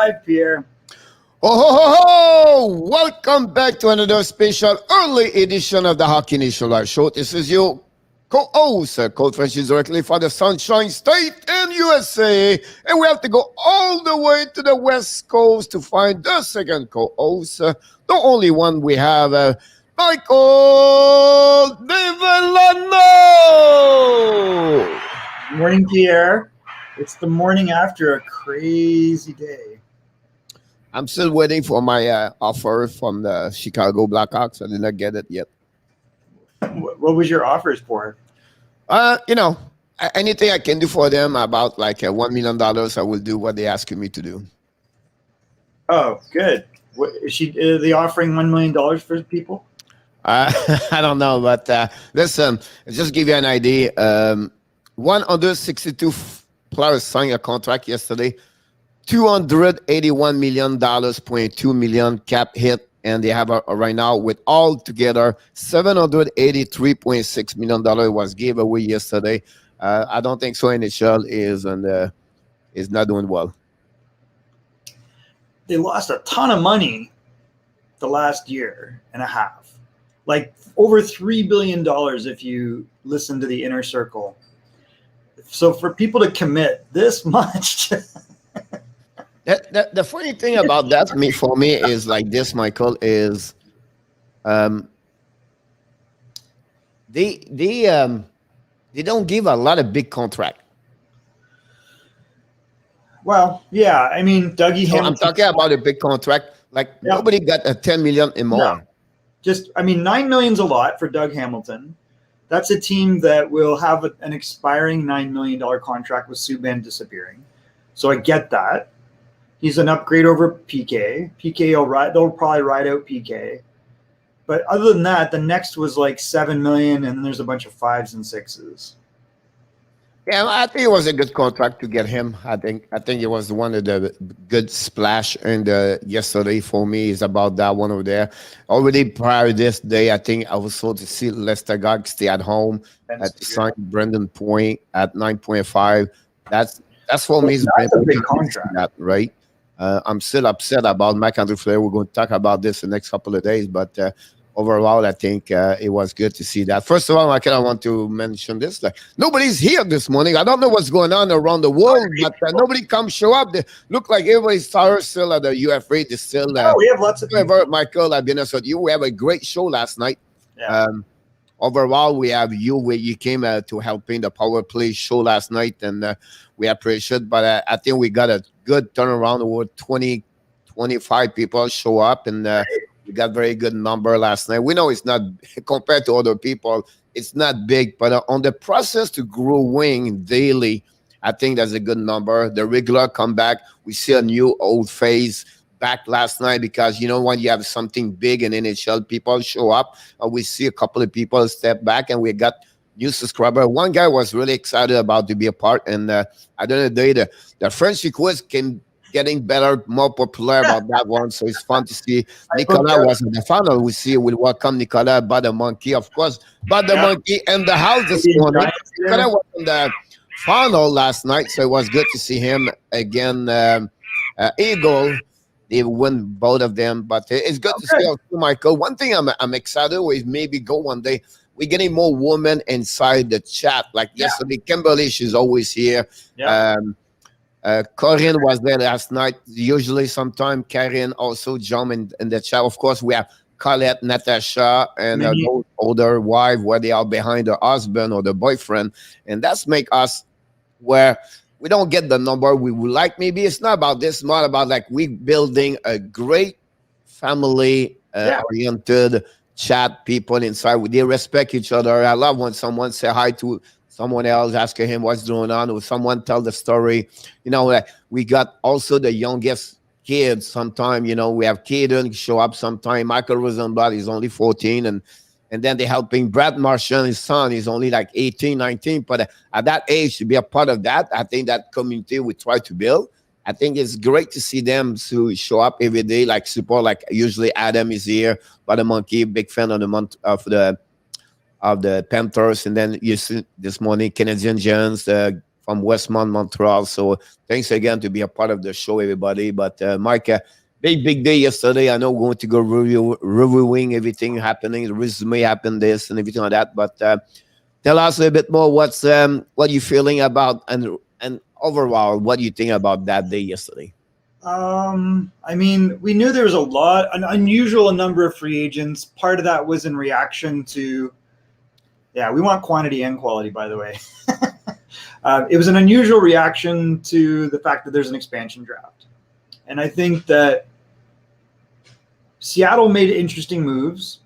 live, Pierre. Oh, ho, ho, ho! Welcome back to another special early edition of the Hockey Nation Live Show. This is your co-host, Coach Frenchy, directly from the Sunshine State in USA. And we have to go all the way to the West Coast to find the second co-host. The only one we have, Michael Devellano! Morning, Pierre. It's the morning after a crazy day. I'm still waiting for my offer from the Chicago Blackhawks. I did not get it yet. What was your offers for? Anything I can do for them, about like $1 million, I will do what they ask me to do. Oh, good. Is they offering $1 million for people? I don't know, but listen, just give you an idea. 162 players signed a contract yesterday. $281 million, $0.2 million cap hit, and they have right now with all together $783.6 million was gave away yesterday. I don't think so. NHL is not doing well. They lost a ton of money the last year and a half, like over $3 billion if you listen to the inner circle. So for people to commit this much. The funny thing about that for me is like this, Michael, is they don't give a lot of big contract. Well, yeah, I mean, Dougie Hamilton. I'm talking about a big contract. Like nobody got a $10 million and more. No. $9 million's a lot for Doug Hamilton. That's a team that will have an expiring $9 million contract with Subban disappearing. So I get that. He's an upgrade over PK. They'll probably ride out PK. But other than that, the next was like $7 million, and then there's a bunch of 5s and 6s. Yeah, I think it was a good contract to get him. I think it was one of the good splash in the yesterday for me is about that one over there. Already prior to this day, I think I was told to see Lester Gog stay at home at sign Brendan Point at 9.5. That's for me. That's a big contract, right? I'm still upset about McAndrew Flair. We're going to talk about this in the next couple of days, but overall, I think it was good to see that. First of all, Michael, I want to mention this. Like, nobody's here this morning. I don't know what's going on around the world, but nobody come show up. They look like everybody's tired still at the UFA. They still. We have lots of people. Michael, I've been honest with you. We have a great show last night. Yeah. Overall, we have you where you came to helping the power play show last night, and we appreciate. But I think we got a good turnaround. Over 20, 25 people show up, and we got very good number last night. We know it's not compared to other people, it's not big, but on the process to growing daily, I think that's a good number. The regular comeback, we see a new old phase back last night because when you have something big in NHL, people show up. We see a couple of people step back, and we got new subscriber. One guy was really excited about to be a part, and at the end of the day, the Frenchy quiz came getting better, more popular about that one. So it's fun to see. Nicolas was in the final. We welcome Nicolas, Bud the Monkey, of course. Bud the Monkey in the house this morning. Nicolas was in the final last night, so it was good to see him again. Eagle, they win both of them, but it's good to see also, Michael. One thing I'm excited with, maybe go one day. We're getting more women inside the chat. Like yesterday, Kimberly, she's always here. Yeah. Corinne was there last night. Usually, sometime Karen also jump in the chat. Of course, we have Colette, Natasha, and those older wife where they are behind their husband or the boyfriend, and that's make us where we don't get the number we would like. Maybe it's not about this, more about like we building a great family oriented chat. People inside, they respect each other. I love when someone say hi to someone else, asking him what's going on, or someone tell the story. We got also the youngest kids sometime. We have Caden show up sometime. Michael Rosenblatt is only 14, and then they're helping Brad Marchand, his son, is only like 18, 19. But at that age, to be a part of that, I think that community we try to build. I think it's great to see them to show up every day, like support. Like usually Adam is here, but the Monkey, big fan of the month of the Panthers, and then you see this morning Canadian Giants, from Westmont, Montreal. So thanks again to be a part of the show, everybody. But Mike, big day yesterday. I know we're going to go reviewing everything happening, the resume happened, this and everything like that. But tell us a bit more. What you feeling about and overall, what do you think about that day yesterday? I mean, we knew there was an unusual number of free agents. Part of that was in reaction to, we want quantity and quality, by the way. It was an unusual reaction to the fact that there's an expansion draft. And I think that Seattle made interesting moves.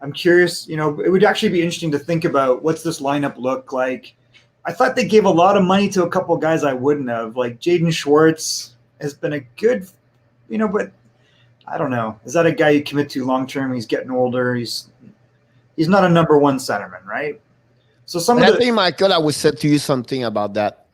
I'm curious, it would actually be interesting to think about what's this lineup look like. I thought they gave a lot of money to a couple of guys I wouldn't have. Like Jaden Schwartz has been a good, but I don't know. Is that a guy you commit to long term? He's getting older. He's not a number one centerman, right? So I think, Michael, I would say to you something about that.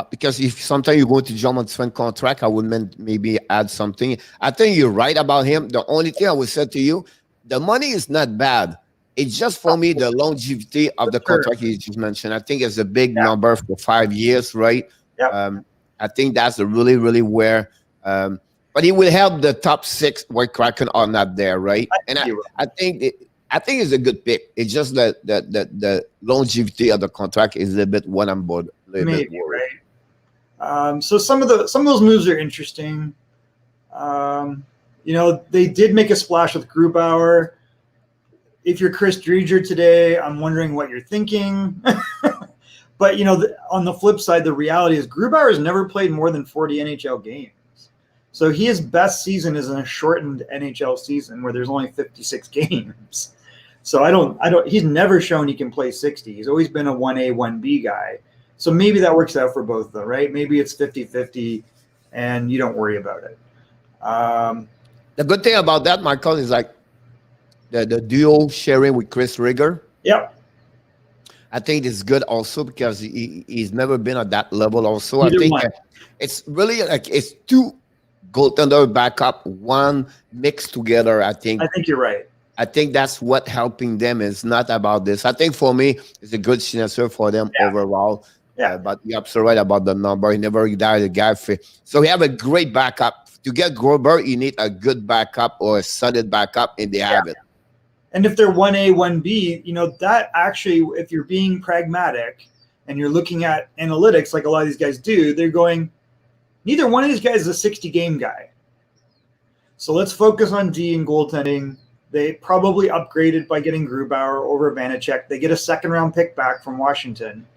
Because if sometimes you go to Johnasson contract, I would maybe add something. I think you're right about him. The only thing I would say to you, the money is not bad. It's just for me the longevity of the contract you just mentioned. I think it's a big number for 5 years, right? Yeah. I think that's really, really where. But it will help the top 6 where Kraken are not there, right? I think it's a good pick. It's just that the longevity of the contract is a little bit what I'm bored. Maybe, right? So some of those moves are interesting. They did make a splash with Grubauer. If you're Chris Driedger today, I'm wondering what you're thinking. But, on the flip side, the reality is Grubauer has never played more than 40 NHL games. So his best season is in a shortened NHL season where there's only 56 games. So he's never shown he can play 60. He's always been a 1A, 1B guy. So maybe that works out for both, though, right? Maybe it's 50-50 and you don't worry about it. The good thing about that, Michael, is like the duo sharing with Chris Rigger. Yep. I think it's good also because he's never been at that level also. I think it's really like it's 2 goaltender backup, 1 mixed together, I think. I think you're right. I think that's what helping them is not about this. I think for me, it's a good signature for them overall. Yeah. But you're absolutely right about the number. He never died a guy. So we have a great backup. To get Grober, you need a good backup or a solid backup, and they have it. And if they're 1A, 1B, that actually, if you're being pragmatic and you're looking at analytics like a lot of these guys do, they're going, neither one of these guys is a 60-game guy. So let's focus on D and goaltending. They probably upgraded by getting Grubauer over Vanacek. They get a second-round pick back from Washington,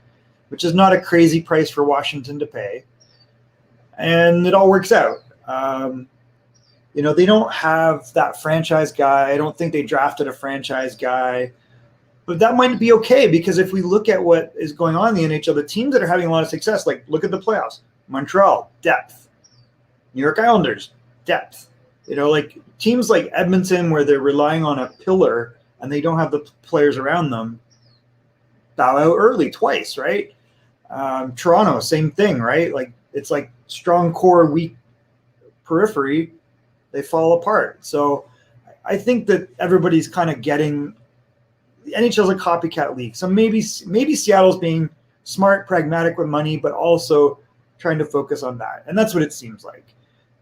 which is not a crazy price for Washington to pay. And it all works out. They don't have that franchise guy. I don't think they drafted a franchise guy. But that might be okay because if we look at what is going on in the NHL, the teams that are having a lot of success, like look at the playoffs. Montreal, depth. New York Islanders, depth. Like teams like Edmonton where they're relying on a pillar and they don't have the players around them, bow out early twice, right? Toronto, same thing, right? Like it's like strong core, weak periphery, they fall apart. So I think that everybody's kind of getting the NHL's a copycat league. So maybe Seattle's being smart, pragmatic with money, but also trying to focus on that. And that's what it seems like.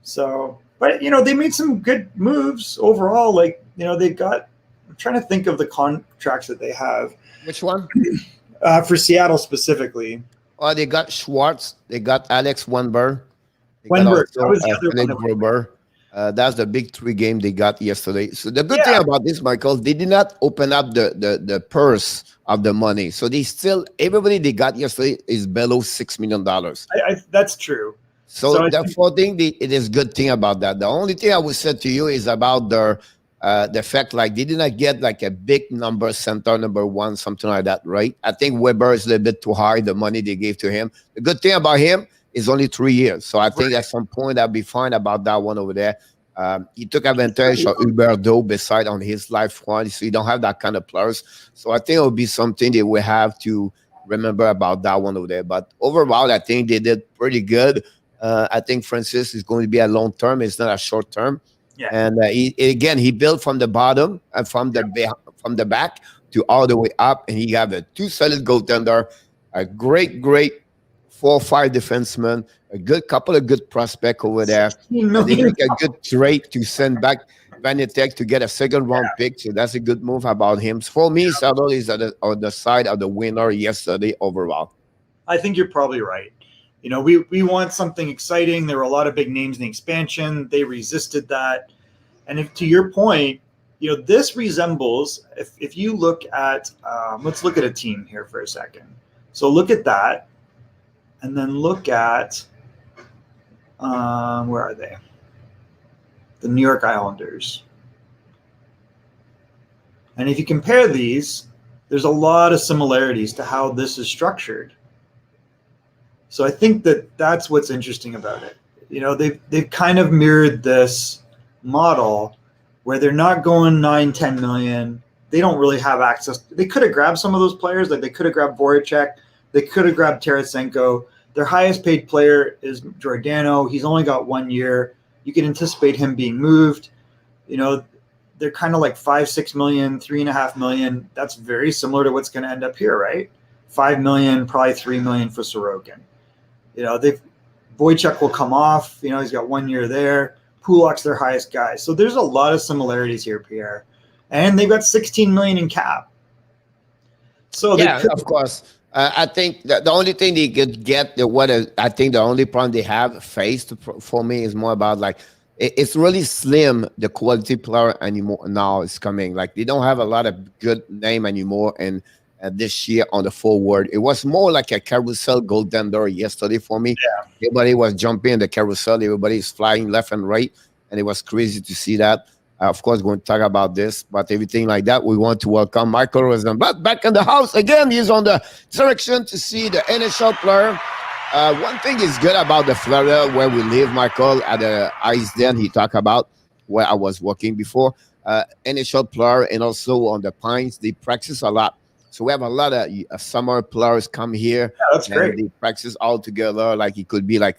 So, but they made some good moves overall. Like, they've got, I'm trying to think of the contracts that they have. Which one? For Seattle specifically. Oh, they got Schwartz. They got Alex Wenberg. Wenberg. That was the other one. That's the big 3 game they got yesterday. So the good thing about this, Michael, they did not open up the purse of the money. So everybody they got yesterday is below $6 million. That's true. So therefore, I think it is good thing about that. The only thing I would say to you is about the fact like they did not get like a big number center number 1, something like that, right? I think Weber is a little bit too high, the money they gave to him. The good thing about him is only 3 years. So I think at some point I'll be fine about that one over there. He took advantage of Huberdeau beside on his life one, so you don't have that kind of players. So I think it will be something that we have to remember about that one over there. But overall, I think they did pretty good. I think Francis is going to be a long term. It's not a short term. Yeah. And he built from the bottom and from the back to all the way up, and he have a 2 solid goaltender. a great 4-5 defenseman, a good couple of good prospect over there. 16 They million. make a good trade to send back Vanitek to get a second-round pick, so that's a good move about him. So for me, Saddle is on the side of the winner yesterday overall. I think you're probably right. You know, we want something exciting. There were a lot of big names in the expansion. They resisted that. And if, to your point, you know, this resembles, if you look at, let's look at a team here for a second. So look at that. And then look at, where are they? The New York Islanders. And if you compare these, there's a lot of similarities to how this is structured. So I think that that's what's interesting about it. You know, they've kind of mirrored this model where they're not going 9-10 million. They don't really have access. They could have grabbed some of those players. Like they could have grabbed Voracek. They could have grabbed Tarasenko. Their highest paid player is Giordano. He's only got 1 year. You can anticipate him being moved. You know, they're kind of like 5-6 million, 3.5 million. That's very similar to what's going to end up here, right? 5 million, probably 3 million for Sorokin. You know, Wojciech will come off. You know, he's got 1 year there. Pulak's their highest guy. So there's a lot of similarities here, Pierre. And they've got 16 million in cap. So yeah, of course. I think that the only thing they could get, I think the only problem they have faced for me is more about like it's really slim. The quality player anymore now is coming. Like they don't have a lot of good name anymore, and this year on the forward, it was more like a carousel goaltender yesterday for me. Yeah. Everybody was jumping in the carousel. Everybody's flying left and right, and it was crazy to see that. Of course, going to talk about this, but everything like that, we want to welcome Michael Rosenblatt back in the house again. He's on the direction to see the NHL player. One thing is good about the Florida where we live, Michael, at the ice den. He talked about where I was working before. NHL player and also on the Pines, they practice a lot. So we have a lot of summer players come here. Yeah, that's great. They practice all together. Like it could be like,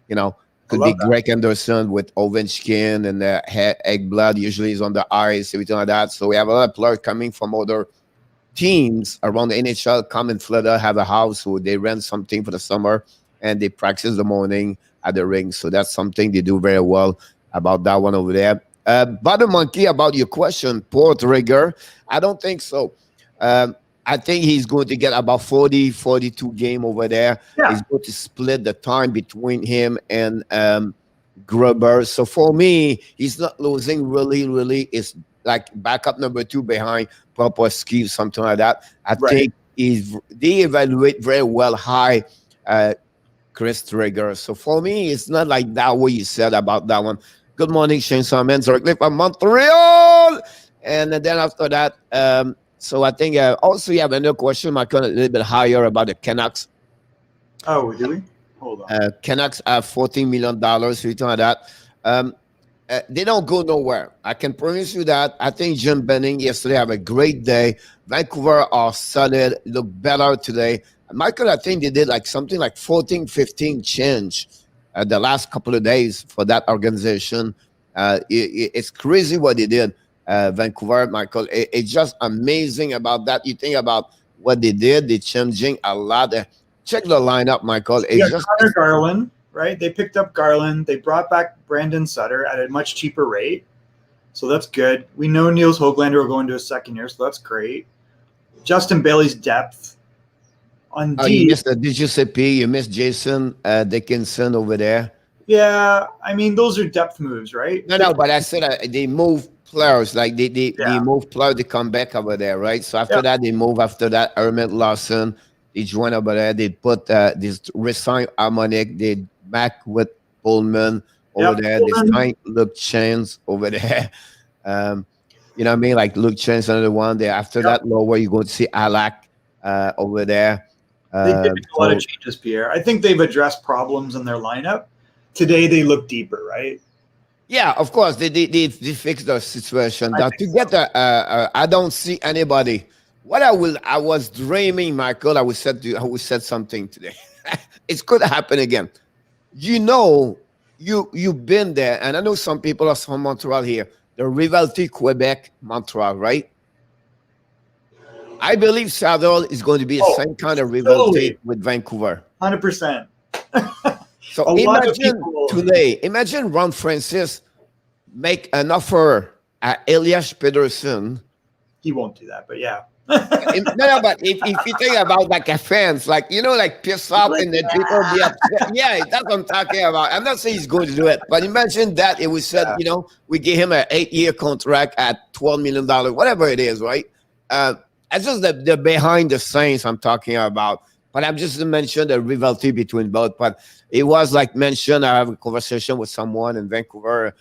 you know, could be Greg Anderson with Ovechkin and Eggblood usually is on the ice, everything like that. So we have a lot of players coming from other teams around the NHL, come in Florida, have a house where they rent something for the summer and they practice the morning at the ring. So that's something they do very well about that one over there. Butter Monkey, about your question, Portrigger, I don't think so. I think he's going to get about 40, 42 game over there. Yeah. He's going to split the time between him and Gruber. So for me, he's not losing really. It's like backup number 2 behind Popovsky, something like that. I think they evaluate very well high Chris Trigger. So for me, it's not like that what you said about that one. Good morning, Shane Simons, directly from Montreal. And then after that, so I think also you have another question, Michael, a little bit higher about the Canucks. Oh, do we? Hold on. Canucks have $14 million, something like that. They don't go nowhere. I can promise you that. I think Jim Benning yesterday have a great day. Vancouver are solid, look better today. Michael, I think they did like something like 14, 15 change the last couple of days for that organization. It's crazy what they did. Vancouver, Michael, it's just amazing about that. You think about what they did, they're changing a lot. Check the lineup, Michael. It's just Connor Garland, right? They picked up Garland. They brought back Brandon Sutter at a much cheaper rate. So that's good. We know Niels Höglander will go into his second year, so that's great. Justin Bailey's depth. On D, you missed the DGCP, you missed Jason Dickinson over there. Yeah, I mean, those are depth moves, right? No, but I said they move players, like they move players to come back over there, right? So after that, they move after that. Hermit Lawson, they join over there. They put this resign Harmonic. They back with Pullman over there. They signed Luke Chance over there. You know what I mean? Like Luke Chance, another one. There after that, lower you go to see Alak over there. They did make a lot of changes, Pierre. I think they've addressed problems in their lineup. Today they look deeper, right? Yeah, of course they fixed the situation. Now to get I don't see anybody. I was dreaming, Michael. I would said something today. It's going to happen again. You know, you've been there, and I know some people are from Montreal here. The rivalry Quebec Montreal, right? I believe Saddle is going to be the same kind of rivalry with Vancouver. 100%. So imagine Ron Francis make an offer at Elias Pettersson. He won't do that, but yeah. No, but if you think about like a fans, like, like piss off and then people be upset. Yeah, that's what I'm talking about. I'm not saying he's going to do it, but imagine that it was said, we give him an 8-year contract at $12 million, whatever it is, right? That's just the behind the scenes I'm talking about. But I'm just mentioned the rivalry between both. But it was like mentioned, I have a conversation with someone in Vancouver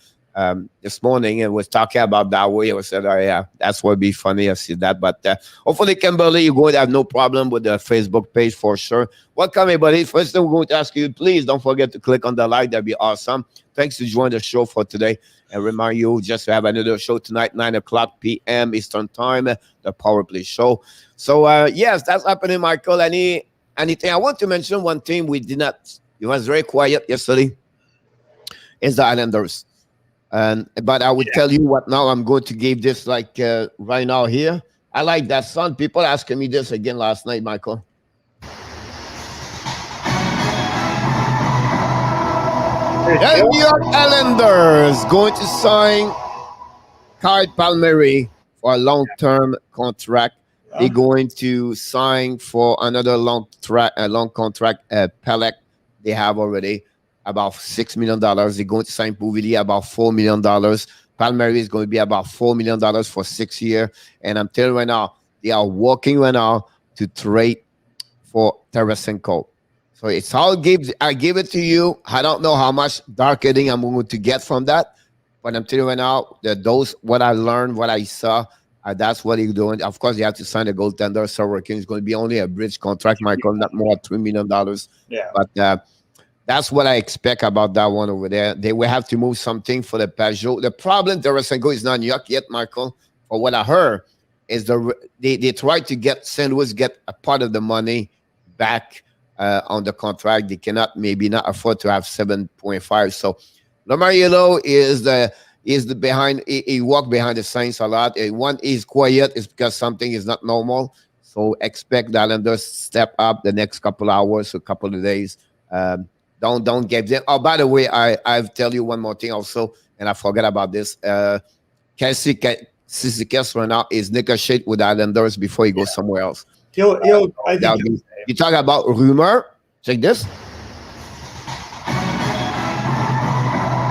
this morning and was talking about that way. I said, oh yeah, that's what would be funny. I see that. But hopefully, Kimberly, you're going to have no problem with the Facebook page for sure. Welcome, everybody. First thing we're going to ask you, please don't forget to click on the like. That'd be awesome. Thanks to join the show for today. And remind you just to have another show tonight, 9:00 p.m. Eastern Time, the Power Play Show. So, yes, that's happening, Michael. Anything? I want to mention one thing we did not, it was very quiet yesterday, is the Islanders. But I would tell you what now, I'm going to give this like right now here. I like that song. People asking me this again last night, Michael. The New York Islanders going to sign Kyle Palmeri for a long-term contract. They're going to sign for another long contract. Pelech, they have already about $6 million. They're going to sign Bouvillier about $4 million. Palmeri is going to be about $4 million for 6 years. And I'm telling you right now, they are working right now to trade for Tarasenko. So it's all I give it to you. I don't know how much marketing I'm going to get from that, but I'm telling you right now that what I learned, what I saw, that's what he's doing. Of course, you have to sign a goaltender. So it's going to be only a bridge contract, Michael, not more than $3 million. Yeah. But that's what I expect about that one over there. They will have to move something for the Peugeot. The problem, Tarasenko is not in New York yet, Michael. For what I heard, is they tried to get St. Louis get a part of the money back on the contract. They cannot maybe not afford to have 7.5. So Lamariello is the behind. He walk behind the scenes a lot. One is quiet is because something is not normal. So expect the Islanders step up the next couple hours, a couple of days. Don't get them. Oh, by the way, I'll tell you one more thing also, and I forgot about this. Cizikas right now is negotiate with the Islanders before he goes somewhere else. I think you talk about rumor. Check this.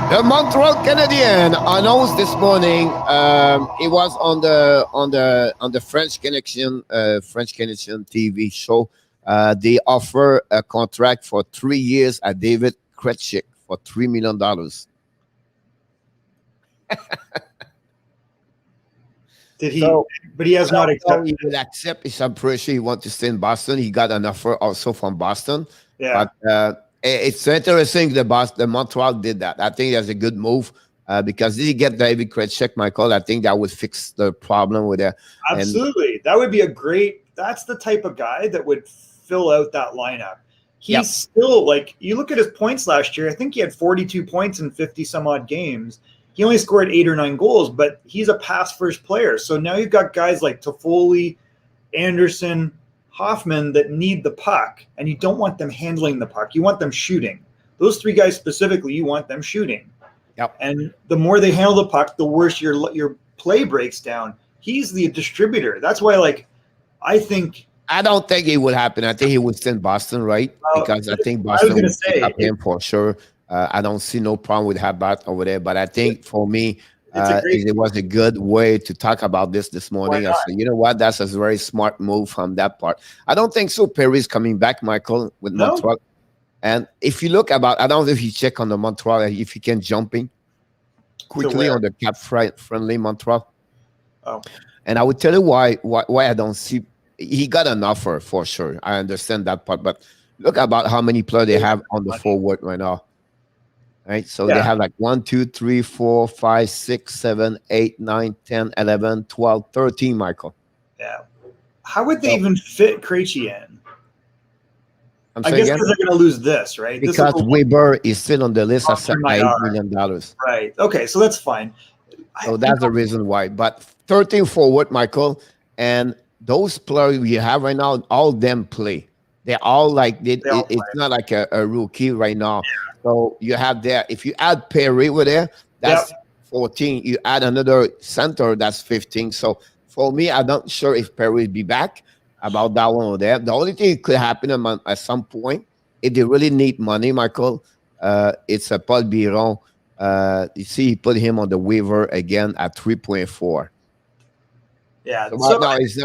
The Montreal Canadiens announced this morning. It was on the French Connection TV show. They offer a contract for 3 years at David Krejci for $3 million. Did he? But he has not accepted. He will accept. I'm pretty sure he wants to stay in Boston. He got an offer also from Boston. Yeah. But it's interesting the Montreal did that. I think that's a good move because did he get David Krejci, Michael? I think that would fix the problem with that. Absolutely. That would be that's the type of guy that would fill out that lineup. He's still like, you look at his points last year, I think he had 42 points in 50 some odd games. He only scored 8 or 9 goals, but he's a pass first player. So now you've got guys like Toffoli, Anderson, Hoffman that need the puck, and you don't want them handling the puck. You want them shooting. Those 3 guys specifically, you want them shooting. Yep. And the more they handle the puck, the worse your play breaks down. He's the distributor. That's why, I don't think it would happen. I think he would stay in Boston, right? Because I think Boston would pick up him for sure. I don't see no problem with Habat over there. But I think for me, it was a good way to talk about this morning. I said, you know what? That's a very smart move from that part. I don't think so. Perry's coming back, Michael, with Montreal. And if you look I don't know if you check on the Montreal, if you can jump in quickly on the cap-friendly Montreal. Oh. And I would tell you why I don't see. He got an offer for sure. I understand that part. But look about how many players they have on the forward right now. Right, so they have like 1, 2, 3, 4, 5, 6, 7, 8, 9, 10, 11, 12, 13, Michael. Yeah. How would they even fit Krejci in? I guess because they're going to lose this, right? Because Weber is still on the list at $8 million. Right. Okay, so that's fine. So that's the reason why. But 13 forward, Michael, and those players we have right now, all of them play. They're all like all it's not like a rookie right now. So you have there. If you add Perry with there, that's 14. You add another center, that's 15. So for me, I'm not sure if Perry will be back about that one over there. The only thing that could happen at some point, if they really need money, Michael, it's a Paul Biron. You see, he put him on the waiver again at 3.4. Yeah. So right now he's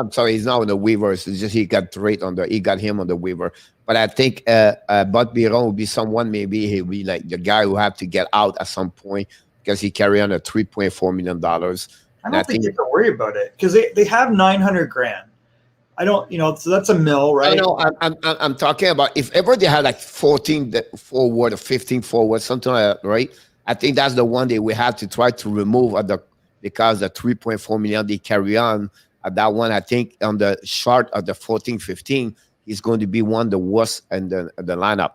not on the waivers. It's just he got him on the waiver. But I think Bud Biron will be someone, maybe he'll be like the guy who have to get out at some point because he carry on a $3.4 million. I don't think you have to worry about it because they have $900,000. I don't, so that's a mill, right? No, I'm talking about if ever they had like 14 forward or 15 forward, something like that, right? I think that's the one they will have to try to remove because the 3.4 million they carry on at that one. I think on the chart of the 14-15, he's going to be one of the worst in the lineup.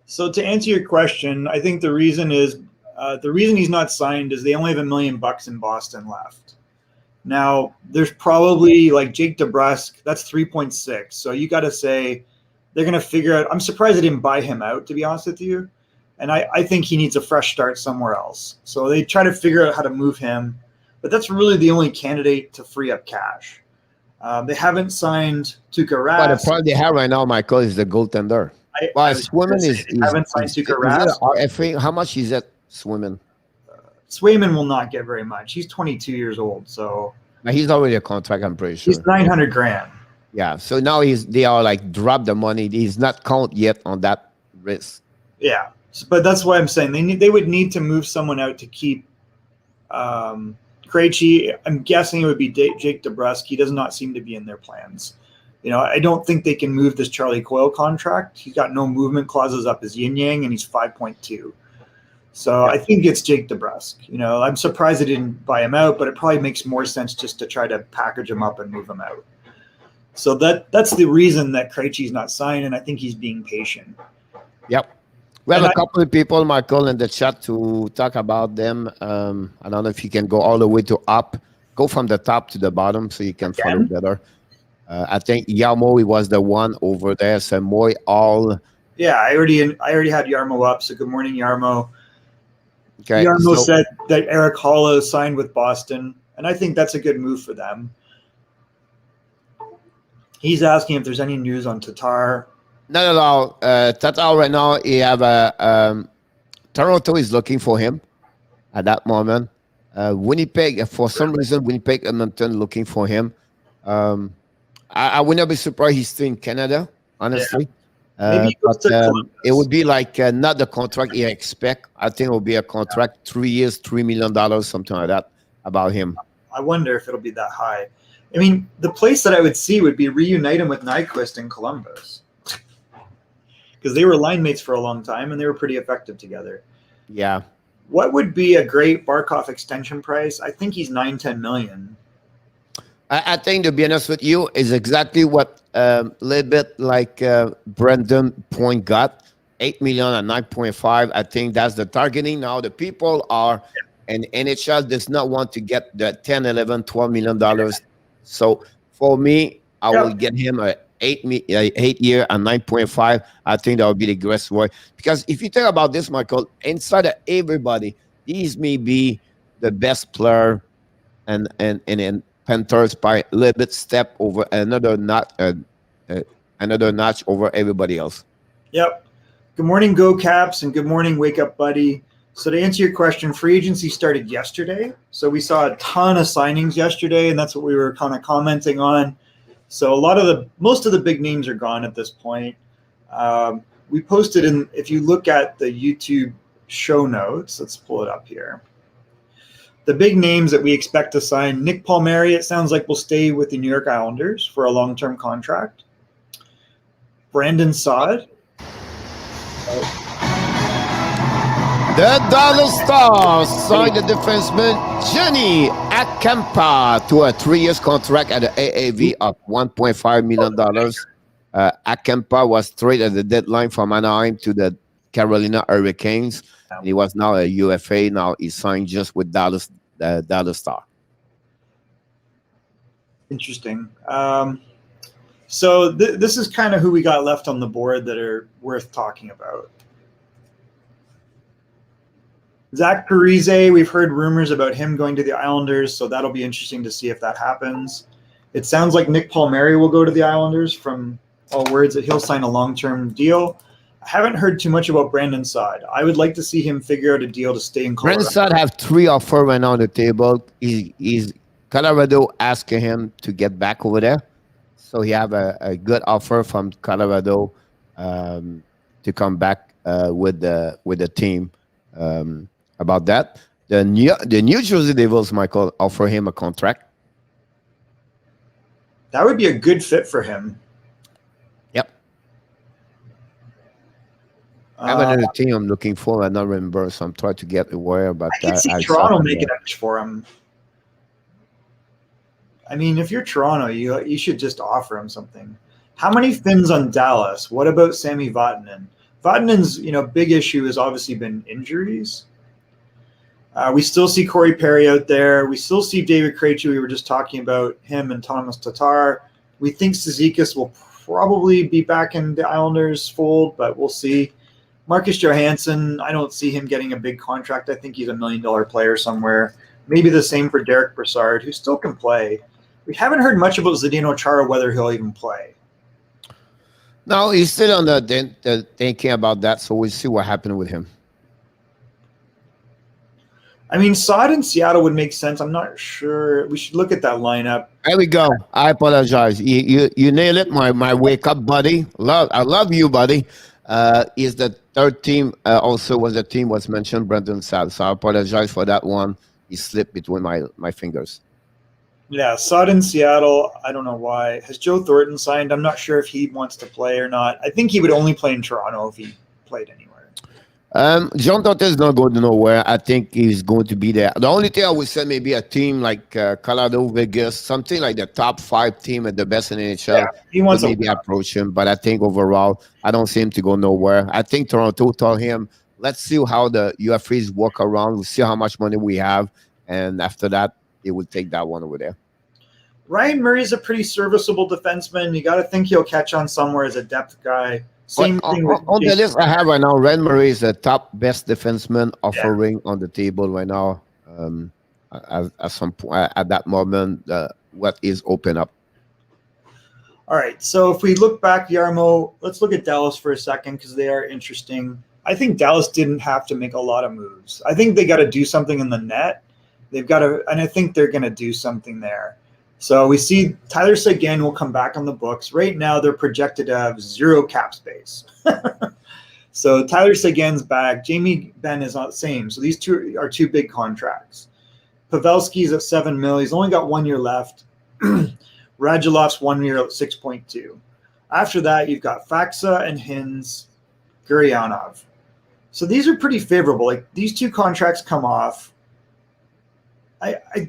So to answer your question, I think the reason he's not signed is they only have $1 million in Boston left. Now there's probably like Jake DeBrusk, that's 3.6. So you got to say they're going to figure out. I'm surprised they didn't buy him out, to be honest with you. And I think he needs a fresh start somewhere else. So they try to figure out how to move him. But that's really the only candidate to free up cash. They haven't signed Tuukka Rask. But the problem they have right now, Michael, is the goaltender. Haven't signed Tuukka Rask. RFA, how much is that Swayman? Swayman will not get very much. He's 22 years old, so now he's already a contract. I'm pretty sure he's $900,000. Yeah, so now they are like drop the money. He's not count yet on that risk. Yeah, but that's why I'm saying they would need to move someone out to keep Krejci. I'm guessing it would be Jake DeBrusk. He does not seem to be in their plans. I don't think they can move this Charlie Coyle contract. He's got no movement clauses up his yin yang, and he's 5.2. So I think it's Jake DeBrusk. I'm surprised they didn't buy him out, but it probably makes more sense just to try to package him up and move him out. So that's the reason that Krejci's not signed, and I think he's being patient. Yep. We have a couple of people, Michael, in the chat to talk about them. I don't know if you can go all the way to up. Go from the top to the bottom so you can follow better. I think Yarmo, he was the one over there. So Moy all. Yeah, I already had Yarmo up. So good morning, Yarmo. Okay. Yarmo said that Eric Hollow signed with Boston, and I think that's a good move for them. He's asking if there's any news on Tatar. Not at all. Tatar right now, he have Toronto is looking for him at that moment. Winnipeg, for some reason, Winnipeg, Edmonton looking for him. I would not be surprised he's still in Canada, honestly. Yeah. But it would be like not the contract you expect. I think it will be a contract, 3 years, $3 million, something like that about him. I wonder if it'll be that high. I mean, the place that I would see would be reunite him with Nyquist in Columbus. Because they were line mates for a long time, and they were pretty effective together. Yeah. What would be a great Barkov extension price? I think he's $9-10 million. I think, to be honest with you, is exactly what a little bit like Brendan Point got, $8 million and 9.5. I think that's the targeting now. The people are, and NHL does not want to get the 10, 11, $12 million. So for me, I will get him a 8 year and 9.5. I think that would be the best way. Because if you think about this, Michael, inside of everybody, these may be the best player and Panthers by a little bit step over another notch over everybody else. Yep. Good morning, Go Caps, and good morning, Wake Up Buddy. So to answer your question, free agency started yesterday. So we saw a ton of signings yesterday, and that's what we were kind of commenting on. So most of the big names are gone at this point. We posted if you look at the YouTube show notes, let's pull it up here. The big names that we expect to sign: Nick Palmeri, it sounds like will stay with the New York Islanders for a long-term contract. Brandon Saad. The Dallas Stars signed the defenseman Jenny Akampa to a 3-year contract at an AAV of $1.5 million. Akampa was traded at the deadline from Anaheim to the Carolina Hurricanes. He was now a UFA. Now he signed just with Dallas Star. Interesting. So this is kind of who we got left on the board that are worth talking about. Zach Parise, we've heard rumors about him going to the Islanders, so that'll be interesting to see if that happens. It sounds like Nick Palmeri will go to the Islanders from all words that he'll sign a long-term deal. I haven't heard too much about Brandon Saad. I would like to see him figure out a deal to stay in Colorado. Brandon Saad have 3 offers right now on the table. He's Colorado asking him to get back over there. So he have a good offer from Colorado to come back with the team. About that, the New Jersey Devils, Michael, offer him a contract. That would be a good fit for him. Yep. I have another team I'm looking for. I don't remember, so I'm trying to get aware about that. I can see Toronto making a pitch for him. I mean, if you're Toronto, you should just offer him something. How many Finns on Dallas? What about Sami Vatanen? Vatanen's big issue has obviously been injuries. We still see Corey Perry out there. We still see David Krejci. We were just talking about him and Tomas Tatar. We think Cizikas will probably be back in the Islanders' fold, but we'll see. Marcus Johansson, I don't see him getting a big contract. I think he's $1 million player somewhere. Maybe the same for Derrick Brassard, who still can play. We haven't heard much about Zdeno Chara, whether he'll even play. No, he's still on the thinking about that, so we'll see what happened with him. I mean, Saad in Seattle would make sense. I'm not sure. We should look at that lineup. There we go. I apologize. You nailed it, my wake up buddy. I love you, buddy. Is the third team also was the team was mentioned, Brandon Saad. So I apologize for that one. He slipped between my fingers. Yeah, Saad in Seattle. I don't know why. Has Joe Thornton signed? I'm not sure if he wants to play or not. I think he would only play in Toronto if he played anywhere. John Thornton is not going nowhere. I think he's going to be there. The only thing I would say maybe a team like Colorado, Vegas, something like the top 5 team at the best in NHL. Yeah, he wants maybe approach him, but I think overall, I don't see him to go nowhere. I think Toronto told him, let's see how the UFAs work around. We'll see how much money we have, and after that, they will take that one over there. Ryan Murray's a pretty serviceable defenseman. You got to think he'll catch on somewhere as a depth guy. Same thing with on the list I have right now. Ryan Murray is the top best defenseman offering on the table right now. At some point, at that moment, what is open up? All right. So if we look back, Yarmo, let's look at Dallas for a second because they are interesting. I think Dallas didn't have to make a lot of moves. I think they got to do something in the net. They've got to, and I think they're going to do something there. So we see Tyler Seguin will come back on the books. Right now, they're projected to have 0 cap space. So Tyler Seguin's back. Jamie Benn is not the same. So these two are 2 big contracts. Pavelski's at $7 million. He's only got 1 year left. Radulov's 1 year at 6.2. After that, you've got Faksa and Hins, Guryanov. So these are pretty favorable. Like these 2 contracts come off.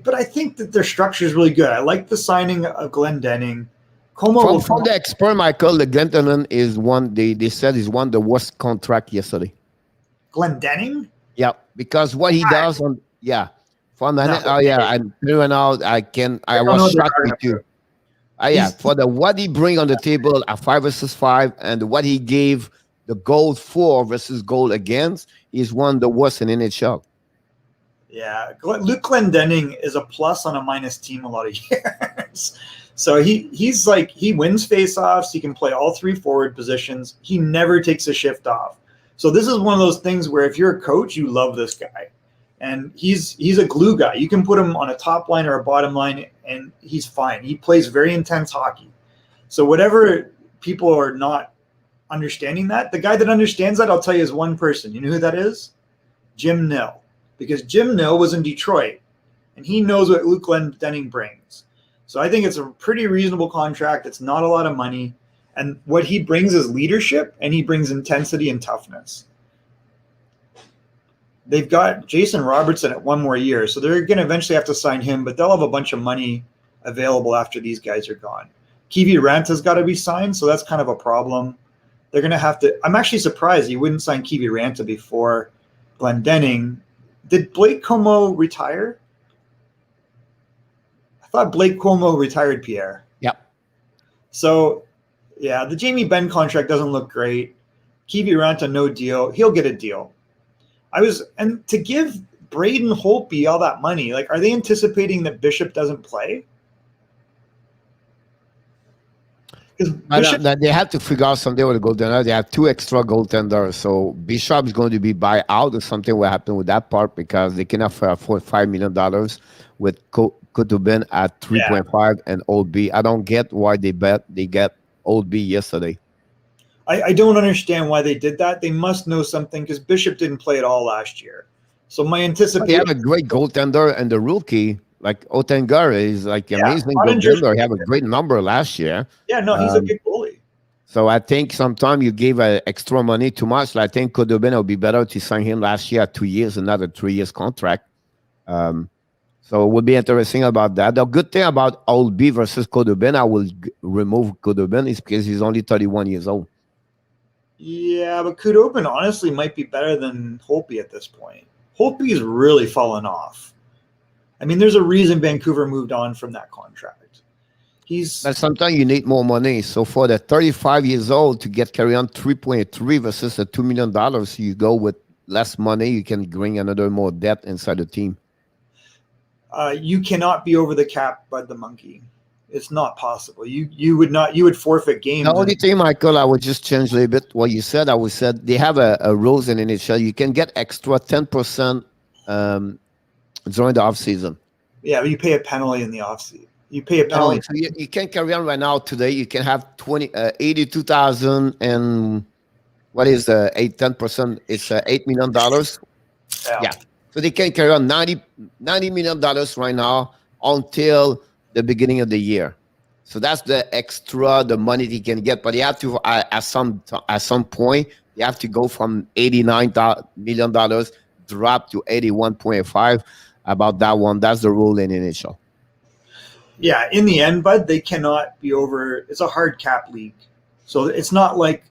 But I think that their structure is really good. I like the signing of Glendening. From the expert, Michael, the Glendening is one. They said is one of the worst contract yesterday. Glendening? Yeah, because what he does on from the I was shocked with you. For the what he bring on the table at 5 versus 5 and what he gave the goal for versus goal against is one of the worst in NHL. Yeah, Luke Glendening is a plus on a minus team a lot of years. So he's like, he wins faceoffs. He can play all 3 forward positions. He never takes a shift off. So this is one of those things where if you're a coach, you love this guy. And he's a glue guy. You can put him on a top line or a bottom line, and he's fine. He plays very intense hockey. So whatever people are not understanding that, the guy that understands that, I'll tell you, is one person. You know who that is? Jim Nill. Because Jim Nill was in Detroit, and he knows what Luke Glendening brings. So I think it's a pretty reasonable contract. It's not a lot of money. And what he brings is leadership, and he brings intensity and toughness. They've got Jason Robertson at 1 more year, so they're going to eventually have to sign him, but they'll have a bunch of money available after these guys are gone. Kivi Ranta's got to be signed, so that's kind of a problem. They're going to have to – I'm actually surprised you wouldn't sign Kivi Ranta before Glendening. Did Blake Comeau retire? I thought Blake Comeau retired Pierre. Yep. So, yeah, the Jamie Benn contract doesn't look great. Kiviranta, no deal. He'll get a deal. And to give Braden Holtby all that money, like, are they anticipating that Bishop doesn't play? They have to figure out something with the goaltender. They have 2 extra goaltenders, so Bishop is going to be buy out, or something will happen with that part because they cannot afford $5 million with Kutubin at 3.5 and Old B. I don't get why they get Old B yesterday. I don't understand why they did that. They must know something because Bishop didn't play at all last year. So my anticipation. They have a great goaltender, and the rookie like Ottinger is like amazing goaltender. He had a great number last year. Yeah, no, he's a good goalie. So I think sometimes you gave extra money too much. I think could have been, it would be better to sign him last year at 2 years, another 3 years contract. So it would be interesting about that. The good thing about Old B versus Kodobin, I will remove Kodobin, is because he's only 31 years old. Yeah, but Kudobin honestly might be better than Holtby at this point. Holtby's really fallen off. I mean, there's a reason Vancouver moved on from that contract. But sometimes you need more money. So for the 35 years old to get carry on 3.3 versus the $2 million, you go with less money. You can bring another more depth inside the team. You cannot be over the cap, Bud the Monkey. It's not possible. You would forfeit games. The only thing, Michael, I would just change a little bit what you said. I would said they have a rules in NHL. You can get extra 10% during the off season. Yeah, but you pay a penalty in the off season. You pay a penalty. No, so you can carry on right now. Today you can have 82,000 and what is 10%? It's $8 million. Yeah. So they can carry on $90 million right now until the beginning of the year. So that's the extra, the money they can get. But you have to at some point you have to go from $89 million drop to 81.5. About that one, that's the rule in NHL. Yeah, in the end, Bud, they cannot be over. It's a hard cap league, so it's not like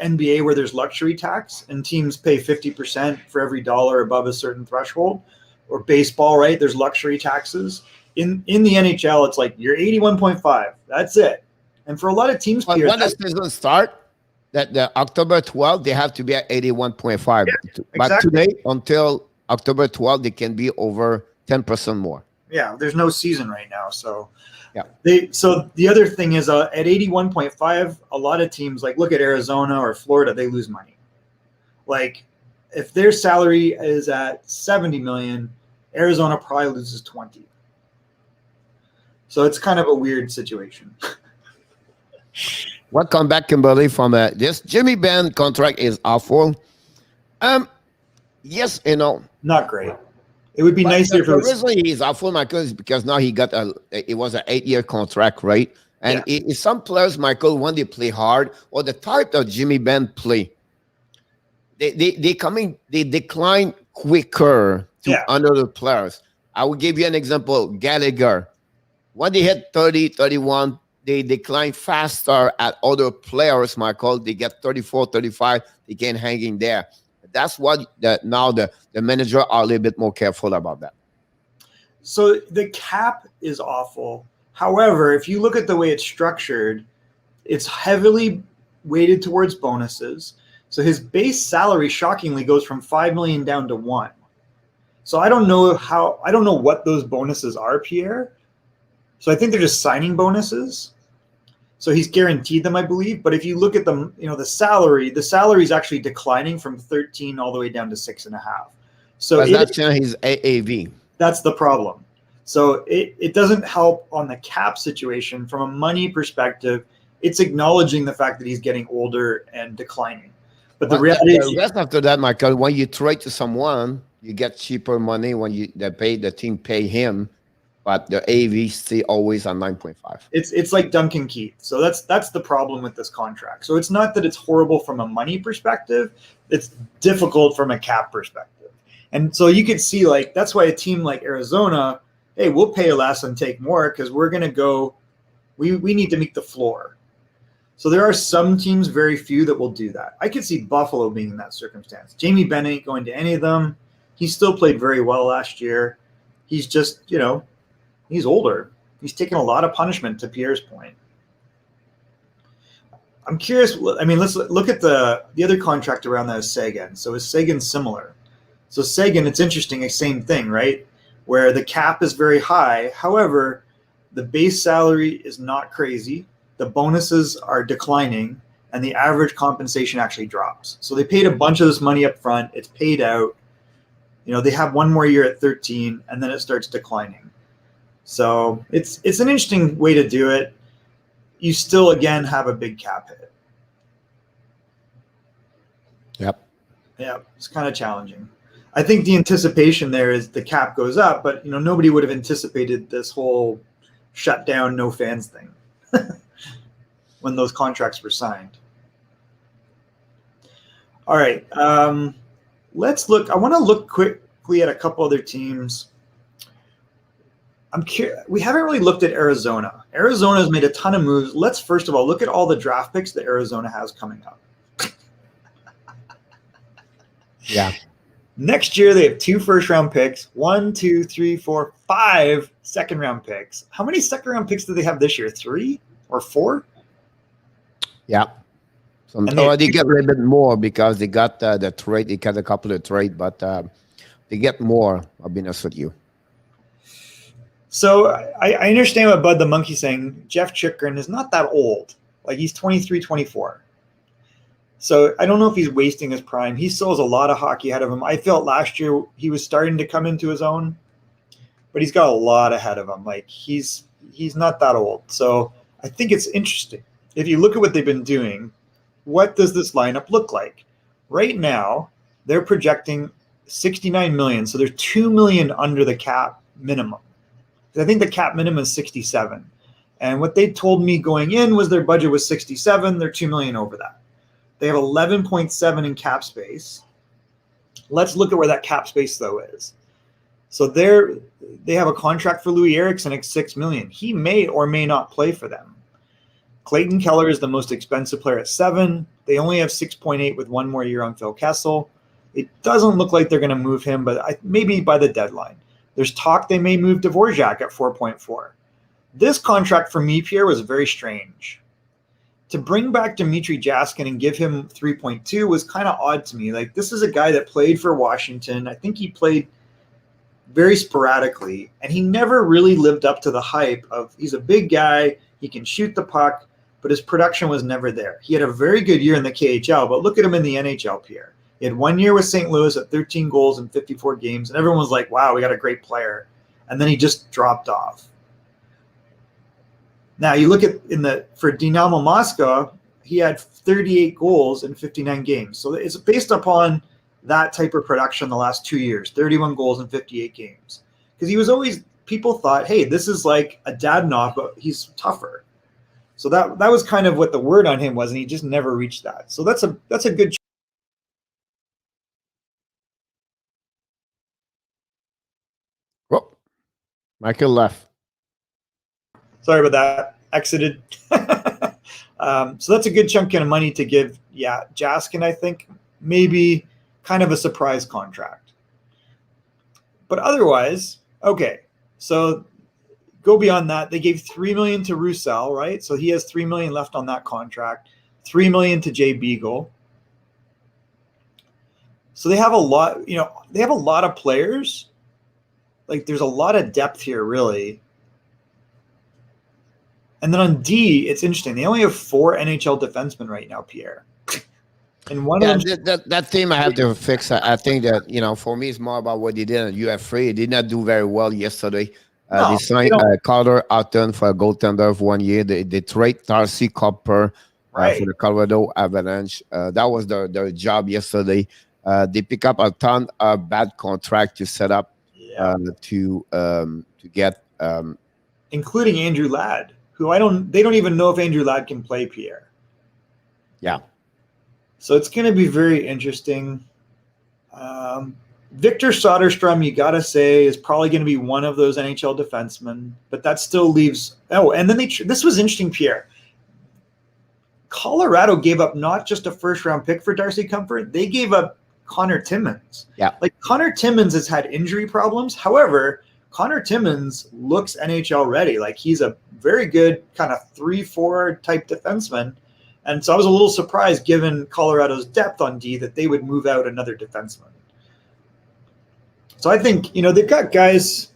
NBA where there's luxury tax and teams pay 50% for every dollar above a certain threshold, or baseball, right? There's luxury taxes. In the NHL, it's like you're 81.5. That's it. And for a lot of teams, when the season start, that the October 12th, they have to be at 81.5. Yeah, but today, until October 12th, they can be over 10% more. Yeah, there's no season right now, so yeah. So the other thing is at 81.5, a lot of teams, like look at Arizona or Florida, they lose money. Like if their salary is at 70 million, Arizona probably loses 20. So it's kind of a weird situation. What come back, Kimberly, from this Jimmy Benn contract is awful. Yes and no. Not great. It would be nicer if it was. Originally, he's awful, Michael, is because now he got it was an 8-year contract, right? And some players, Michael, when they play hard, or the type of Jimmy Benn play, they decline quicker to under the players. I will give you an example. Gallagher, when they hit 30, 31, they decline faster at other players, Michael. They get 34, 35, they can't hang in there. That's what now the manager are a little bit more careful about that. So the cap is awful. However, if you look at the way it's structured, it's heavily weighted towards bonuses. So his base salary shockingly goes from 5 million down to 1. So I don't know what those bonuses are, Pierre. So I think they're just signing bonuses. So he's guaranteed them, I believe. But if you look at them, the salary is actually declining from 13 all the way down to 6.5. So that's his AAV. That's the problem. So it doesn't help on the cap situation from a money perspective. It's acknowledging the fact that he's getting older and declining. But the reality is, after that, Michael, when you trade to someone, you get cheaper money when the team pay him. But the AV stay always on 9.5. It's like Duncan Keith. So that's the problem with this contract. So it's not that it's horrible from a money perspective. It's difficult from a cap perspective. And so you could see, like, that's why a team like Arizona, hey, we'll pay less and take more because we're going to go, we need to meet the floor. So there are some teams, very few, that will do that. I could see Buffalo being in that circumstance. Jamie Benn ain't going to any of them. He still played very well last year. He's just, he's older. He's taken a lot of punishment, to Pierre's point. I'm curious. I mean, let's look at the other contract around that is Sagan. So is Sagan similar? So Sagan, it's interesting, same thing, right? Where the cap is very high. However, the base salary is not crazy. The bonuses are declining, and the average compensation actually drops. So they paid a bunch of this money up front. It's paid out. They have one more year at 13, and then it starts declining. So it's an interesting way to do it. You still, again, have a big cap hit. Yep. Yeah, it's kind of challenging. I think the anticipation there is the cap goes up, but nobody would have anticipated this whole shut down, no fans thing when those contracts were signed. All right, let's look. I want to look quickly at a couple other teams. I'm curious. We haven't really looked at Arizona. Arizona has made a ton of moves. Let's first of all look at all the draft picks that Arizona has coming up. Yeah. Next year, they have 2 first-round picks, 1, 2, 3, 4, 5 second-round picks. How many second-round picks do they have this year? 3 or 4? Yeah. They get a little bit more because they got the trade. They got a couple of trade, but they get more. I'll be honest with you. So I understand what Bud the Monkey's saying. Jeff Chikrin is not that old. Like, he's 23, 24. So I don't know if he's wasting his prime. He still has a lot of hockey ahead of him. I felt last year he was starting to come into his own, but he's got a lot ahead of him. Like, he's not that old. So I think it's interesting. If you look at what they've been doing, what does this lineup look like? Right now, they're projecting $69 million. So they're $2 million under the cap minimum. I think the cap minimum is 67. And what they told me going in was their budget was 67. They're $2 million over that. They have 11.7 in cap space. Let's look at where that cap space, though, is. So they have a contract for Louis Eriksson at $6 million. He may or may not play for them. Clayton Keller is the most expensive player at 7. They only have 6.8 with 1 more year on Phil Kessel. It doesn't look like they're going to move him, but maybe by the deadline. There's talk they may move Dvorak at 4.4. This contract for me, Pierre, was very strange. To bring back Dmitry Jaskin and give him 3.2 was kind of odd to me. Like, this is a guy that played for Washington. I think he played very sporadically, and he never really lived up to the hype of he's a big guy, he can shoot the puck, but his production was never there. He had a very good year in the KHL, but look at him in the NHL, Pierre. He had 1 year with St. Louis at 13 goals in 54 games, and everyone was like, wow, we got a great player. And then he just dropped off. Now, you look at for Dynamo Moscow, he had 38 goals in 59 games. So it's based upon that type of production the last 2 years, 31 goals in 58 games. Because he was always, people thought, hey, this is like a Dadonov, but he's tougher. So that was kind of what the word on him was, and he just never reached that. So that's a good. Oh, Michael left. Sorry about that. Exited. So that's a good chunk of money to give. Yeah, Jaskin, I think, maybe kind of a surprise contract. But otherwise, okay. So go beyond that. They gave $3 million to Roussel, right? So he has $3 million left on that contract. $3 million to Jay Beagle. So they have a lot. They have a lot of players. Like, there's a lot of depth here, really. And then on D, it's interesting. They only have 4 NHL defensemen right now, Pierre. And one of them, that team I have to fix. I think that, for me, it's more about what they did at UF3. They did not do very well yesterday. They signed Carter Houghton for a goaltender of 1 year. They trade Darcy Copper for the Colorado Avalanche. That was their job yesterday. They pick up a ton of bad contract to set up to get, including Andrew Ladd, who they don't even know if Andrew Ladd can play, Pierre. Yeah. So it's going to be very interesting. Victor Soderstrom, you got to say, is probably going to be one of those NHL defensemen, but that still leaves. Oh, and then this was interesting, Pierre. Colorado gave up not just a first-round pick for Darcy Comfort, they gave up Connor Timmins. Yeah. Like, Connor Timmins has had injury problems. However, Connor Timmins looks NHL ready. Like, he's a very good kind of 3-4 type defenseman. And so I was a little surprised, given Colorado's depth on D, that they would move out another defenseman. So I think, they've got guys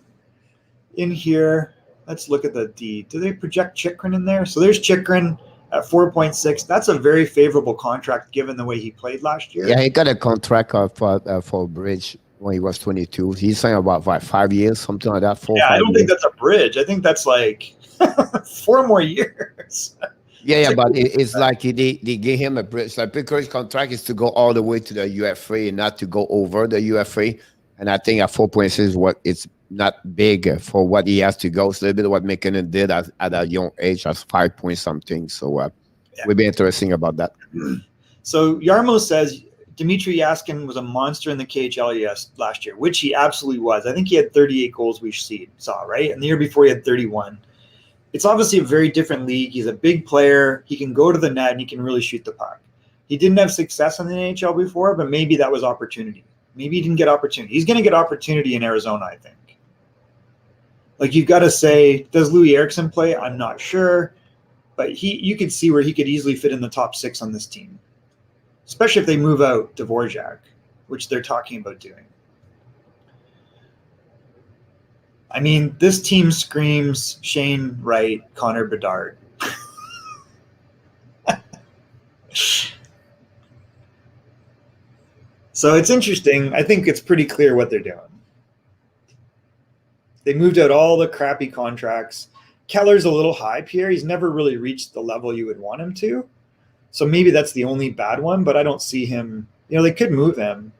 in here. Let's look at the D. Do they project Chychrun in there? So there's Chychrun at 4.6. That's a very favorable contract given the way he played last year. Yeah, he got a contract for Bridge when he was 22. He's saying about 5 years, something like that. I don't think that's a bridge. I think that's like 4 more years. Yeah, but it's like they gave him a bridge. Like, because his contract is to go all the way to the UFA and not to go over the UFA. And I think at 4.6 is what it's not big for what he has to go. It's a little bit of what McKinnon did at a young age, as 5 point something. So it would be interesting about that. So Yarmo says Dmitry Yaskin was a monster in the KHL last year, which he absolutely was. I think he had 38 goals we saw, right? And the year before he had 31. It's obviously a very different league. He's a big player. He can go to the net and he can really shoot the puck. He didn't have success in the NHL before, but maybe that was opportunity. Maybe he didn't get opportunity. He's going to get opportunity in Arizona, I think. Like, you've got to say, does Louis Eriksson play? I'm not sure. But you could see where he could easily fit in the top 6 on this team, especially if they move out Dvorak, which they're talking about doing. I mean, this team screams Shane Wright, Connor Bedard. So it's interesting. I think it's pretty clear what they're doing. They moved out all the crappy contracts. Keller's a little high, Pierre. He's never really reached the level you would want him to. So maybe that's the only bad one, but I don't see him. They could move him.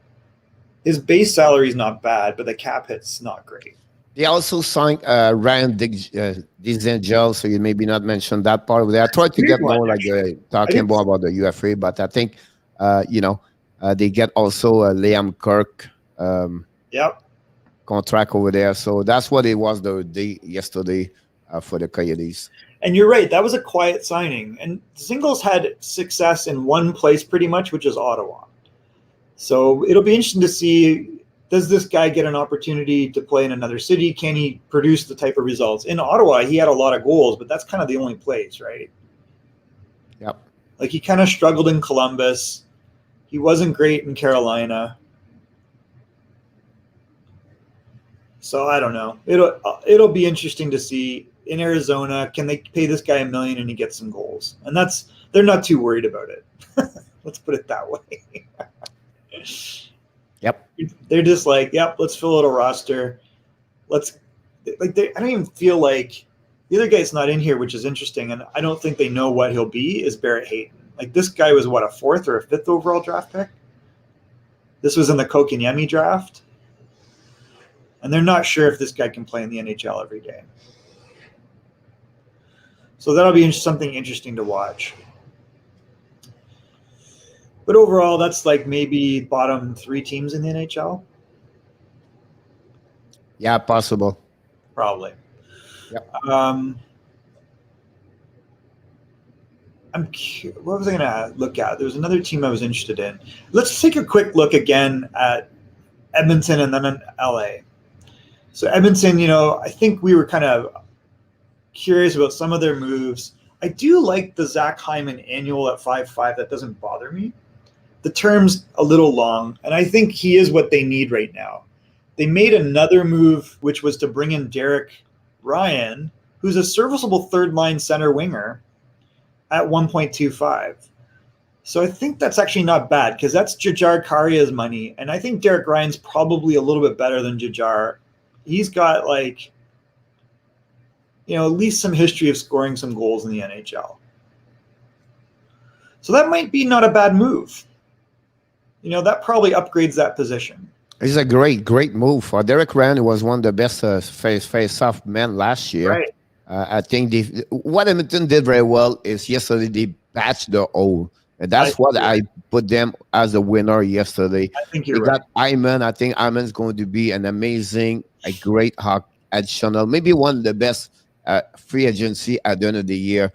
His base salary is not bad, but the cap hit's not great. They also signed Ryan Dzingel, so you maybe not mention that part of it. I tried to get more like talking more about the UFA, but I think, they get also Liam Kirk contract over there. So that's what it was yesterday for the Coyotes. And you're right. That was a quiet signing. And Singles had success in one place pretty much, which is Ottawa. So it'll be interesting to see, does this guy get an opportunity to play in another city? Can he produce the type of results? In Ottawa, he had a lot of goals, but that's kind of the only place, right? Yep. Like, he kind of struggled in Columbus. He wasn't great in Carolina. So I don't know. It'll be interesting to see in Arizona, can they pay this guy $1 million and he gets some goals? And they're not too worried about it. Let's put it that way. Yep. They're just like, yep, let's fill out a roster. I don't even feel like the other guy's not in here, which is interesting. And I don't think they know what he'll be, is Barrett Hayton. Like, this guy was, what, a 4th or a 5th overall draft pick? This was in the Kokiniemi draft. And they're not sure if this guy can play in the NHL every day. So that'll be something interesting to watch. But overall, that's like maybe bottom 3 teams in the NHL. Yeah, possible. Probably. Yep. What was I going to look at? There was another team I was interested in. Let's take a quick look again at Edmonton and then LA. So Edmonton, I think we were kind of curious about some of their moves. I do like the Zach Hyman annual at 5.5. That doesn't bother me. The term's a little long, and I think he is what they need right now. They made another move, which was to bring in Derrick Ryan, who's a serviceable third-line center winger, at 1.25. So I think that's actually not bad, because that's Jujhar Karia's money, and I think Derrick Ryan's probably a little bit better than Jujhar. He's got, at least some history of scoring some goals in the NHL. So that might be not a bad move. That probably upgrades that position. It's a great move. For Derrick Ryan was one of the best face-off men last year. Right. I think what Edmonton did very well is yesterday they patched the hole. And that's what I put them as a winner yesterday. I think you're right. Got Hyman. I think Hyman's going to be an great hockey additional, maybe one of the best free agency at the end of the year.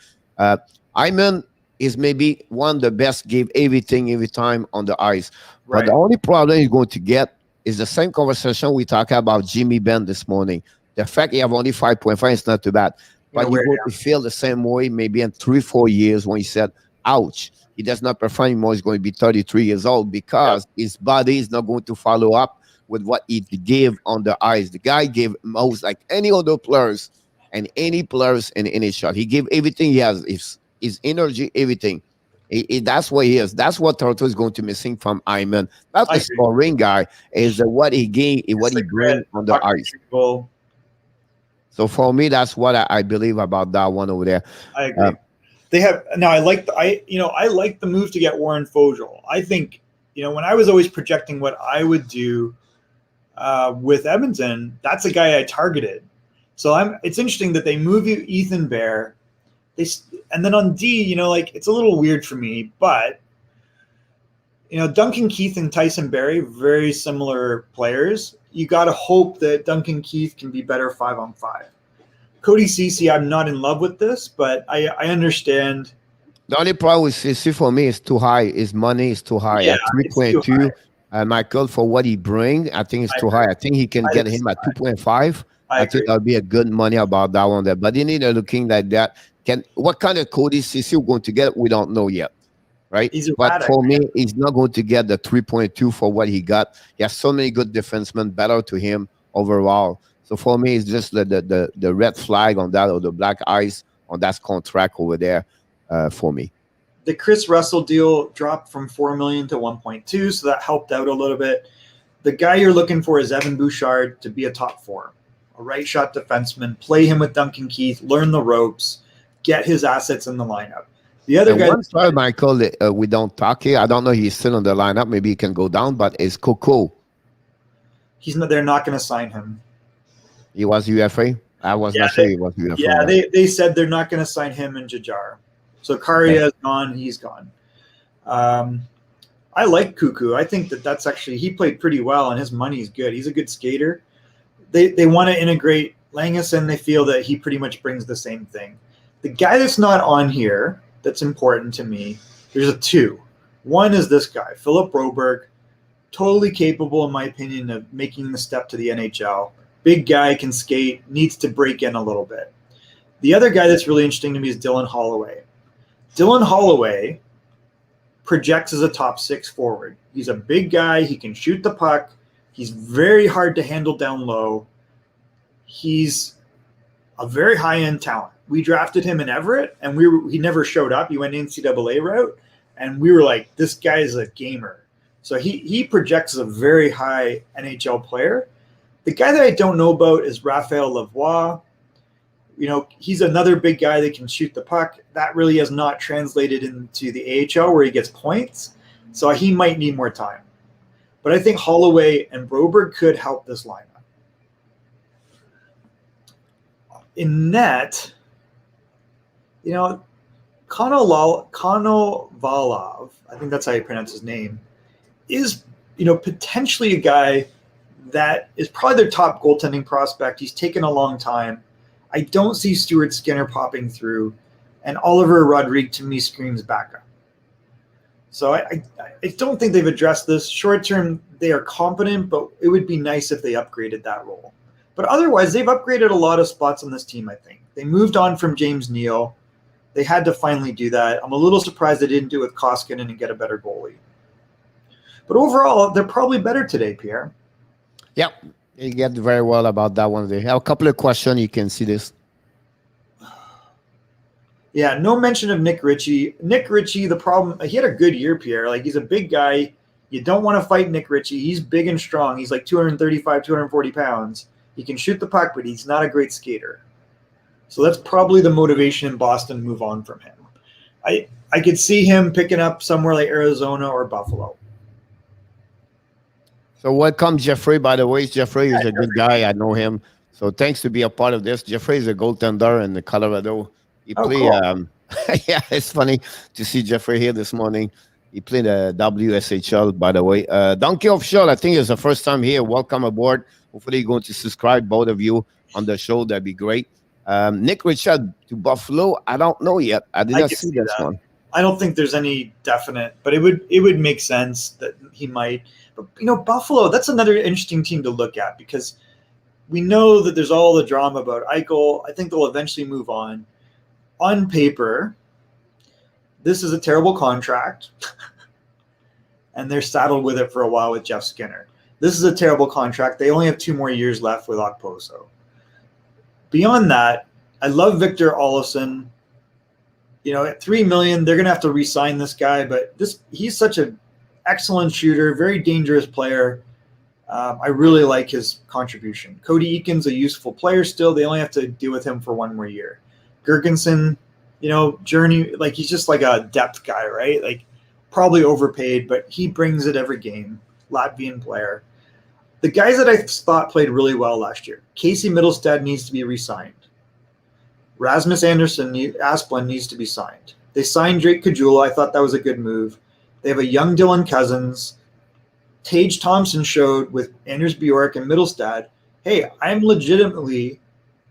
Hyman is maybe one of the best, gave everything every time on the ice. Right. But the only problem he's going to get is the same conversation we talked about Jimmy Benn this morning. the fact you have only 5.5 is not too bad. But you go to feel the same way maybe in 3-4 years when you said, ouch, he does not perform anymore. He's going to be 33 years old because his body is not going to follow up with what he gave on the ice. The guy gave most like any other players and any players in any shot. He gave everything he has, his energy, everything. That's what he is. That's what Toronto is going to missing from Hyman. Not the scoring guy, is what he gave, what he brings on the ice. So for me, that's what I believe about that one over there. I agree. They have now. I like the move to get Warren Foegele. I think when I was always projecting what I would do with Edmonton, that's a guy I targeted. So it's interesting that they move you Ethan Bear. And then on D, it's a little weird for me, but Duncan Keith and Tyson Barrie, very similar players. You got to hope that Duncan Keith can be better 5-on-5. Cody Ceci, I'm not in love with this, but I understand. The only problem with Ceci for me is too high. His money is too high. At 3.2, Michael, for what he brings, I think it's too high. I think he can get him at 2.5. I think that'll be a good money about that one there. But you need to looking like that. What kind of Cody Ceci we're going to get? We don't know yet, right? But for me, he's not going to get the 3.2 for what he got. He has so many good defensemen, better to him overall. So for me, it's just the red flag on that, or the black ice on that contract over there for me. The Chris Russell deal dropped from $4 million to 1.2, so that helped out a little bit. The guy you're looking for is Evan Bouchard to be a top 4, a right shot defenseman. Play him with Duncan Keith, learn the ropes, get his assets in the lineup. The other guy, one side, Michael, we don't talk here. I don't know. He's still in the lineup. Maybe he can go down, but is Coco? They're not going to sign him. He was UFA. I was not sure he was UFA. Yeah, they said they're not going to sign him and Jajar. So Kariya is gone. He's gone. I like Cuckoo. I think that's actually, he played pretty well and his money is good. He's a good skater. They want to integrate Langeson. They feel that he pretty much brings the same thing. The guy that's not on here that's important to me, there's 2. One is this guy, Philip Broberg, totally capable, in my opinion, of making the step to the NHL. Big guy, can skate, needs to break in a little bit. The other guy that's really interesting to me is Dylan Holloway. Dylan Holloway projects as a top 6 forward. He's a big guy. He can shoot the puck. He's very hard to handle down low. He's a very high-end talent. We drafted him in Everett, and he never showed up. He went NCAA route, and we were like, this guy is a gamer. So he projects as a very high NHL player. The guy that I don't know about is Raphael Lavoie. He's another big guy that can shoot the puck. That really has not translated into the AHL where he gets points. So he might need more time. But I think Holloway and Broberg could help this lineup. In net, Konovalov, I think that's how you pronounce his name, is, potentially a guy that is probably their top goaltending prospect. He's taken a long time. I don't see Stuart Skinner popping through, and Oliver Rodrigue to me screams backup. So I don't think they've addressed this. Short term, they are competent, but it would be nice if they upgraded that role. But otherwise, they've upgraded a lot of spots on this team, I think. They moved on from James Neal. They had to finally do that. I'm a little surprised they didn't do it with Koskinen and get a better goalie. But overall, they're probably better today, Pierre. Yep. You get very well about that one. They have a couple of questions. You can see this. Yeah, no mention of Nick Ritchie. Nick Ritchie, the problem, he had a good year, Pierre. Like, he's a big guy. You don't want to fight Nick Ritchie. He's big and strong. He's like 235, 240 pounds. He can shoot the puck, but he's not a great skater. So that's probably the motivation in Boston to move on from him. I could see him picking up somewhere like Arizona or Buffalo. So welcome, Jeffrey. By the way, Jeffrey is a good guy. I know him. So thanks to be a part of this. Jeffrey is a goaltender in Colorado. He played. Cool. Yeah, it's funny to see Jeffrey here this morning. He played a WSHL, by the way. Donkey Official, I think it's the first time here. Welcome aboard. Hopefully you're going to subscribe, both of you, on the show. That'd be great. Nick Richard to Buffalo, I don't know yet. I did not see this one. I don't think there's any definite, but it would make sense that he might. But, Buffalo, that's another interesting team to look at because we know that there's all the drama about Eichel. I think they'll eventually move on. On paper, this is a terrible contract, and they're saddled with it for a while with Jeff Skinner. This is a terrible contract. They only have 2 more years left with Okposo. Beyond that, I love Victor Olofsson. At $3 million, they're going to have to re-sign this guy, but he's such an excellent shooter, very dangerous player. I really like his contribution. Cody Eakin's a useful player still. They only have to deal with him for 1 more year. Gergensen, Journey, he's just like a depth guy, right? Probably overpaid, but he brings it every game. Latvian player. The guys that I thought played really well last year. Casey Middlestad needs to be re-signed. Rasmus Asplund needs to be signed. They signed Drake Caggiula. I thought that was a good move. They have a young Dylan Cousins. Tage Thompson showed with Anders Bjork and Middlestad, hey, I'm legitimately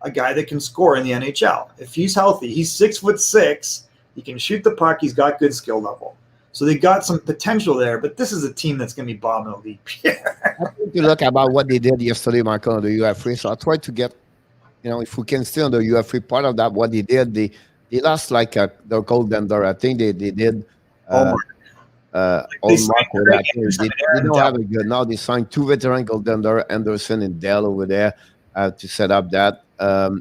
a guy that can score in the NHL. If he's healthy, he's 6'6", he can shoot the puck, he's got good skill level. So they got some potential there, but this is a team that's going to be bottom of the league. I think you look about what they did yesterday, Michael, on the UF3. So I tried to get, if we can stay on the UF3 part of that, what they did, they lost the goaltender. I think they did. They don't have a good. Now they signed 2 veteran goaltender, Anderson and Dell over there, to set up that.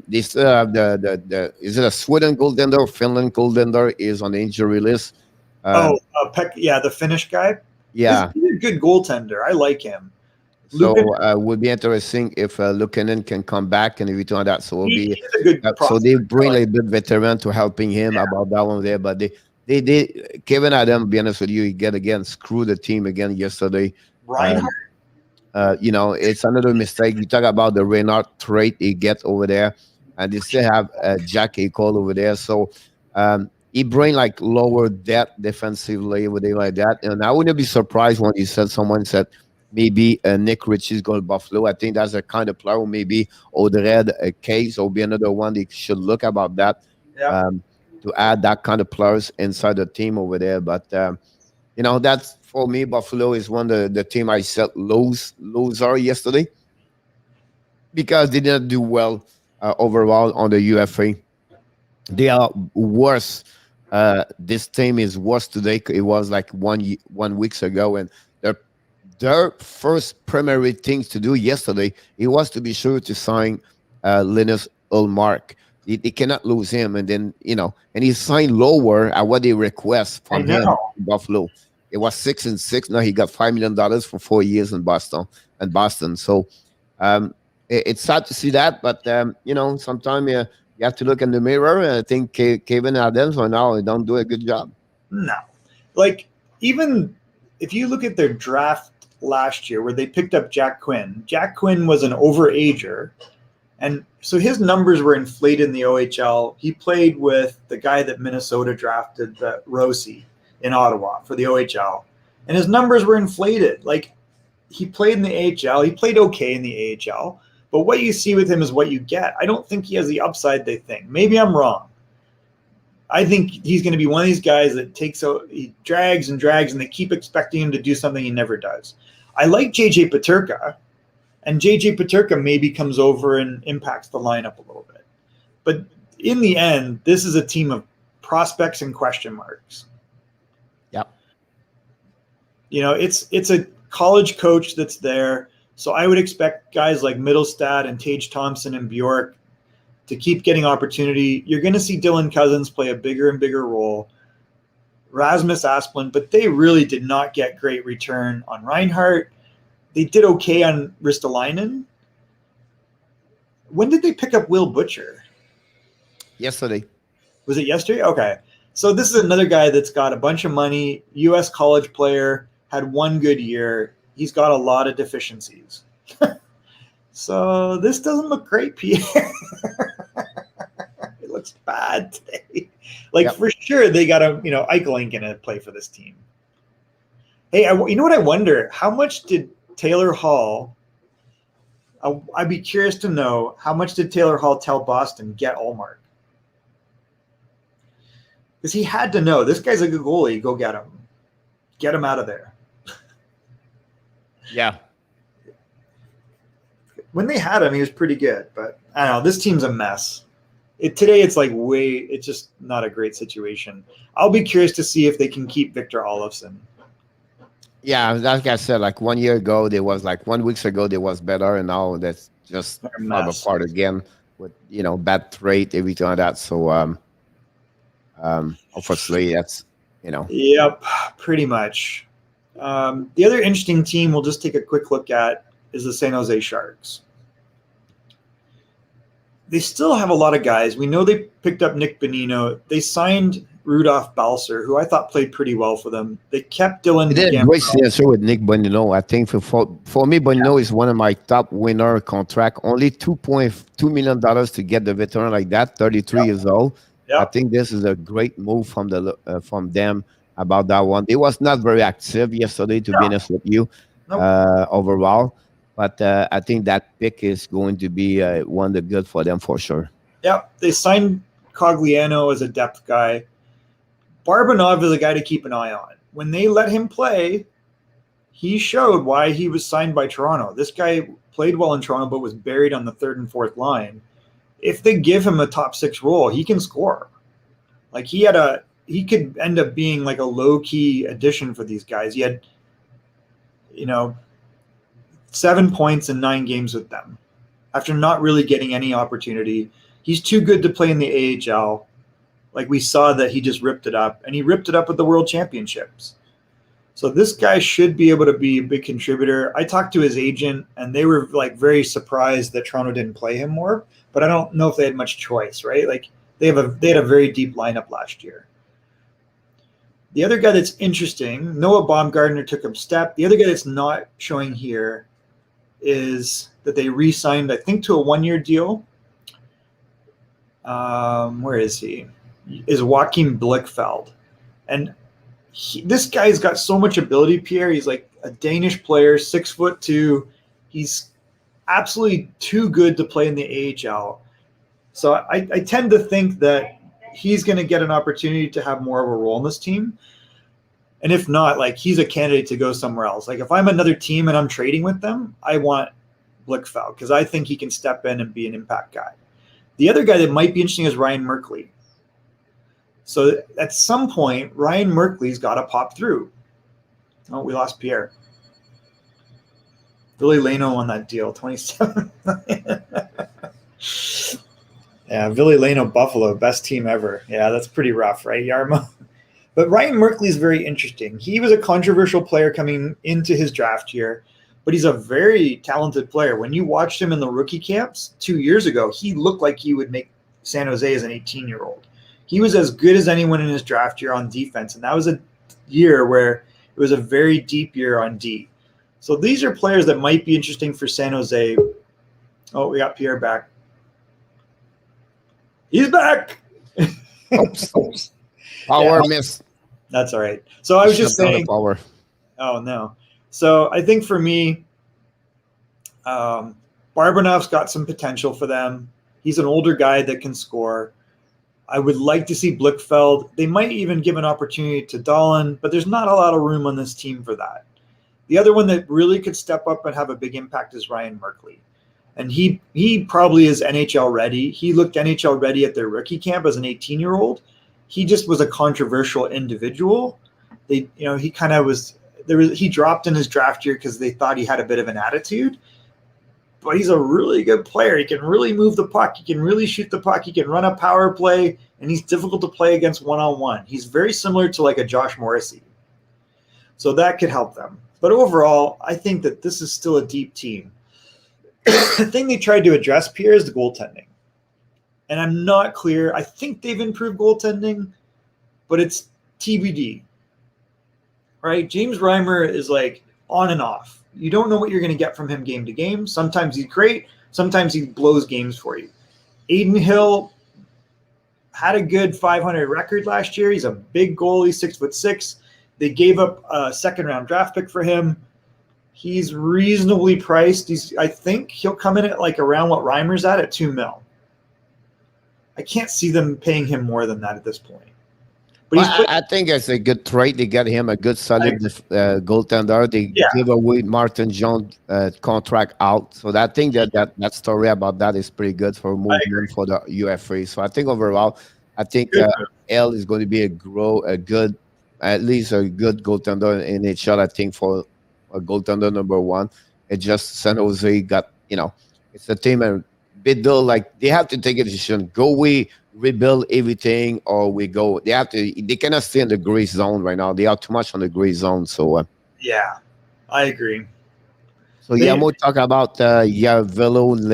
They still have is it a Sweden goaltender or Finland goaltender is on the injury list? The Finnish guy. Yeah, he's a good goaltender. I like him. So would be interesting if Luukkonen can come back and everything like that. So he's a good so they bring a good veteran to helping him about that one there. But they Kevin Adam, be honest with you, he screwed the team again yesterday. Reinhardt. It's another mistake. You talk about the Reinhardt trade he gets over there, and they still have Jack Eichel over there. So he bring lower depth defensively with it like that. And I wouldn't be surprised when someone said maybe Nick Ritchie's going to Buffalo. I think that's the kind of player. Maybe Audred Case will be another one they should look about that. Yeah. To add that kind of players inside the team over there. But that's for me. Buffalo is one of the team I said loser yesterday because they didn't do well overall on the UFA. They are worse. This team is worse today. It was 1 week ago, and their first primary things to do yesterday, it was to be sure to sign Linus Ullmark. They cannot lose him, and then and he signed lower at what they request from him in Buffalo. It was 6 and 6. Now he got $5 million for 4 years in Boston. So it's sad to see that, but sometimes you have to look in the mirror, and I think Kevin Adams right now they don't do a good job. No, even if you look at their draft last year, where they picked up Jack Quinn. Jack Quinn was an overager. And so his numbers were inflated in the OHL. He played with the guy that Minnesota drafted, Rossi, in Ottawa for the OHL. And his numbers were inflated. He played in the AHL. He played okay in the AHL. But what you see with him is what you get. I don't think he has the upside they think. Maybe I'm wrong. I think he's going to be one of these guys that he drags and drags, and they keep expecting him to do something he never does. I like JJ Peterka. And JJ Peterka maybe comes over and impacts the lineup a little bit. But in the end, this is a team of prospects and question marks. Yep. It's a college coach that's there. So I would expect guys like Middlestad and Tage Thompson and Bjork to keep getting opportunity. You're going to see Dylan Cousins play a bigger and bigger role. Rasmus Asplund, but they really did not get great return on Reinhardt. They did okay on Ristolainen. When did they pick up Will Butcher? Yesterday. Was it yesterday? Okay. So this is another guy that's got a bunch of money, U.S. college player, had 1 good year. He's got a lot of deficiencies. So this doesn't look great, Pierre. It looks bad today. For sure, they got Eichel ain't going to play for this team. Hey, you know what I wonder? How much did Taylor Hall, I'd be curious to know, how much did Taylor Hall tell Boston get Ullmark? Because he had to know, this guy's a good goalie, go get him. Get him out of there. Yeah. when they had him, he was pretty good. But I don't know. This team's a mess. Today, it's like it's just not a great situation. I'll be curious to see if they can keep Victor Olofsson. Yeah, like I said, like 1 year ago, there was like 1 week ago, there was better, and now that's just fall apart again with bad trade, everything like that. So, unfortunately, that's Yep, pretty much. The other interesting team we'll just take a quick look at is the San Jose Sharks. They still have a lot of guys. We know they picked up Nick Bonino. They signed Rudolph Balcer, who I thought played pretty well for them. They kept Dylan. They did a great signature with Nick Bonino. I think for me, Bonino is one of my top winner contract. Only $2.2 million to get the veteran like that, 33 years old. Yep. I think this is a great move from them about that one. They was not very active yesterday, to be honest with you, overall. But I think that pick is going to be one that good for them for sure. Yeah, they signed Cogliano as a depth guy. Barabanov is a guy to keep an eye on. When they let him play, he showed why he was signed by Toronto. This guy played well in Toronto, but was buried on the third and fourth line. If they give him a top six role, he can score. Like he could end up being like a low key addition for these guys. He had, 7 points in 9 games with them after not really getting any opportunity. He's too good to play in the AHL. Like we saw that he just ripped it up, and he ripped it up at the World Championships. So this guy should be able to be a big contributor. I talked to his agent, and they were like very surprised that Toronto didn't play him more, but I don't know if they had much choice, right? Like they had a very deep lineup last year. The other guy that's interesting, Noah Baumgartner took a step. The other guy that's not showing here is that they re-signed, I think, to a 1-year deal. Where is he? Is Joachim Blichfeld. And this guy's got so much ability, Pierre. He's like a Danish player, 6'2". He's absolutely too good to play in the AHL. So I tend to think that he's going to get an opportunity to have more of a role in this team. And if not, like he's a candidate to go somewhere else. Like if I'm another team and I'm trading with them, I want Blichfeld because I think he can step in and be an impact guy. The other guy that might be interesting is Ryan Merkley. So at some point, Ryan Merkley's got to pop through. Oh, we lost Pierre. Billy Leno on that deal, 27 million. Yeah, Billy Leno, Buffalo, best team ever. Yeah, that's pretty rough, right, Yarmo? But Ryan Merkley is very interesting. He was a controversial player coming into his draft year, but he's a very talented player. When you watched him in the rookie camps 2 years ago, he looked like he would make San Jose as an 18-year-old. He was as good as anyone in his draft year on defense, and that was a year where it was a very deep year on D. So these are players that might be interesting for San Jose. Oh, we got Pierre back. He's back. Oops. Power miss. That's all right. So I was just saying. Power. Oh, no. So I think for me, Barbanov's got some potential for them. He's an older guy that can score. I would like to see Blichfeld. They might even give an opportunity to Dahlin, but there's not a lot of room on this team for that. The other one that really could step up and have a big impact is Ryan Merkley. And he probably is NHL ready. He looked NHL ready at their rookie camp as an 18-year-old. He just was a controversial individual. He kind of was he dropped in his draft year because they thought he had a bit of an attitude. But he's a really good player. He can really move the puck. He can really shoot the puck. He can run a power play, and he's difficult to play against one-on-one. He's very similar to like a Josh Morrissey. So that could help them. But overall, I think that this is still a deep team. The thing they tried to address, Pierre, is the goaltending. And I'm not clear. I think they've improved goaltending, but it's TBD. Right? James Reimer is like on and off. You don't know what you're going to get from him game to game. Sometimes he's great. Sometimes he blows games for you. Aiden Hill had a good 500 record last year. He's a big goalie, 6'6". They gave up a second-round draft pick for him. He's reasonably priced. I think he'll come in at like around what Reimer's at $2 million. I can't see them paying him more than that at this point. But he's played, I think it's a good trade. They got him a good, solid goaltender. They give away Martin Jones contract out. So I think that story about that is pretty good for movement for the UFA. So I think overall, I think L is going to be at least a good goaltender in NHL. I think for a goaltender number one, it just San Jose got it's a team and bit though like they have to take a decision. Go we rebuild everything or we go. They cannot stay in the gray zone right now. They are too much on the gray zone. So I agree. So we'll talk about Villino,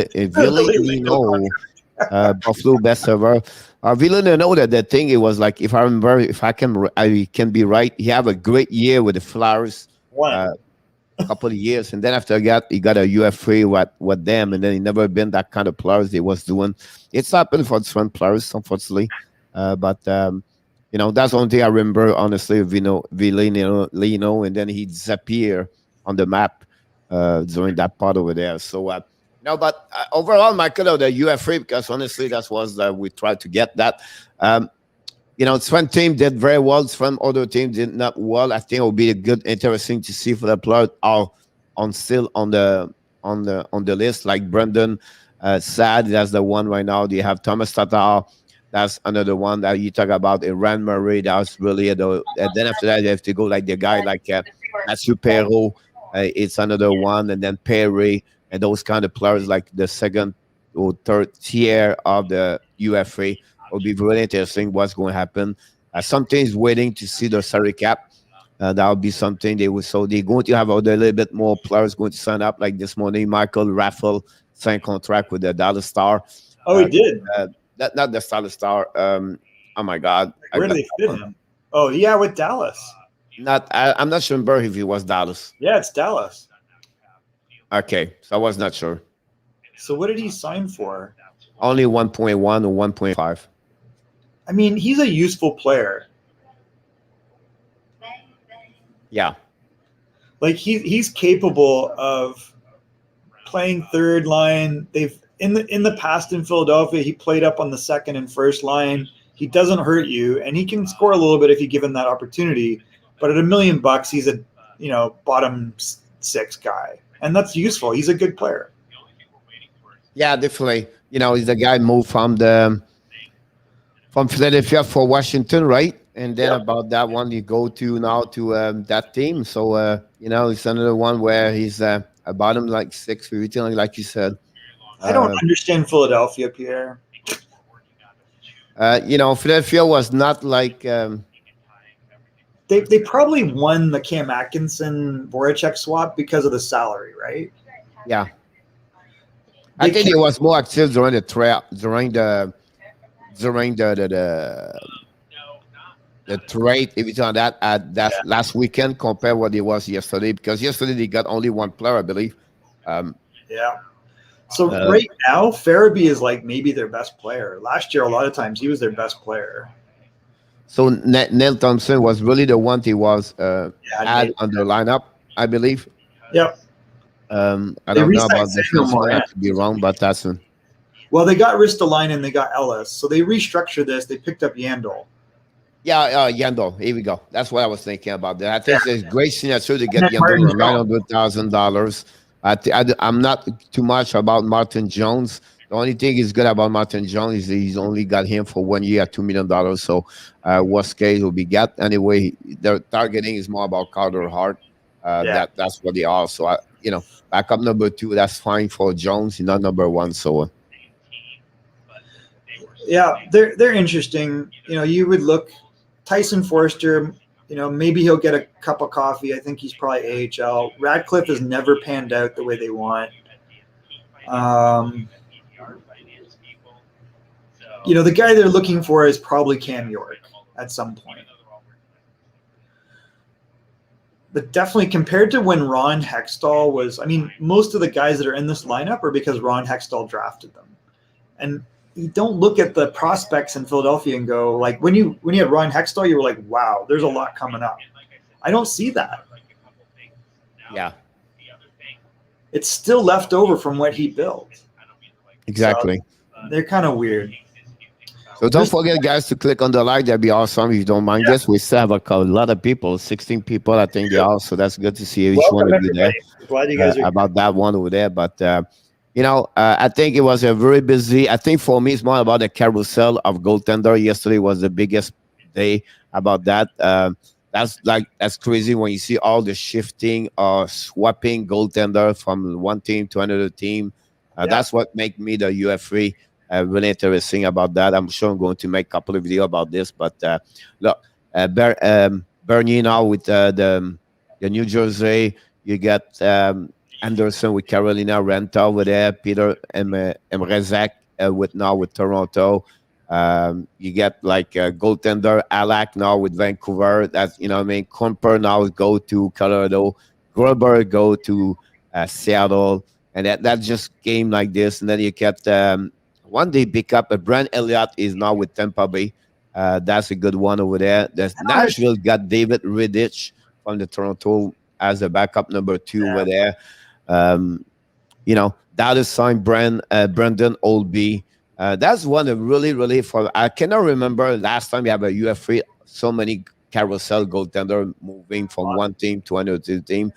Buffalo best ever. Villino, that the thing it was like if I can be right. He have a great year with the Flyers. A couple of years, and then after that, he got a UFA with them, and then he never been that kind of players they was doing. It's happened for different players, unfortunately, but that's the only thing I remember. Honestly, Villino, and then he disappeared on the map during that part over there. So but overall, Michael, the UFA, because honestly, that was we tried to get that. One team did very well. Some other team did not well. I think it will be interesting to see for the players are still on the list. Like Brendan Saad, that's the one right now. You have Tomas Tatar. That's another one that you talk about. Rand Murray. That's really and then after that you have to go like the guy like Mathieu Perrault. It's another one, and then Perry and those kind of players like the second or third tier of the UFA. Will be really interesting what's going to happen. Something is waiting to see the salary cap. That will be something they will. So they're going to have a little bit more players going to sign up. Like this morning, Michael Raffle signed contract with the Dallas Star. Oh, he did. Not the Dallas Star. Oh my God, where do they fit him? Oh yeah, with Dallas. I'm not sure if he was Dallas. Yeah, it's Dallas. Okay, so I was not sure. So what did he sign for? Only 1.1 or 1.5. I mean, he's a useful player. Yeah. Like he's capable of playing third line. They've in the past in Philadelphia, he played up on the second and first line. He doesn't hurt you, and he can score a little bit if you give him that opportunity. But at $1 million, he's a bottom six guy, and that's useful. He's a good player. Yeah, definitely. He's the guy moved from Philadelphia for Washington, right? And then about that one, you go to now to that team. So it's another one where he's a bottom like 6 for everything, like you said. I don't understand Philadelphia, Pierre. Philadelphia was not like they probably won the Cam Atkinson Voracek swap because of the salary, right? Yeah. I think it was more active during the trade, everything like that last weekend compared what it was yesterday. Because yesterday they got only one player, I believe. So right now, Farabee is like maybe their best player. Last year, a lot of times he was their best player. So Neil Thompson was really the one he was had on the lineup, I believe. Yep. I don't know about this. I could be wrong, but that's one. Well, they got Ristolainen and they got Ellis, so they restructured this. They picked up Yandel. Yeah, Yandel. Here we go. That's what I was thinking about. That I think it's a great signature to get Yandel for $900,000. I'm not too much about Martin Jones. The only thing is good about Martin Jones is he's only got him for 1 year at $2 million. So worst case will be get anyway. Their targeting is more about Carter Hart. That's what they are. So backup number 2, that's fine for Jones, not number 1. So they're interesting. You would look Tyson Forster. Maybe he'll get a cup of coffee. I think he's probably AHL. Radcliffe has never panned out the way they want. The guy they're looking for is probably Cam York at some point. But definitely compared to when Ron Hextall was, most of the guys that are in this lineup are because Ron Hextall drafted them. And you don't look at the prospects in Philadelphia and go, like, when you had Ron Hextall, you were like, wow, there's a lot coming up. I don't see that. Yeah. It's still left over from what he built. Exactly. So they're kind of weird. So don't forget, guys, to click on the like. That'd be awesome if you don't mind. Guess we still have a lot of people, 16 people, I think they are. So that's good to see each one Welcome, of you there. everybody. Glad you guys are About that one over there. But I think it was a very busy. I think for me, it's more about the carousel of goaltender. Yesterday was the biggest day about that. That's crazy when you see all the shifting or swapping goaltender from one team to another team. That's what make me the UF3 really interesting about that. I'm sure I'm going to make a couple of videos about this. But look, Bernie now with the New Jersey, you got Anderson with Carolina, Renta over there, Peter Mrezak with Toronto. You get like goaltender Alak now with Vancouver. That's Kumper now go to Colorado, Grober go to Seattle, and that just came like this. And then you get one day pick up a Brent Elliott is now with Tampa Bay. That's a good one over there. There's Nashville got David Riddich from the Toronto as a backup number 2 over there. That is signed Brendan Olby. That's one of really for. I cannot remember last time we have a UF3 so many carousel goaltender moving from one team to another team.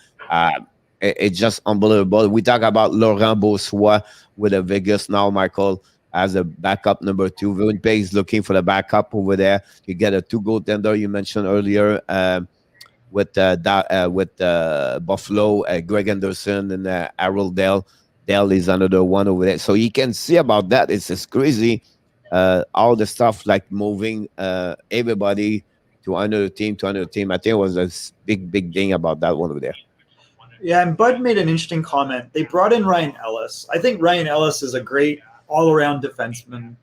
It's just unbelievable. We talk about Laurent Beausois with a Vegas now, Michael, as a backup number 2. Winnipeg is looking for the backup over there. You get a 2 goaltender you mentioned earlier. With Buffalo, Greg Anderson and Harold Dell. Dell is another one over there. So you can see about that. It's just crazy. All the stuff like moving everybody to another team. I think it was a big thing about that one over there. Yeah, and Bud made an interesting comment. They brought in Ryan Ellis. I think Ryan Ellis is a great all-around defenseman.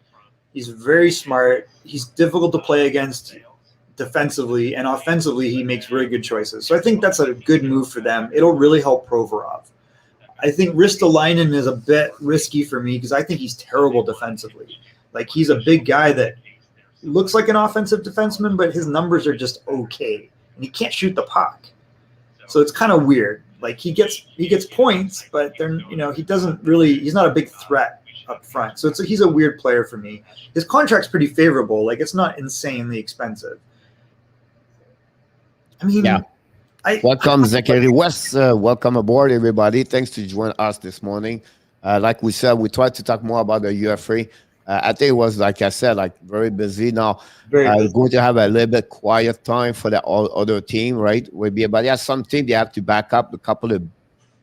He's very smart. He's difficult to play against defensively, and offensively he makes very good choices. So I think that's a good move for them. It'll really help Provorov. I think Ristolainen is a bit risky for me because I think he's terrible defensively. Like, he's a big guy that looks like an offensive defenseman, but his numbers are just okay, and he can't shoot the puck. So it's kind of weird. Like, he gets points, but he doesn't really. He's not a big threat up front. So he's a weird player for me. His contract's pretty favorable. Like, it's not insanely expensive. I mean, welcome, Zachary West. Welcome aboard, everybody. Thanks to join us this morning. Like we said, we tried to talk more about the UF3. I think it was, like I said, like very busy. Now, we're going to have a little bit quiet time for the other team, right? But yeah, some team, they have to back up a couple of,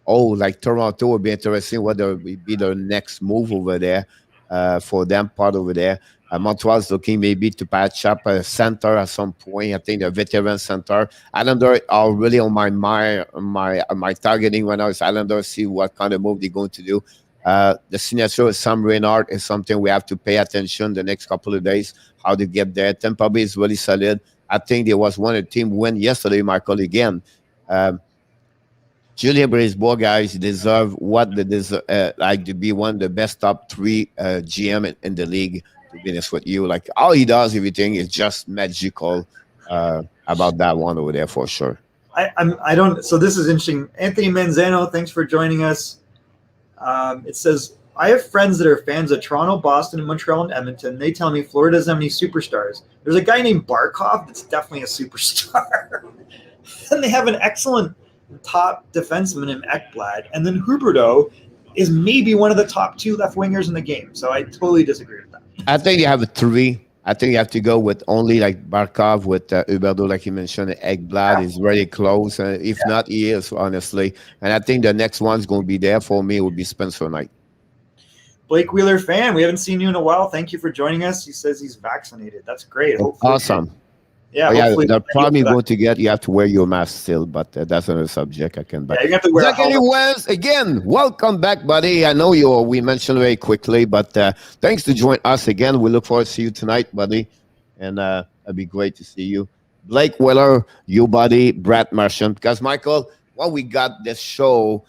like Toronto would be interesting whether it would be the next move over there for them part over there. Montreal's looking maybe to patch up a center at some point. I think the veteran center. Islanders are really on my targeting right now. Is Islanders, see what kind of move they're going to do. The signature of Sam Reinhart is something we have to pay attention the next couple of days, how to get there. Tampa Bay is really solid. I think there was one team win yesterday, Michael, again. Julien Brisebois, guys, deserve what they deserve, like to be one of the best top 3 GM in the league, to be honest with you. Like, all he does, everything is just magical about that one over there for sure. So this is interesting. Anthony Manzano, thanks for joining us. It says, I have friends that are fans of Toronto, Boston, and Montreal and Edmonton. They tell me Florida doesn't have any superstars. There's a guy named Barkov that's definitely a superstar. And they have an excellent top defenseman in Ekblad. And then Huberdeau is maybe one of the top 2 left wingers in the game. So I totally disagree with that. I think you have a 3. I think you have to go with only like Barkov with Huberdeau, like you mentioned. Ekblad is very close. If not, he is, honestly. And I think the next one's going to be there for me would be Spencer Knight. Blake Wheeler fan, we haven't seen you in a while. Thank you for joining us. He says he's vaccinated. That's great. Hopefully. Awesome. Yeah, the problem you're going to get, you have to wear your mask still, but that's another subject I can. You have to wear Zachary West, again, welcome back, buddy. I know we mentioned very quickly, but thanks to join us again. We look forward to see you tonight, buddy, and it'd be great to see you. Blake Wheeler, you, buddy, Brad Marchand, because, Michael, when we got this show,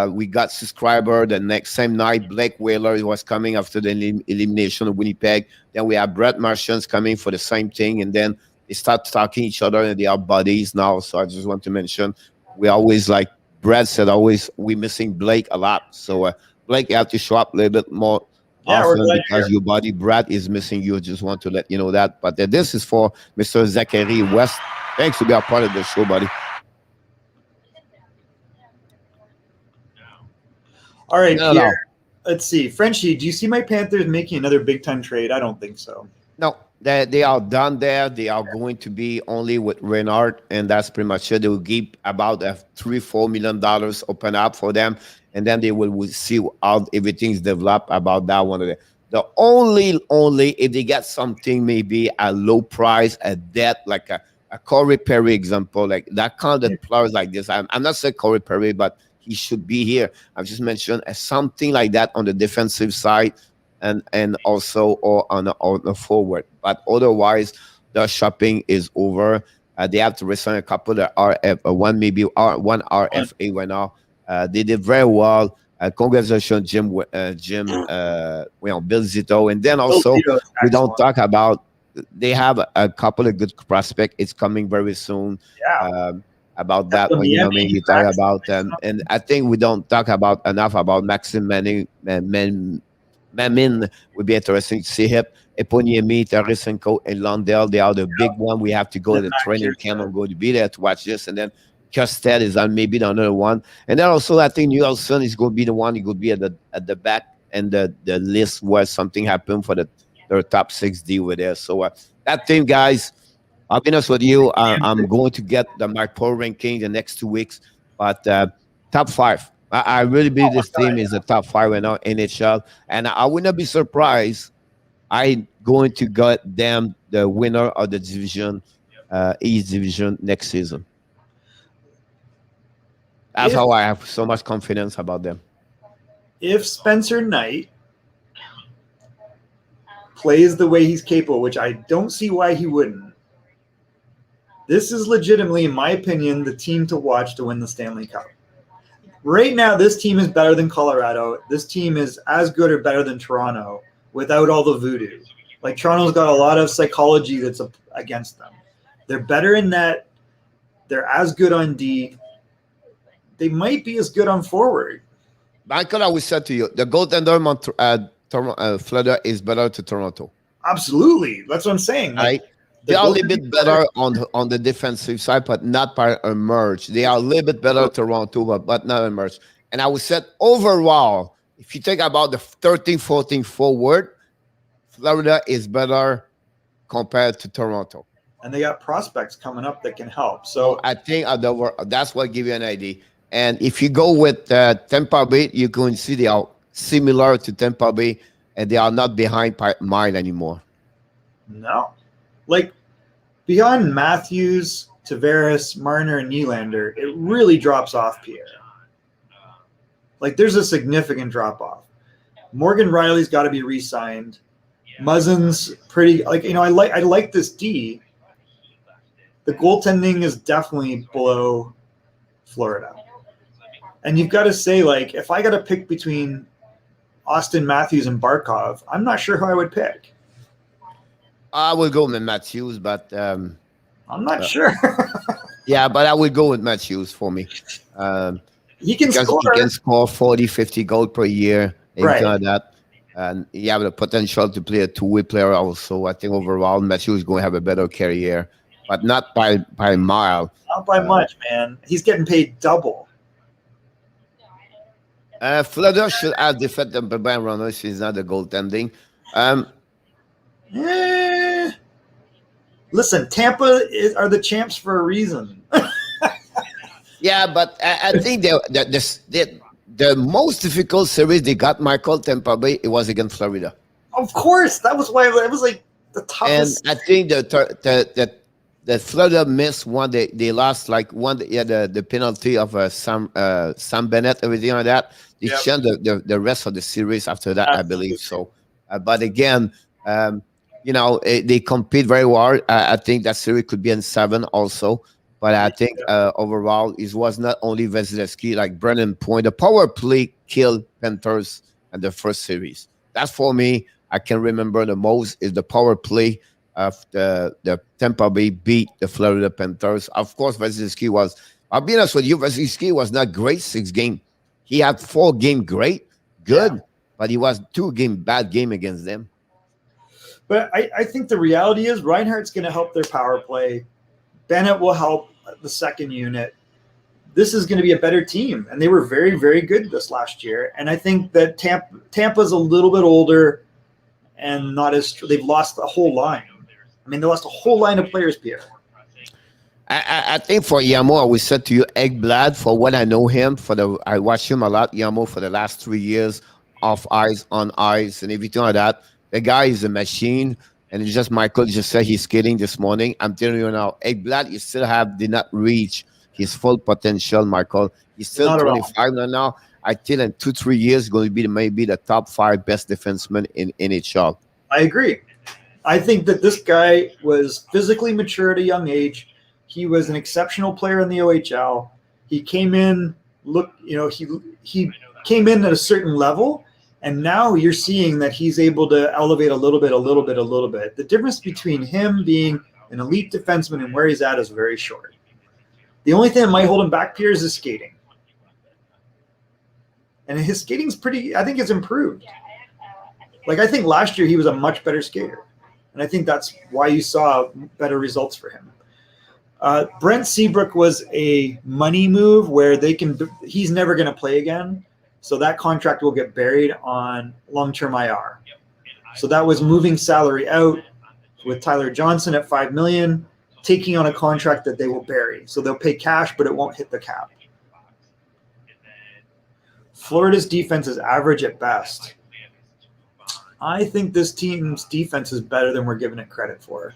we got subscriber the same night. Blake Wheeler was coming after the elimination of Winnipeg. Then we have Brad Marchand coming for the same thing, and then they start talking each other, and they are buddies now. So I just want to mention, we always, like Brad said, we missing Blake a lot. So Blake, you have to show up a little bit more Yeah, we're often glad because you're your body Brad is missing you. Just want to let you know that. But this is for Mr. Zachary West. Thanks to be a part of the show, buddy. all right, No, Pierre. no, Let's see. Frenchy, do you see my Panthers making another big time trade? I don't think so. no. They are done there. They are going to be only with Renard, and that's pretty much it. They will give about $3-4 million open up for them, and then they will see how everything's developed about that one. The only if they get something maybe a low price, a debt like a Corey Perry example, like that kind of players like this. I'm not saying Corey Perry, but he should be here. I've just mentioned something like that on the defensive side and also or on the forward. But otherwise, the shopping is over. They have to resign a couple of one RFA right now. They did very well. Congratulations, Jim, Bill Zito. And then also, we don't talk about, they have a couple of good prospects. It's coming very soon. Yeah. About that one, maybe talk about them. And I think we don't talk about enough about Maxime Mamin would be interesting to see him. Eponiemi, Tarasenko, and Lundell, they are the big one. We have to go to the training camp and go to be there to watch this. And then Costel is on maybe the another one. And then also, I think Nielsen is going to be the one. He could be at the back and the list where something happened for their top 6D with there. So that team, guys, I'll be honest with you. I'm going to get my power ranking the next 2 weeks. But top 5. I really believe this team is a top 5 right now in NHL. And I would not be surprised. I'm going to get them the winner of the division, East Division next season. That's how I have so much confidence about them. If Spencer Knight plays the way he's capable, which I don't see why he wouldn't, this is legitimately, in my opinion, the team to watch to win the Stanley Cup. Right now, this team is better than Colorado. This team is as good or better than Toronto without all the voodoo. Like, Toronto's got a lot of psychology that's against them. They're better in net. They're as good on D. They might be as good on forward. Michael, I will say to you, the goaltender Florida is better to Toronto. Absolutely. That's what I'm saying. Right? They are a little bit better on the defensive side, but not by a merge. They are a little bit better Toronto, but not a merge. And I would say overall, if you think about the 13-14 forward, Florida is better compared to Toronto. And they got prospects coming up that can help. So I think that's what gives you an idea. And if you go with Tampa Bay, you can see they are similar to Tampa Bay, and they are not behind mine anymore. No. Like, beyond Matthews, Tavares, Marner, and Nylander, it really drops off, Pierre. Like, there's a significant drop-off. Morgan Riley's got to be re-signed. Muzzin's pretty, like, I like this D. The goaltending is definitely below Florida. And you've got to say, like, if I got to pick between Austin Matthews and Barkov, I'm not sure who I would pick. I will go with Matthews, but I'm not sure. Yeah, but I will go with Matthews for me. He can score. He can score 40, 50 goals per year. Right. Like that. And he have the potential to play a two-way player also. I think overall, Matthews is going to have a better career, but not by a mile. Not by much, man. He's getting paid double. Florida should have defended by Brian Reynolds. He's not the goaltending. Listen, Tampa are the champs for a reason. Yeah, but I think the most difficult series they got, Michael, Tampa Bay, it was against Florida. Of course, that was why it was like the toughest. And I think that Florida missed one. They lost like one. Yeah, the penalty of Sam Bennett, everything like that. They changed the rest of the series after that, absolutely. I believe so. But again, they compete very well. I think that series could be in 7 also. But I think overall, it was not only Vasilevsky, like Brennan Point. The power play killed Panthers in the first series. That's for me. I can remember the most is the power play of the Tampa Bay beat the Florida Panthers. Of course, Vasilevsky was, I'll be honest with you, Vasilevsky was not great 6 games. He had 4 games good. but he was bad game against them. But I think the reality is Reinhart's going to help their power play. Bennett will help the second unit. This is going to be a better team, and they were very, very good this last year. And I think that Tampa's a little bit older and not as – they've lost a whole line. I mean, they lost a whole line of players, Pierre. I think for Yamo, I would say to you, Ekblad, for what I know him, I watch him a lot, Yamo, for the last 3 years, off ice, on ice, and everything like that. The guy is a machine, and it's just Michael just said he's skating this morning. I'm telling you now, Ekblad, you still did not reach his full potential, Michael. He's still 25 now. I think in 2-3 years, going to be maybe the top 5 best defenseman in NHL. I agree. I think that this guy was physically mature at a young age. He was an exceptional player in the OHL. He came in, he came in at a certain level, and now you're seeing that he's able to elevate a little bit. The difference between him being an elite defenseman and where he's at is very short. The only thing that might hold him back, Pierre, is his skating. And his skating's I think it's improved. Like, I think last year he was a much better skater. And I think that's why you saw better results for him. Brent Seabrook was a money move where he's never going to play again. So that contract will get buried on long-term IR. So that was moving salary out with Tyler Johnson at $5 million, taking on a contract that they will bury. So they'll pay cash, but it won't hit the cap. Florida's defense is average at best. I think this team's defense is better than we're giving it credit for.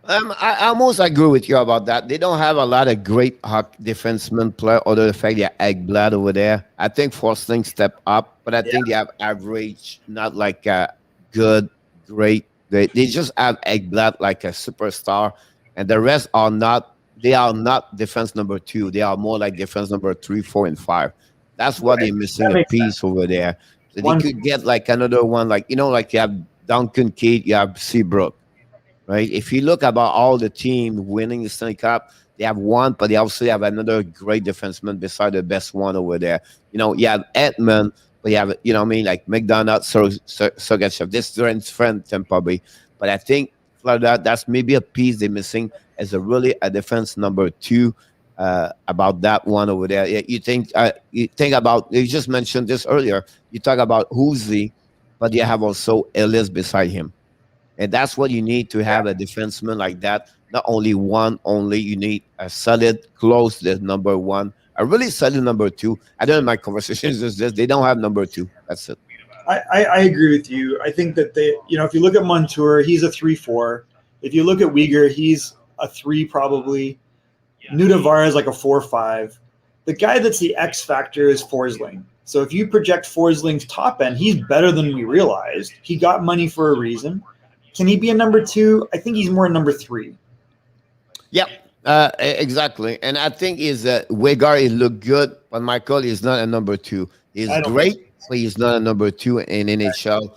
I almost agree with you about that. They don't have a lot of great defensemen play, other than the fact they have Ekblad over there. I think Forsling step up, but I think they have average, not like a good, great. They just have Ekblad like a superstar, and the rest are not. They are not defense number 2. They are more like defense number 3, 4, and 5. That's what they're missing a piece over there. So they could get like another one, like you have Duncan Keith, you have Seabrook. Right. If you look about all the team winning the Stanley Cup, they have one, but they also have another great defenseman beside the best one over there. You have Edmund, but you have, like McDonough, Sergachev. This is friend Tampa Bay. But I think Florida, that's maybe a piece they're missing as a defense number 2 about that one over there. You think about, you just mentioned this earlier. You talk about Huzi, but you have also Ellis beside him. And that's what you need to have a defenseman like that. Not only one, you need a solid, close to number 1, a really solid number 2. I don't know, my conversations is this. They don't have number 2. That's it. I agree with you. I think that if you look at Montour, he's a 3-4. If you look at Uyghur, he's a 3 probably. Nudavara is like a 4-5. The guy that's the X factor is Forsling. So if you project Forsling's top end, he's better than we realized. He got money for a reason. Can he be a number 2? I think he's more a number 3. Yep, exactly. And I think Wegar look good, but Michael is not a number 2. He's great, but he's not a number 2 in NHL.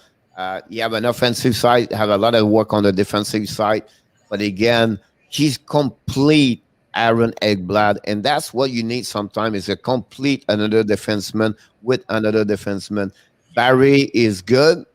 You have an offensive side, have a lot of work on the defensive side. But again, he's complete Aaron Ekblad, and that's what you need sometimes is a complete another defenseman with another defenseman. Barry is good,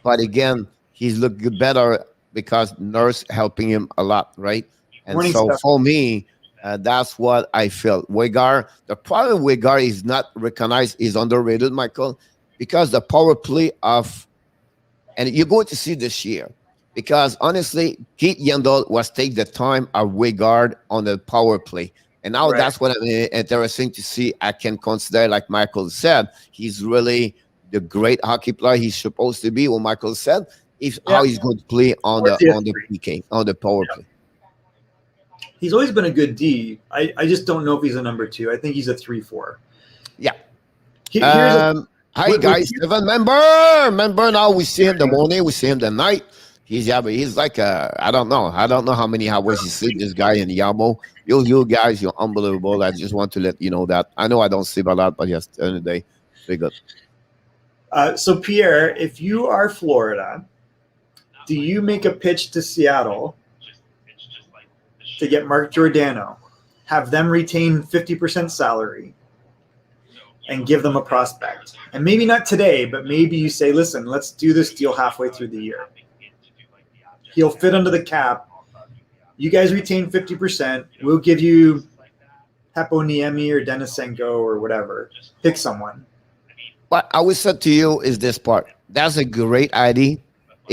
but again, he's looked better because Nurse helping him a lot, right? And for me, that's what I felt. Wegar, the problem with Wegar is not recognized, is underrated, Michael, because the power play and you're going to see this year, because honestly, Keith Yandel was take the time of Wegar on the power play. And now that's what I'm interesting to see. I can consider, like Michael said, he's really the great hockey player he's supposed to be, what Michael said. How he's going to play on the PK, on the power play. He's always been a good D. I just don't know if he's a number 2. I think he's a 3-4. Yeah. Hi guys, Evan, member now. We see him in the morning, we see him the night. He's like I don't know how many hours he sleep. This guy in Yamo. You guys, you're unbelievable. I just want to let you know that. I know I don't sleep a lot, but yes, during the day, very good. So Pierre, if you are Florida, do you make a pitch to Seattle to get Mark Giordano, have them retain 50% salary, and give them a prospect. And maybe not today, but maybe you say, listen, let's do this deal halfway through the year. He'll fit under the cap. You guys retain 50%. We'll give you Heponiemi or Denisenko or whatever. Pick someone. What I would say to you is this part. That's a great idea,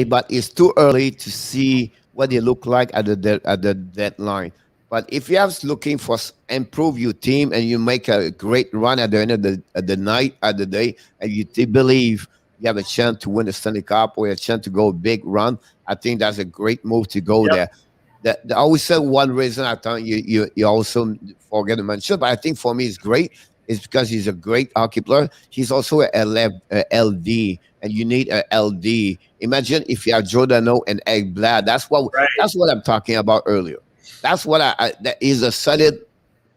but it's too early to see what they look like at the deadline. But if you are looking for improve your team and you make a great run at the end of the day, and you believe you have a chance to win the Stanley Cup or a chance to go a big run, I think that's a great move to go there. I always said one reason I thought you also forget to mention, but I think for me it's great. It's because he's a great hockey player. He's also a LD, and you need a LD. Imagine if you have Giordano and Ekblad. That's what I'm talking about earlier. That's what that is a solid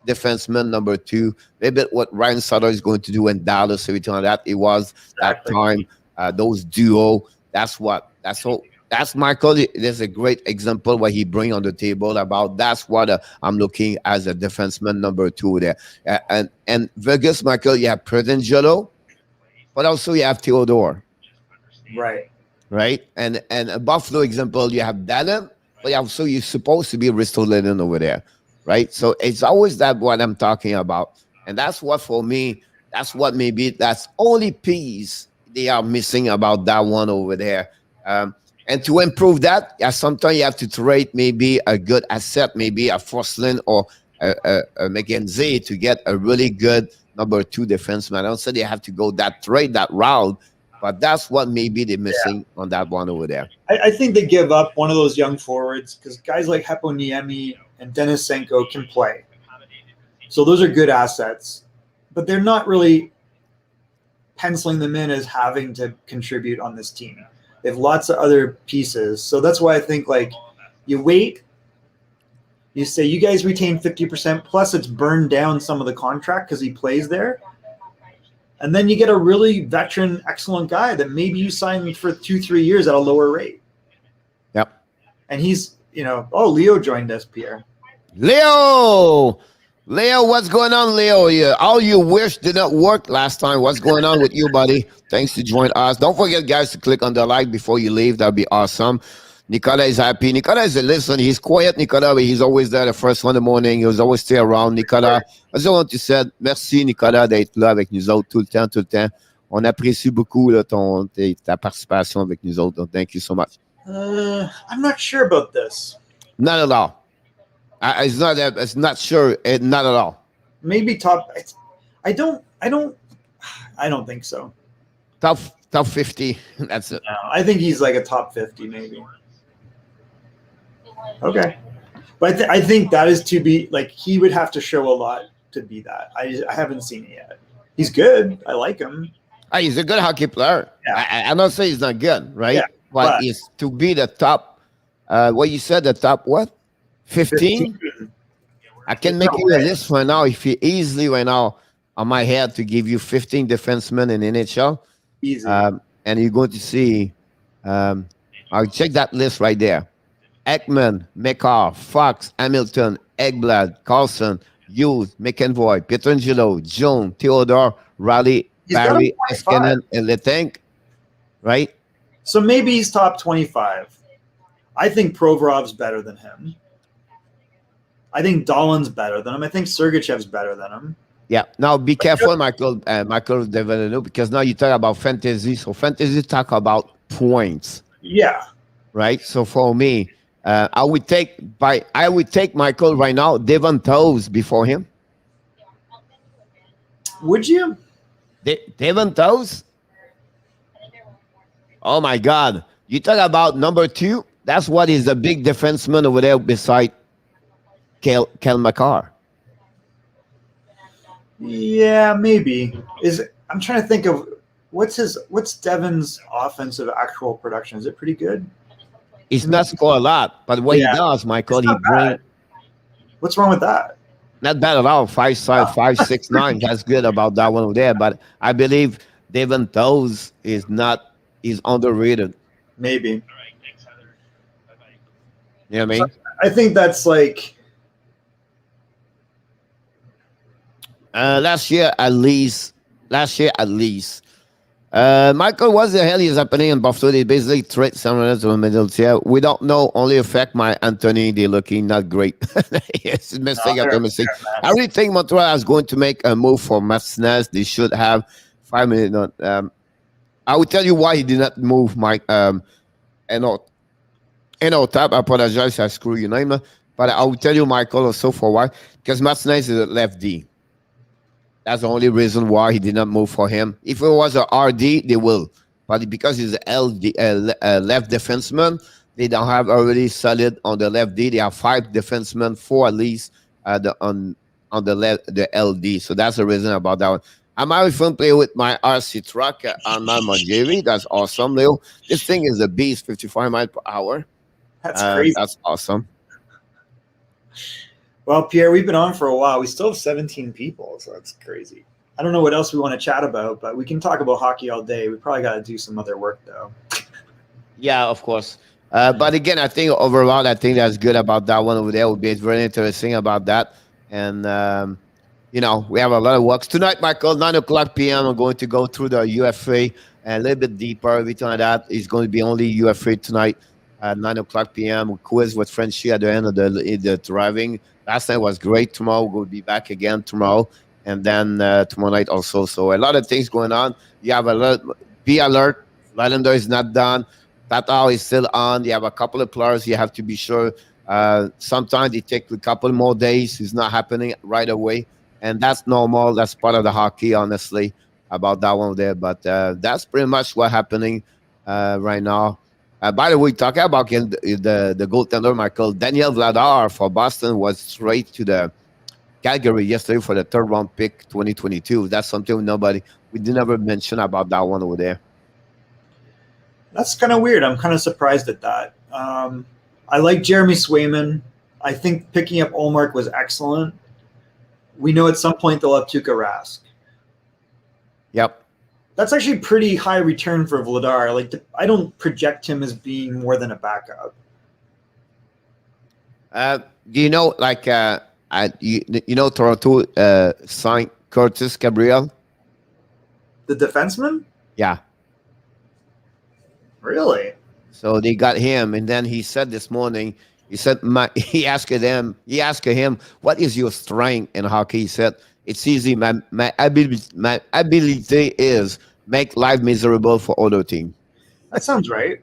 defenseman number 2. Maybe what Ryan Sutter is going to do in Dallas, everything like that. It was that time. Those duo. That's Michael. There's a great example what he bring on the table about. That's what I'm looking as a defenseman number 2 there. And Vegas, Michael, you have Predangelo, but also you have Theodore. Right. And a Buffalo example, you have Dallin, but also you're supposed to be Ristolainen over there, right? So it's always that what I'm talking about, and that's what for me. That's what maybe that's only piece they are missing about that one over there. And to improve that, sometimes you have to trade maybe a good asset, maybe a Forslund or a McKenzie to get a really good number 2 defenseman. I don't say they have to go that route, but that's what maybe they're missing on that one over there. I think they give up one of those young forwards because guys like Heponiemi and Denisenko can play. So those are good assets, but they're not really penciling them in as having to contribute on this team. They have lots of other pieces. So that's why I think, like, you wait, you say you guys retain 50%, plus it's burned down some of the contract because he plays there. And then you get a really veteran, excellent guy that maybe you sign for 2-3 years at a lower rate. Yep. And he's, Leo joined us, Pierre. Leo, what's going on, Leo? All you wish did not work last time. What's going on with you, buddy? Thanks to join us. Don't forget, guys, to click on the like before you leave. That'd be awesome. Nicolas is happy. Nicolas is listen. He's quiet, Nicolas, but he's always there the first one in the morning. He was always stay around. Nicolas, I just want to say merci, Nicolas, d'être là avec nous autres tout le temps. On apprécie beaucoup là, ta participation avec nous autres. Thank you so much. I'm not sure about this. Not at all. It's not sure. Not at all. Maybe top. I don't think so. Top 50. That's it. No, I think he's like a top 50 maybe. Okay, but I think that is to be like he would have to show a lot to be that. I haven't seen it yet. He's good. I like him. He's a good hockey player. Yeah. I'm not saying he's not good, right? Yeah, but he's to be the top. What you said, the top what? 15? I can make you a list right now if you easily right now on my head to give you 15 defensemen in NHL. Easy. And you're going to see, I'll check that list right there. Ekman, McCarr, Fox, Hamilton, Ekblad, Carlson, Hughes, McEnvoy, Pietrangelo, Jones, Theodore, Raleigh, Barry, Eskinen, and Letang, right? So maybe he's top 25. I think Provorov's better than him. I think Dahlin's better than him. I think Sergachev's better than him. Yeah. Now be careful, Michael Devellano, because now you talk about fantasy. So fantasy talk about points. Yeah. Right. So for me, I would take Michael right now, Devon Toews before him. Would you? Devon Toews? Oh my God. You talk about number 2. That's what is the big defenseman over there beside Kel McCarr. Yeah, maybe. I'm trying to think of what's Devon's offensive actual production? Is it pretty good? He's not score a lot, but what he does, Michael, he brings. What's wrong with that? Not bad at all. 5'5", 5'6", That's good about that one over there. But I believe Devon Toews is underrated. Maybe. You know what I mean? So I think that's like. Last year, at least last year at least. Michael, what the hell is happening in Buffalo? They basically trade someone to the middle tier. We don't know. Only affect my Anthony. They're looking not great. It's mistake after mistake. I really think Montreal is going to make a move for Masnes. They should have 5 minutes. I will tell you why he did not move Mike. And Tap. I apologize. I screw your name. But I will tell you, Michael, also for why. Because Masnes is a left D. That's the only reason why he did not move for him. If it was a RD, they will. But because he's a left defenseman, they don't have already solid on the left D. They have 5 defensemen, 4 at least on the left, the LD. So that's the reason about that one. I'm having fun playing with my RC truck on my Monjeri. That's awesome, Leo. This thing is a beast, 55 miles per hour. That's crazy. That's awesome. Well, Pierre, we've been on for a while. We still have 17 people, so that's crazy. I don't know what else we want to chat about, but we can talk about hockey all day. We probably got to do some other work, though. Yeah, of course. But again, I think overall, I think that's good about that one over there. Would be very interesting about that. And, we have a lot of works. Tonight, Michael, 9 o'clock p.m., I'm going to go through the UFA a little bit deeper. Everything like that is going to be only UFA tonight at 9 o'clock p.m. Quiz with Frenchy at the end of the driving. Last night was great. Tomorrow we'll be back again tomorrow. And then tomorrow night also. So a lot of things going on. You have be alert. Lander is not done. Tatar is still on. You have a couple of players. You have to be sure. Sometimes it takes a couple more days. It's not happening right away. And that's normal. That's part of the hockey, honestly, about that one there. But that's pretty much what's happening right now. By the way, talking about the goaltender, Michael, Daniel Vladar for Boston was straight to the Calgary yesterday for the 3rd round pick 2022. That's something we did never mention about that one over there. That's kind of weird. I'm kind of surprised at that. I like Jeremy Swayman. I think picking up Olmark was excellent. We know at some point they'll have Tuukka Rask. Yep. That's actually pretty high return for Vladar. I don't project him as being more than a backup. Do you know, Toronto signed Curtis Gabriel? The defenseman? Yeah. Really? So they got him, and then he said this morning, he asked him, what is your strength in hockey? He said, it's easy. My ability is make life miserable for other team. That sounds right.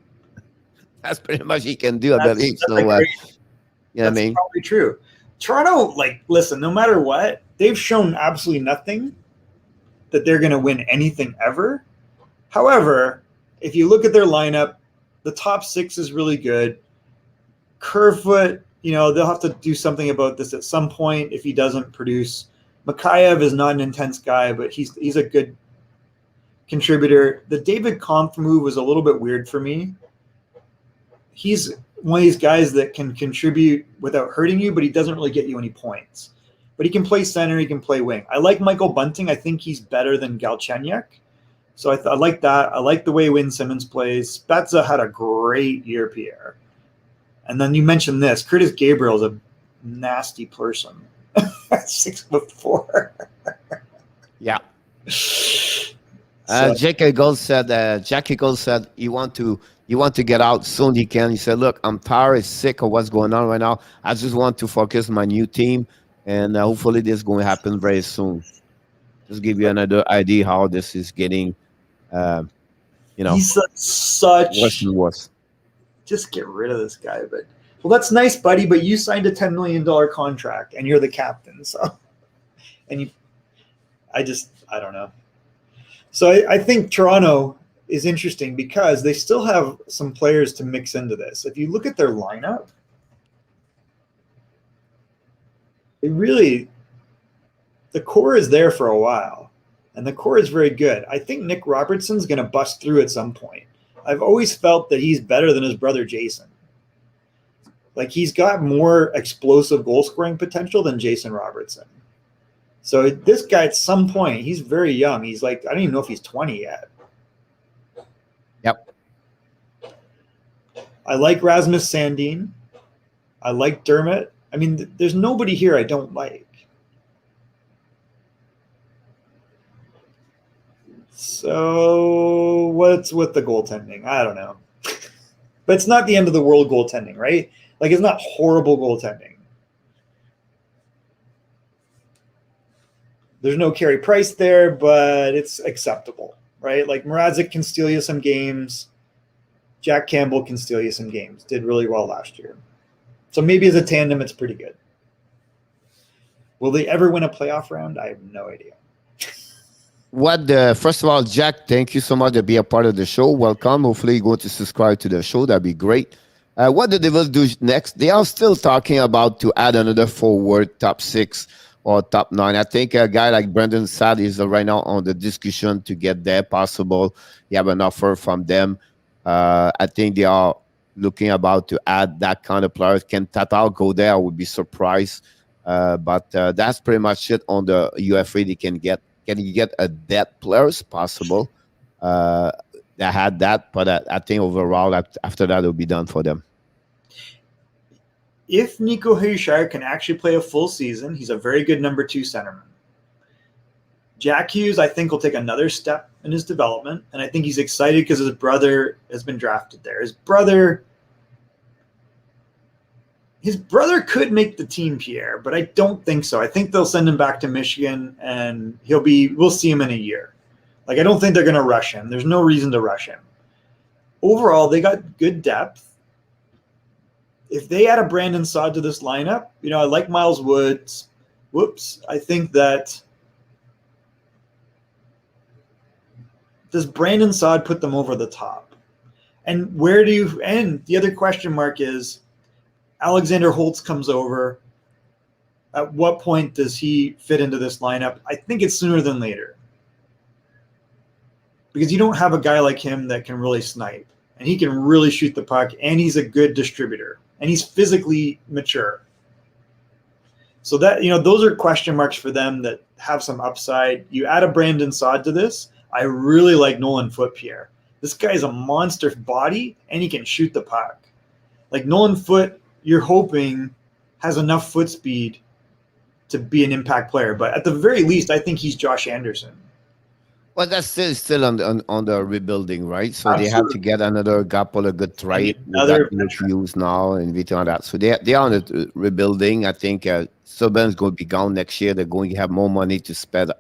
That's pretty much he can do, I believe. So, what I mean? That's probably true. Toronto, listen, no matter what, they've shown absolutely nothing that they're going to win anything ever. However, if you look at their lineup, the top 6 is really good. Kerfoot, they'll have to do something about this at some point if he doesn't produce. Mikheyev is not an intense guy, but he's a good contributor. The David Kampf move was a little bit weird for me. He's one of these guys that can contribute without hurting you, but he doesn't really get you any points. But he can play center, he can play wing. I like Michael Bunting. I think he's better than Galchenyuk. So I like that. I like the way Wayne Simmons plays. Spezza had a great year, Pierre. And then you mentioned this. Curtis Gabriel is a nasty person. 6'4". Yeah. Jackie Gold said you want to get out soon he can. He said, look, I'm tired, sick of what's going on right now. I just want to focus on my new team, and hopefully this is going to happen very soon. Just give you another idea how this is getting, he's such worse and worse. Just get rid of this guy. But well, that's nice, buddy. But you signed a $10 million contract, and you're the captain. So, I don't know. So I think Toronto is interesting because they still have some players to mix into this. If you look at their lineup, the core is there for a while, and the core is very good. I think Nick Robertson's going to bust through at some point. I've always felt that he's better than his brother Jason. He's got more explosive goal scoring potential than Jason Robertson. So this guy at some point, he's very young. He's I don't even know if he's 20 yet. Yep. I like Rasmus Sandin. I like Dermott. I mean, there's nobody here I don't like. So what's with the goaltending? I don't know. But it's not the end of the world goaltending, right? Like, it's not horrible goaltending. There's no Carey Price there, but it's acceptable, right? Like, Mrazek can steal you some games. Jack Campbell can steal you some games. Did really well last year. So maybe as a tandem, it's pretty good. Will they ever win a playoff round? I have no idea. First of all, Jack, thank you so much to be a part of the show. Welcome. Hopefully, you go to subscribe to the show. That'd be great. What the Devils do next? They are still talking about to add another forward, top 6 or top 9. I think a guy like Brendan Saad is right now on the discussion to get there. Possible. You have an offer from them. I think they are looking about to add that kind of players. Can Tatar go there? I would be surprised. But that's pretty much it on the UFA they can get. Can you get a depth players possible? They had that, but I think overall after that it'll be done for them. If Nico Hischier can actually play a full season, he's a very good number 2 centerman. Jack Hughes, I think, will take another step in his development, and I think he's excited because his brother has been drafted there. His brother could make the team, Pierre, but I don't think so. I think they'll send him back to Michigan, and we'll see him in a year. Like, I don't think they're going to rush him. There's no reason to rush him. Overall, they got good depth. If they add a Brandon Saad to this lineup, I like Miles Woods. I think that does Brandon Saad put them over the top? And where do you end? The other question mark is Alexander Holtz comes over. At what point does he fit into this lineup? I think it's sooner than later. Because you don't have a guy like him that can really snipe. And he can really shoot the puck. And he's a good distributor. And he's physically mature. So that, those are question marks for them that have some upside. You add a Brandon Saad to this. I really like Nolan Foote, Pierre. This guy's a monster body, and he can shoot the puck. Like, Nolan Foote, you're hoping has enough foot speed to be an impact player. But at the very least, I think he's Josh Anderson. Well, that's still on the rebuilding, right? So Absolutely. They have to get another couple of good trade. Another use now and everything like that. So they are on the rebuilding. I think Subban's going to be gone next year. They're going to have more money to spend.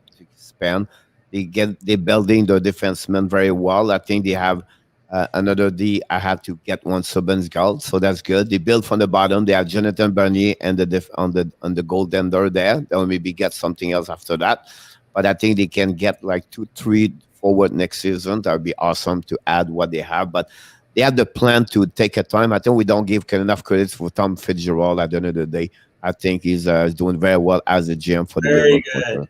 They're building their defensemen very well. I think they have another D. I have to get one Subban's goal, so that's good. They build from the bottom. They have Jonathan Bernier and on the goaltender there. They'll maybe get something else after that. But I think they can get like 2-3 forward next season. That would be awesome to add what they have. But they have the plan to take a time. I think we don't give enough credit for Tom Fitzgerald at the end of the day. I think he's doing very well as a GM for the Very good.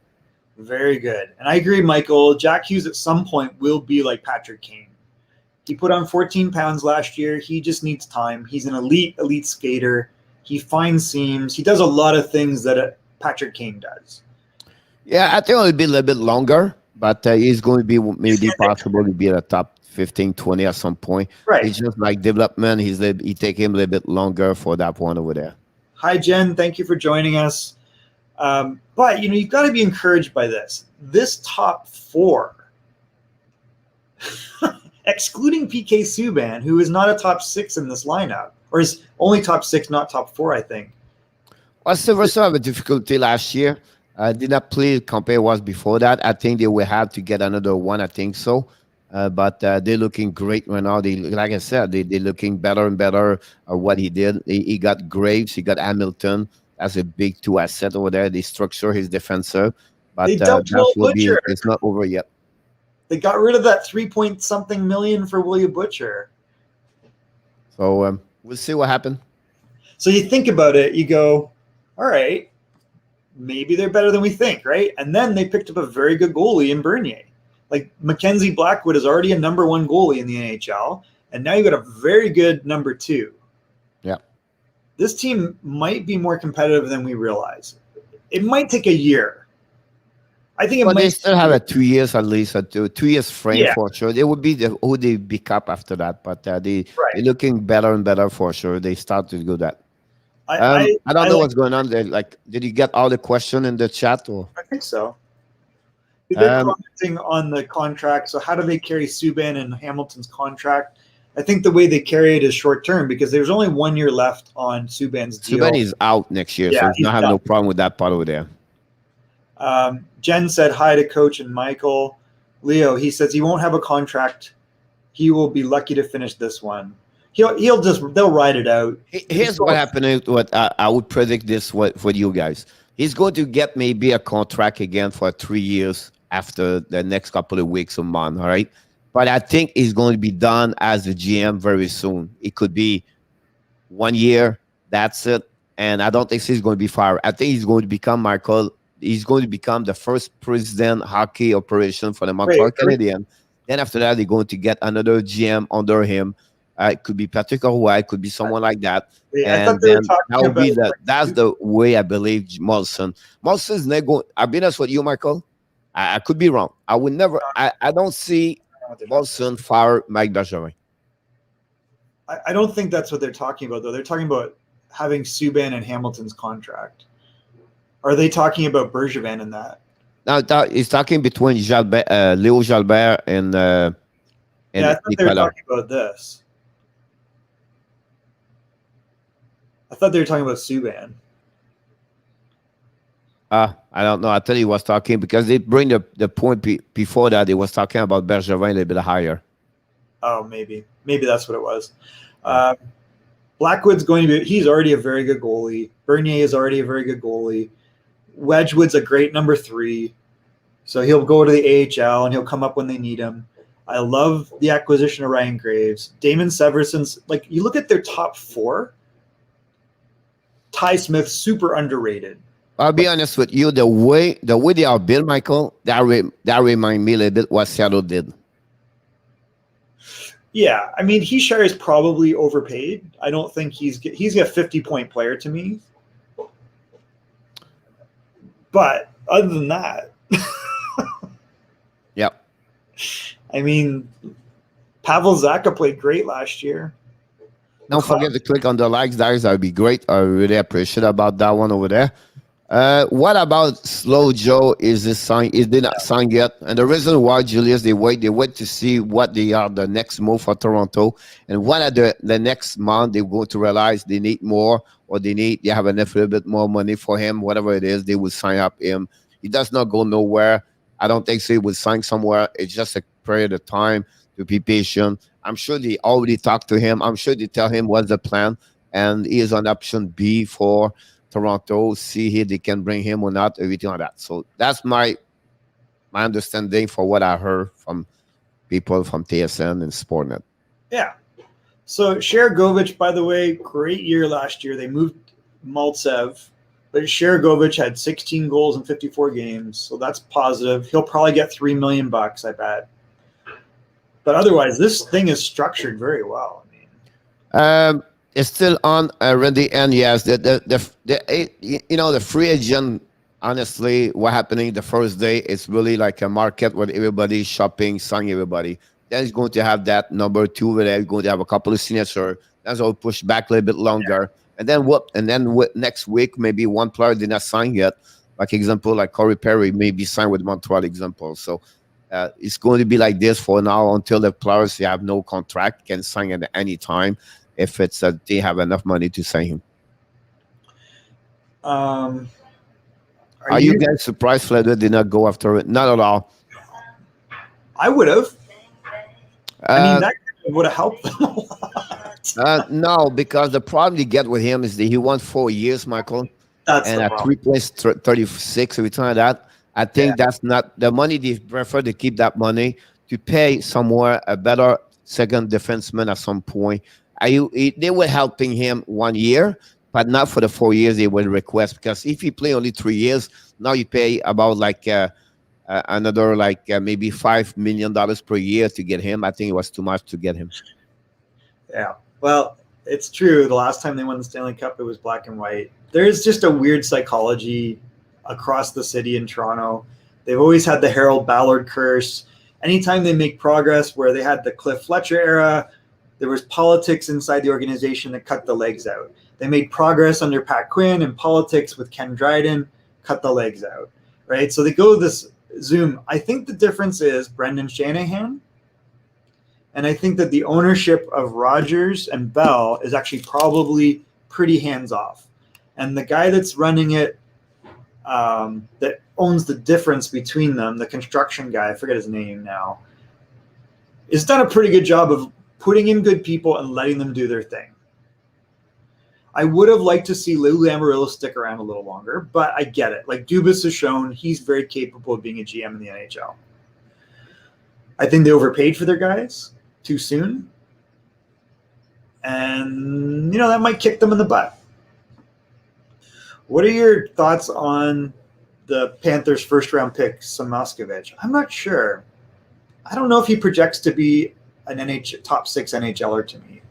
Very good. And I agree, Michael. Jack Hughes at some point will be like Patrick Kane. He put on 14 pounds last year. He just needs time. He's an elite skater. He finds seams. He does a lot of things that Patrick Kane does. Yeah, I think it'll be a little bit longer, but he's going to be maybe possible to be at the top 15, 20 at some point. Right. It's just like development. He take him a little bit longer for that one over there. Hi, Jen. Thank you for joining us. But, you've got to be encouraged by this. This top 4, excluding PK Subban, who is not a top 6 in this lineup, or is only top 6, not top 4, I think. Well, Silver have a difficulty last year. Did not play compare was before that. I think they will have to get another one. I think so. But they're looking great right now. Like I said, they're looking better and better what he did. He got Graves. He got Hamilton. That's a big 2 asset over there. They structure his defensive. But it's not over yet. They got rid of that 3-point-something million for William Butcher. So we'll see what happens. So you think about it. You go, all right, maybe they're better than we think, right? And then they picked up a very good goalie in Bernier. Like, Mackenzie Blackwood is already a number 1 goalie in the NHL, and now you've got a very good number 2. Yeah. This team might be more competitive than we realize. It might take a year. I think they still have a 2 years at least, a 2 years frame for sure. They would be who they pick up after that, but they're looking better and better for sure. They start to do that. I don't know what's going on there. Like, did you get all the question in the chat? Or I think so. They're commenting on the contract. So how do they carry Subban and Hamilton's contract? I think the way they carry it is short term because there's only 1 year left on Subban's deal. Subban is out next year, so he's not have no problem with that part over there. Jen said hi to Coach and Michael. Leo, he says he won't have a contract. He will be lucky to finish this one. They'll ride it out. Here's what happened. What I would predict this for you guys. He's going to get maybe a contract again for 3 years after the next couple of weeks or month. All right. But I think he's going to be done as a GM very soon. It could be 1 year. That's it. And I don't think he's going to be fired. I think he's going to become he's going to become the first president hockey operation for the Montreal Canadiens. Then after that, they're going to get another GM under him. It could be Patrick Roy, it could be someone like that. Yeah, and then that's the way I believe Molson. Molson's not going. I'll be honest with you, Michael. I could be wrong. I would never. I don't see Molson fire Mike Bergevin. I don't think that's what they're talking about, though. They're talking about having Subban and Hamilton's contract. Are they talking about Bergevin in that? No, he's talking between Leo Jalbert and yeah, I thought they were talking about this. I thought they were talking about Subban. I don't know. I thought he was talking because they bring the point before that. They was talking about Bergevin a little bit higher. Oh, maybe that's what it was. Blackwood's going to be. He's already a very good goalie. Bernier is already a very good goalie. Wedgwood's a great number 3, so he'll go to the AHL and he'll come up when they need him. I love the acquisition of Ryan Graves. Damon Severson's, like, you look at their top 4. Ty Smith, super underrated. I'll be honest with you. The way they are built, Michael, that remind me a little bit what Seattle did. Yeah, I mean, Heischer is probably overpaid. I don't think he's a 50-point player to me. But other than that, yep. I mean, Pavel Zacha played great last year. Don't forget to click on the likes, guys. That would be great. I really appreciate about that one over there. What about Slow Joe? Is this signed? Is they not signed yet? And the reason why, Julius, they wait to see what they are the next move for Toronto, and what are the next month they're going to realize they need more, or they have enough little bit more money for him. Whatever it is, they will sign up him. He does not go nowhere. I don't think so. He will sign somewhere. It's just a period of time to be patient. I'm sure they already talked to him. I'm sure they tell him what's the plan, and he is on option B for Toronto. See if they can bring him or not, everything like that. So that's my understanding for what I heard from people from TSN and Sportnet. Yeah. So Sharagovich, by the way, great year last year. They moved Maltsev, but Sharagovich had 16 goals in 54 games, so that's positive. He'll probably get $3 million, I bet. But otherwise, this thing is structured very well. I mean, it's still on already, and yes, the free agent. Honestly, what happening the first day? It's really like a market where everybody's shopping, signing everybody. Then it's going to have that number 2 where they're going to have a couple of signatures. That's all pushed back a little bit longer, and then next week maybe one player did not sign yet. Like example, like Corey Perry maybe signed with Montreal. Example, so. It's going to be like this for now until the players have no contract can sign at any time if it's they have enough money to sign him. Are you guys surprised Fleder did not go after it? Not at all. I would have. I mean, that would have helped them a lot. No, because the problem you get with him is that he wants 4 years, Michael. That's and at 3+36 every time that. I think that's not the money. They prefer to keep that money to pay somewhere a better second defenseman at some point. They were helping him 1 year, but not for the 4 years they will request. Because if he play only 3 years, now you pay about like another like maybe $5 million per year to get him. I think it was too much to get him. Yeah, well, it's true. The last time they won the Stanley Cup, it was black and white. There's just a weird psychology across the city in Toronto. They've always had the Harold Ballard curse. Anytime they make progress, where they had the Cliff Fletcher era, there was politics inside the organization that cut the legs out. They made progress under Pat Quinn, and politics with Ken Dryden cut the legs out, right? So they go this Zoom, I think the difference is Brendan Shanahan. And I think that the ownership of Rogers and Bell is actually probably pretty hands-off. And the guy that's running it, that owns the difference between them, the construction guy, I forget his name now, has done a pretty good job of putting in good people and letting them do their thing. I would have liked to see Lou Lamoriello stick around a little longer, but I get it. Like Dubas has shown he's very capable of being a GM in the NHL. I think they overpaid for their guys too soon. And, that might kick them in the butt. What are your thoughts on the Panthers' first-round pick, Samoskevich? I'm not sure. I don't know if he projects to be an top 6 NHLer to me.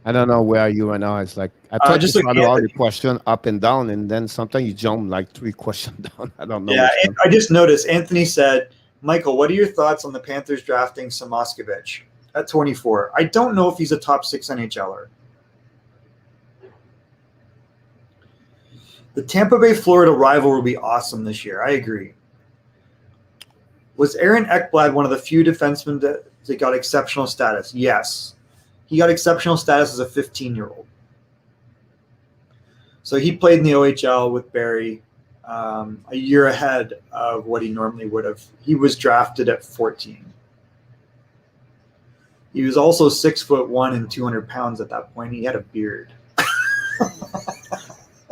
I don't know where you are now. It's like I thought just you all the question up and down, and then sometimes you jump like 3 questions down. I don't know. Yeah, I just noticed Anthony said, Michael, what are your thoughts on the Panthers drafting Samoskevich at 24? I don't know if he's a top 6 NHLer. The Tampa Bay Florida rival will be awesome this year. I agree. Was Aaron Ekblad one of the few defensemen that got exceptional status? Yes. He got exceptional status as a 15-year-old. So he played in the OHL with Barrie a year ahead of what he normally would have. He was drafted at 14. He was also 6'1" and 200 pounds at that point. He had a beard.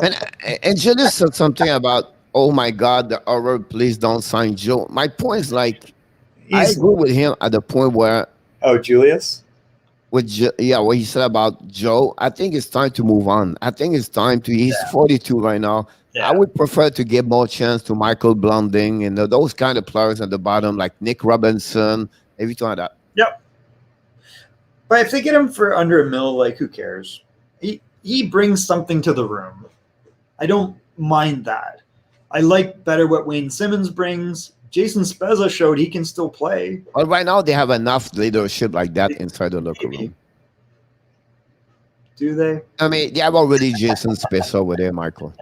And Julius said something about, oh my God, the Oilers, please don't sign Joe. My point is like, I agree with him at the point where. Oh, Julius? What he said about Joe, I think it's time to move on. I think it's time to. He's 42 right now. Yeah. I would prefer to give more chance to Michael Blunding and those kind of players at the bottom, like Nick Robinson, everything like that. Yep. But if they get him for under $1 million, like who cares? He brings something to the room. I don't mind that. I like better what Wayne Simmons brings. Jason Spezza showed he can still play. Well, right now they have enough leadership like that inside the locker room. Do they? I mean, they have already Jason Spezza over there, Michael.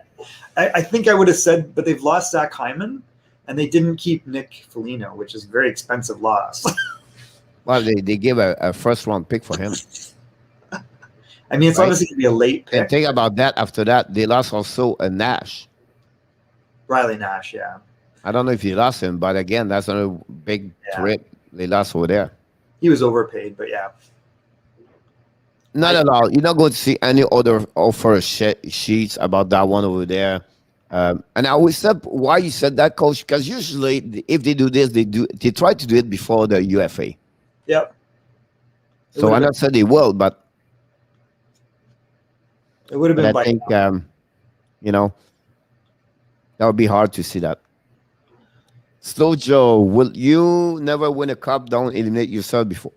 I think I would have said, but they've lost Zach Hyman, and they didn't keep Nick Foligno, which is a very expensive loss. Well, they gave a first-round pick for him. I mean, it's obviously going to be a late pick. And think about that. After that, they lost also a Nash. Riley Nash, yeah. I don't know if he lost him, but again, that's a big threat they lost over there. He was overpaid, but yeah. Not at all. You're not going to see any other offer sheets about that one over there. And I always said why you said that, Coach, because usually if they do this, they try to do it before the UFA. Yep. So I'm not saying they will, but it would have been. I think that would be hard to see that. Slow Joe, will you never win a cup? Don't eliminate yourself before.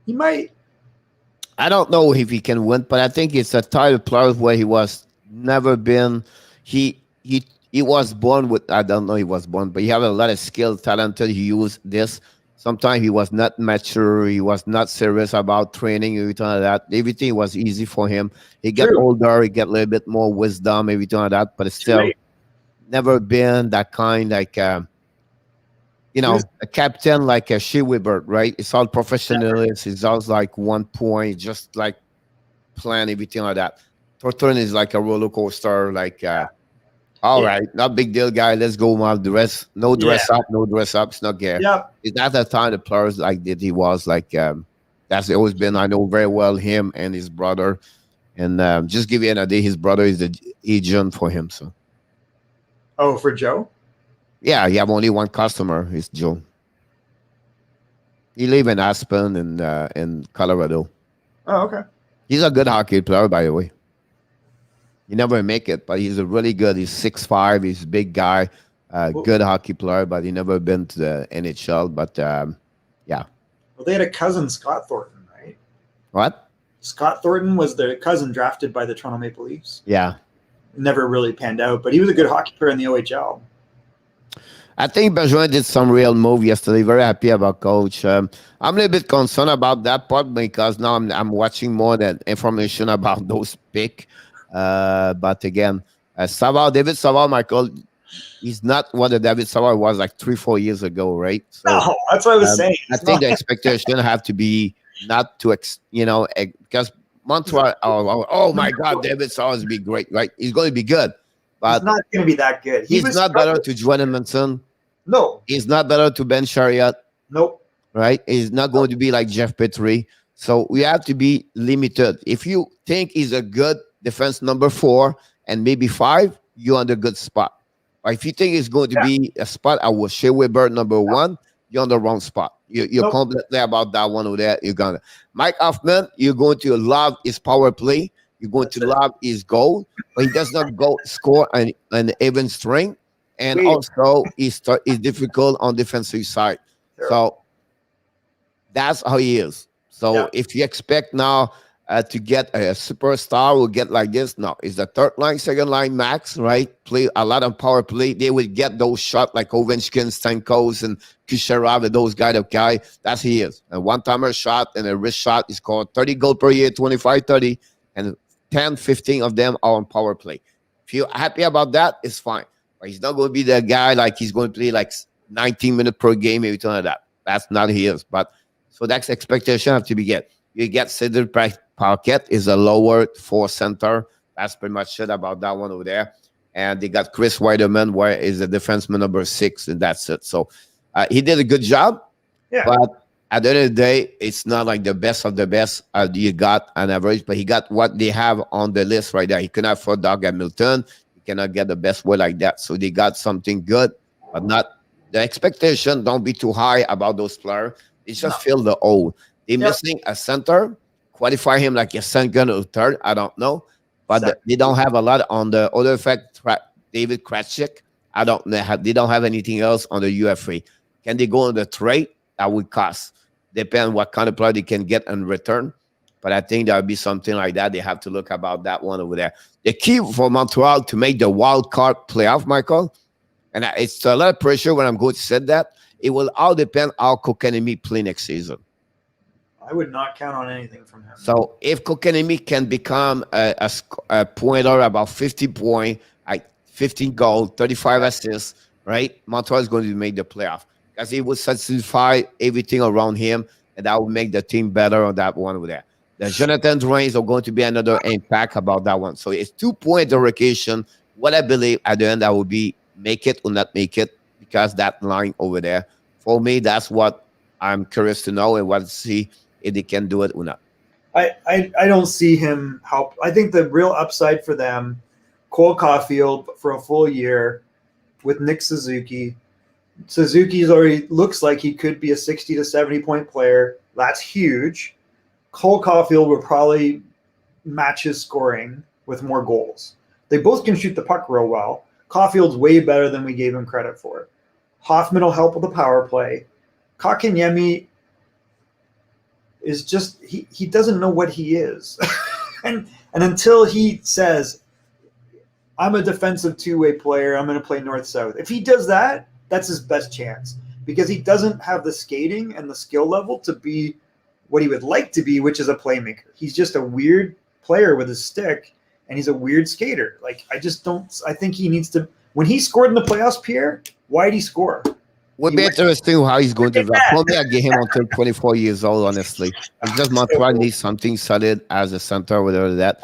He might. I don't know if he can win, but I think it's a type of player where he was never been. He was born with. I don't know. He was born, but he had a lot of skill, talented. He used this. Sometimes he was not mature. He was not serious about training. Everything like that. Everything was easy for him. He got older. He got a little bit more wisdom. Everything like that. But still, never been that kind like. A captain like a Shea-Weber, right? It's all professionalist. It's all like 1 point, just like plan everything like that. Thornton is like a roller coaster, like all right, not big deal, guy. Let's go on the rest. No dress up. It's not gay. Yeah, it's at that time the players like that he was like that's always been. I know very well him and his brother, and just give you an idea, his brother is the agent for him. So, for Joe. Yeah, you have only one customer. It's Joe. He lives in Aspen and in Colorado. Oh, okay. He's a good hockey player, by the way. He never make it, but he's a really good. He's 6'5". He's a big guy. Good hockey player, but he never been to the NHL. But yeah. Well, they had a cousin, Scott Thornton, right? What? Scott Thornton was their cousin drafted by the Toronto Maple Leafs. Yeah. Never really panned out, but he was a good hockey player in the OHL. I think Bergeron did some real move yesterday. Very happy about Coach. I'm a little bit concerned about that part because now I'm watching more that information about those picks. But again, David Savard, Michael, he's not what the David Savard was like 3-4 years ago, right? So No, that's what I was saying. I think the expectation have to be not to, because Montreal, oh my God, David Savard will be great, right? He's going to be good, but he's not going to be that good. He's not better to Joel Edmondson. No. He's not better to Ben Chariot. Nope. Right? He's not going to be like Jeff Petrie. So we have to be limited. If you think he's a good defense number 4 and maybe 5, you're on the good spot. Or if you think it's going to be a spot, I will Shea Weber number 1, you're on the wrong spot. You're completely about that one over there. You're gonna Mike Hoffman, you're going to love his power play. You're going to love his goal, but he does not go score an even string. And also he's difficult on defensive side. Sure. So that's how he is. So if you expect now to get a superstar who get like this, no, it's the third line, second line max, right? Play a lot of power play. They would get those shots like Ovechkin, Stamkos, and Kucherov, and those guy. That's he is. A one-timer shot and a wrist shot is called 30 goals per year, 25-30, and 10-15 of them are on power play. If you're happy about that, it's fine. But he's not going to be the guy like he's going to play like 19 minutes per game, every time like that. That's not he is. But so that's expectation have to be get. You get Cedric Paquette is a lower 4 center. That's pretty much it about that one over there. And they got Chris Weideman, where is the defenseman number 6, and that's it. So he did a good job. Yeah. But at the end of the day, it's not like the best of the best you got on average, but he got what they have on the list right there. He cannot afford Doug Hamilton. He cannot get the best way like that. So they got something good, but not the expectation. Don't be too high about those players. It's just fill the hole. They're missing a center. Qualify him like a second or third. I don't know. But they don't have a lot on the other effect. David Krejci. They don't have anything else on the UFA. Can they go on the trade? That would cost. Depend what kind of player they can get in return. But I think there will be something like that. They have to look about that one over there. The key for Montreal to make the wild card playoff, Michael, and it's a lot of pressure when I'm going to say that, it will all depend how Kotkaniemi play next season. I would not count on anything from him. So if Kotkaniemi can become a pointer about 50 points, like 15 goals, 35 assists, right? Montreal is going to make the playoff because he will satisfy everything around him, and that will make the team better on that one over there. The Jonathan Drouins are going to be another impact about that one. So it's 2-point allocation. What I believe at the end, that will be make it or not make it, because that line over there, for me, that's what I'm curious to know and what to see if they can do it or not. I don't see him help. I think the real upside for them, Cole Caulfield for a full year with Nick Suzuki. Suzuki's already looks like he could be a 60 to 70 point player. That's huge. Cole Caulfield will probably match his scoring with more goals. They both can shoot the puck real well. Caulfield's way better than we gave him credit for. Hoffman will help with the power play. Kotkaniemi is just he doesn't know what he is. and until he says, I'm a defensive 2-way player, I'm going to play north-south. If he does that, that's his best chance, because he doesn't have the skating and the skill level to be what he would like to be, which is a playmaker. He's just a weird player with his stick, and he's a weird skater. Like, I think he needs to, when he scored in the playoffs, Pierre, why'd he score? Would be interesting how he's going to develop. Probably I get him until 24 years old, honestly. It's just Montreal needs something solid as a center, whatever that.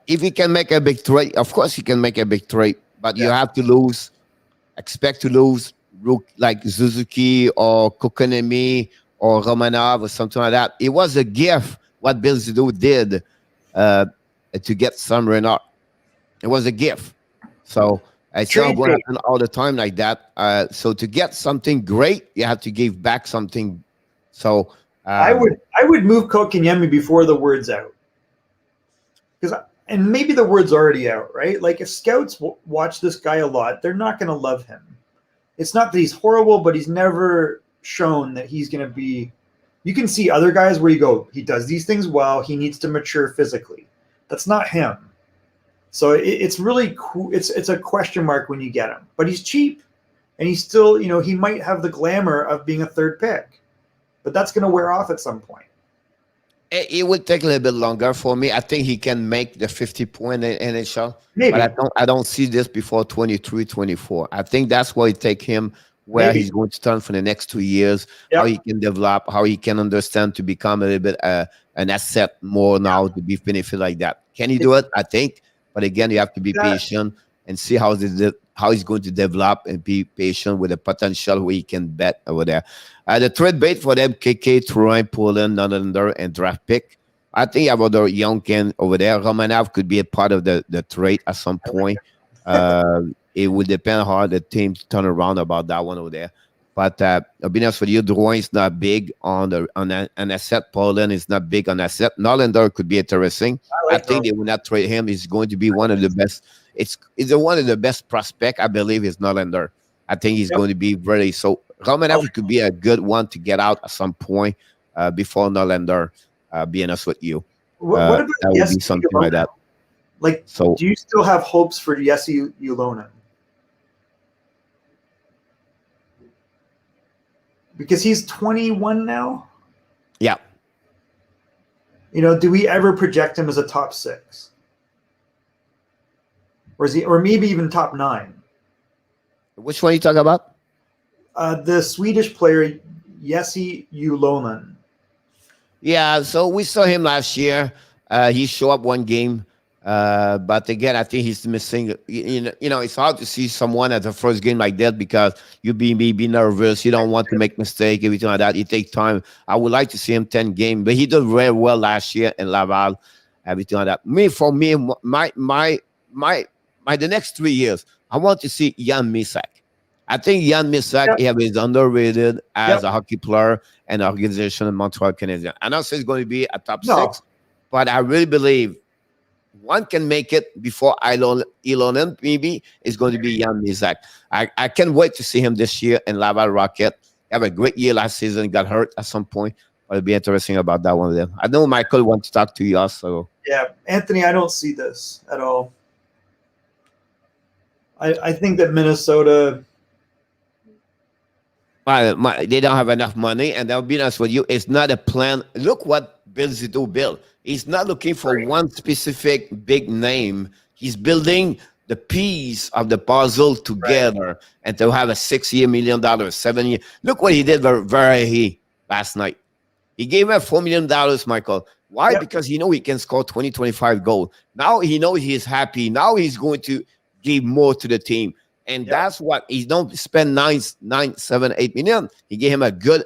If he can make a big trade, of course he can make a big trade, but you have to expect to lose like Suzuki or Kotkaniemi or Romanov or something like that. It was a gift what Bill Zito did to get Sam Reinhart. It was a gift. So it's not going to happen all the time like that. So to get something great, you have to give back something. So I would move Kotkaniemi before the word's out, and maybe the word's already out, right? Like, if scouts watch this guy a lot, they're not going to love him. It's not that he's horrible, but he's never shown that he's going to be. You can see other guys where you go, he does these things well, he needs to mature physically. That's not him. So it's really cool. It's a question mark when you get him, but he's cheap, and he's still, he might have the glamour of being a third pick, but that's going to wear off at some point. It will take a little bit longer for me. I think he can make the 50 point in NHL, Maybe. but I don't see this before 23, 24. I think that's why it take him where Maybe. he's going to turn for the next 2 years, Yep. how he can develop, how he can understand to become a little bit an asset more now to be benefit like that. Can he do it? I think, but again, you have to be patient and see how he's going to develop and be patient with the potential where he can bet over there. The trade bait for them, KK, Troy, Poland, Northerlander, and draft pick. I think about the young can over there. Romanov could be a part of the trade at some point. It would depend how the team turn around about that one over there. But I'll be honest with you, Drouin is not big on an asset. Poland is not big on asset. Northerlander could be interesting. I think they will not trade him. He's going to be one of the best. It's one of the best prospect, I believe, is Northerlander. I think he's going to be very so. Romanov could be a good one to get out at some point before Northerlander. Be honest with you, what about that would be something like that. Like, so, do you still have hopes for Jesse Ylonen? Because he's 21 now. Yeah. You know, do we ever project him as a top 6? Or is he, or maybe even top 9? Which one are you talking about? The Swedish player Jesse Ylonen. Yeah, so we saw him last year. He showed up one game, but again, I think he's missing. You know, it's hard to see someone at the first game like that because you be nervous. You don't want to make mistake, everything like that. It takes time. I would like to see him 10 games, but he did very well last year in Laval, everything like that. For me, the next 3 years, I want to see Jan Mysak. I think Jan Mysak is underrated as a hockey player and organization in Montreal Canadiens. I don't say it's going to be a top 6, but I really believe one can make it before Ylonen, maybe, is going to be Jan Mysak. I can't wait to see him this year in Laval Rocket. He had a great year last season, got hurt at some point, but it'll be interesting about that one of them. I know Michael wants to talk to you also. Yeah, Anthony, I don't see this at all. I think that Minnesota... They don't have enough money, and I'll be honest with you, it's not a plan. Look what Bill Zito built. He's not looking for one specific big name. He's building the piece of the puzzle together, and to have a $6 million, 7 year. Look what he did for Verhey last night. He gave him $4 million, Michael. Why? Because he knows he can score 20, 25 goals. Now he knows he's happy. Now he's going to give more to the team. And that's what he don't spend 9, 7, 8 million. He gave him a good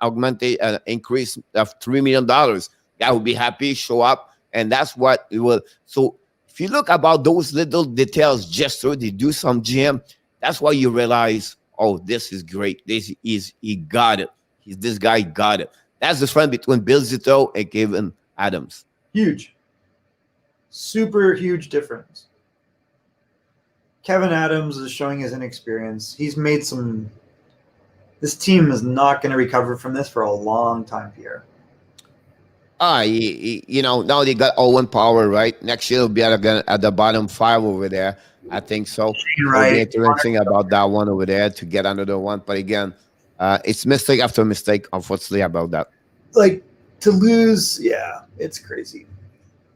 augmented increase of $3 million. Guy will be happy, show up, and that's what it will. So if you look about those little details, gesture, they do some GM. That's why you realize, oh, this is great. He got it. This guy got it. That's the difference between Bill Zito and Kevin Adams. Huge, super huge difference. Kevin Adams is showing his inexperience. He's made some. This team is not going to recover from this for a long time, Pierre. You know, now they got Owen Power, right? Next year will be at the bottom 5 over there. I think so. Right. It'll be interesting about that one over there to get another one. But again, it's mistake after mistake, unfortunately, about that. Like, to lose, it's crazy.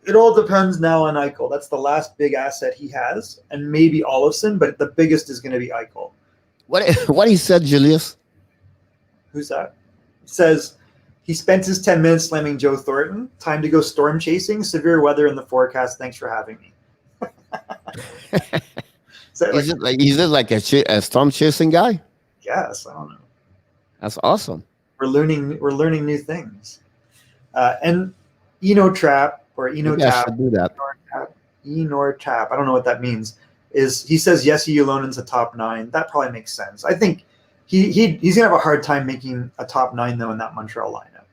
It all depends now on Eichel. That's the last big asset he has, and maybe Olofsson, but the biggest is going to be Eichel. What he said, Julius? Who's that? He says he spent his 10 minutes slamming Joe Thornton. Time to go storm chasing. Severe weather in the forecast. Thanks for having me. Is it like a storm chasing guy? Yes, I don't know. That's awesome. We're learning new things. And Trap. Or Enotap, do that. Enotap, I don't know what that means. He says Jesse Ylonen's a top 9. That probably makes sense. I think he's gonna have a hard time making a top 9 though in that Montreal lineup.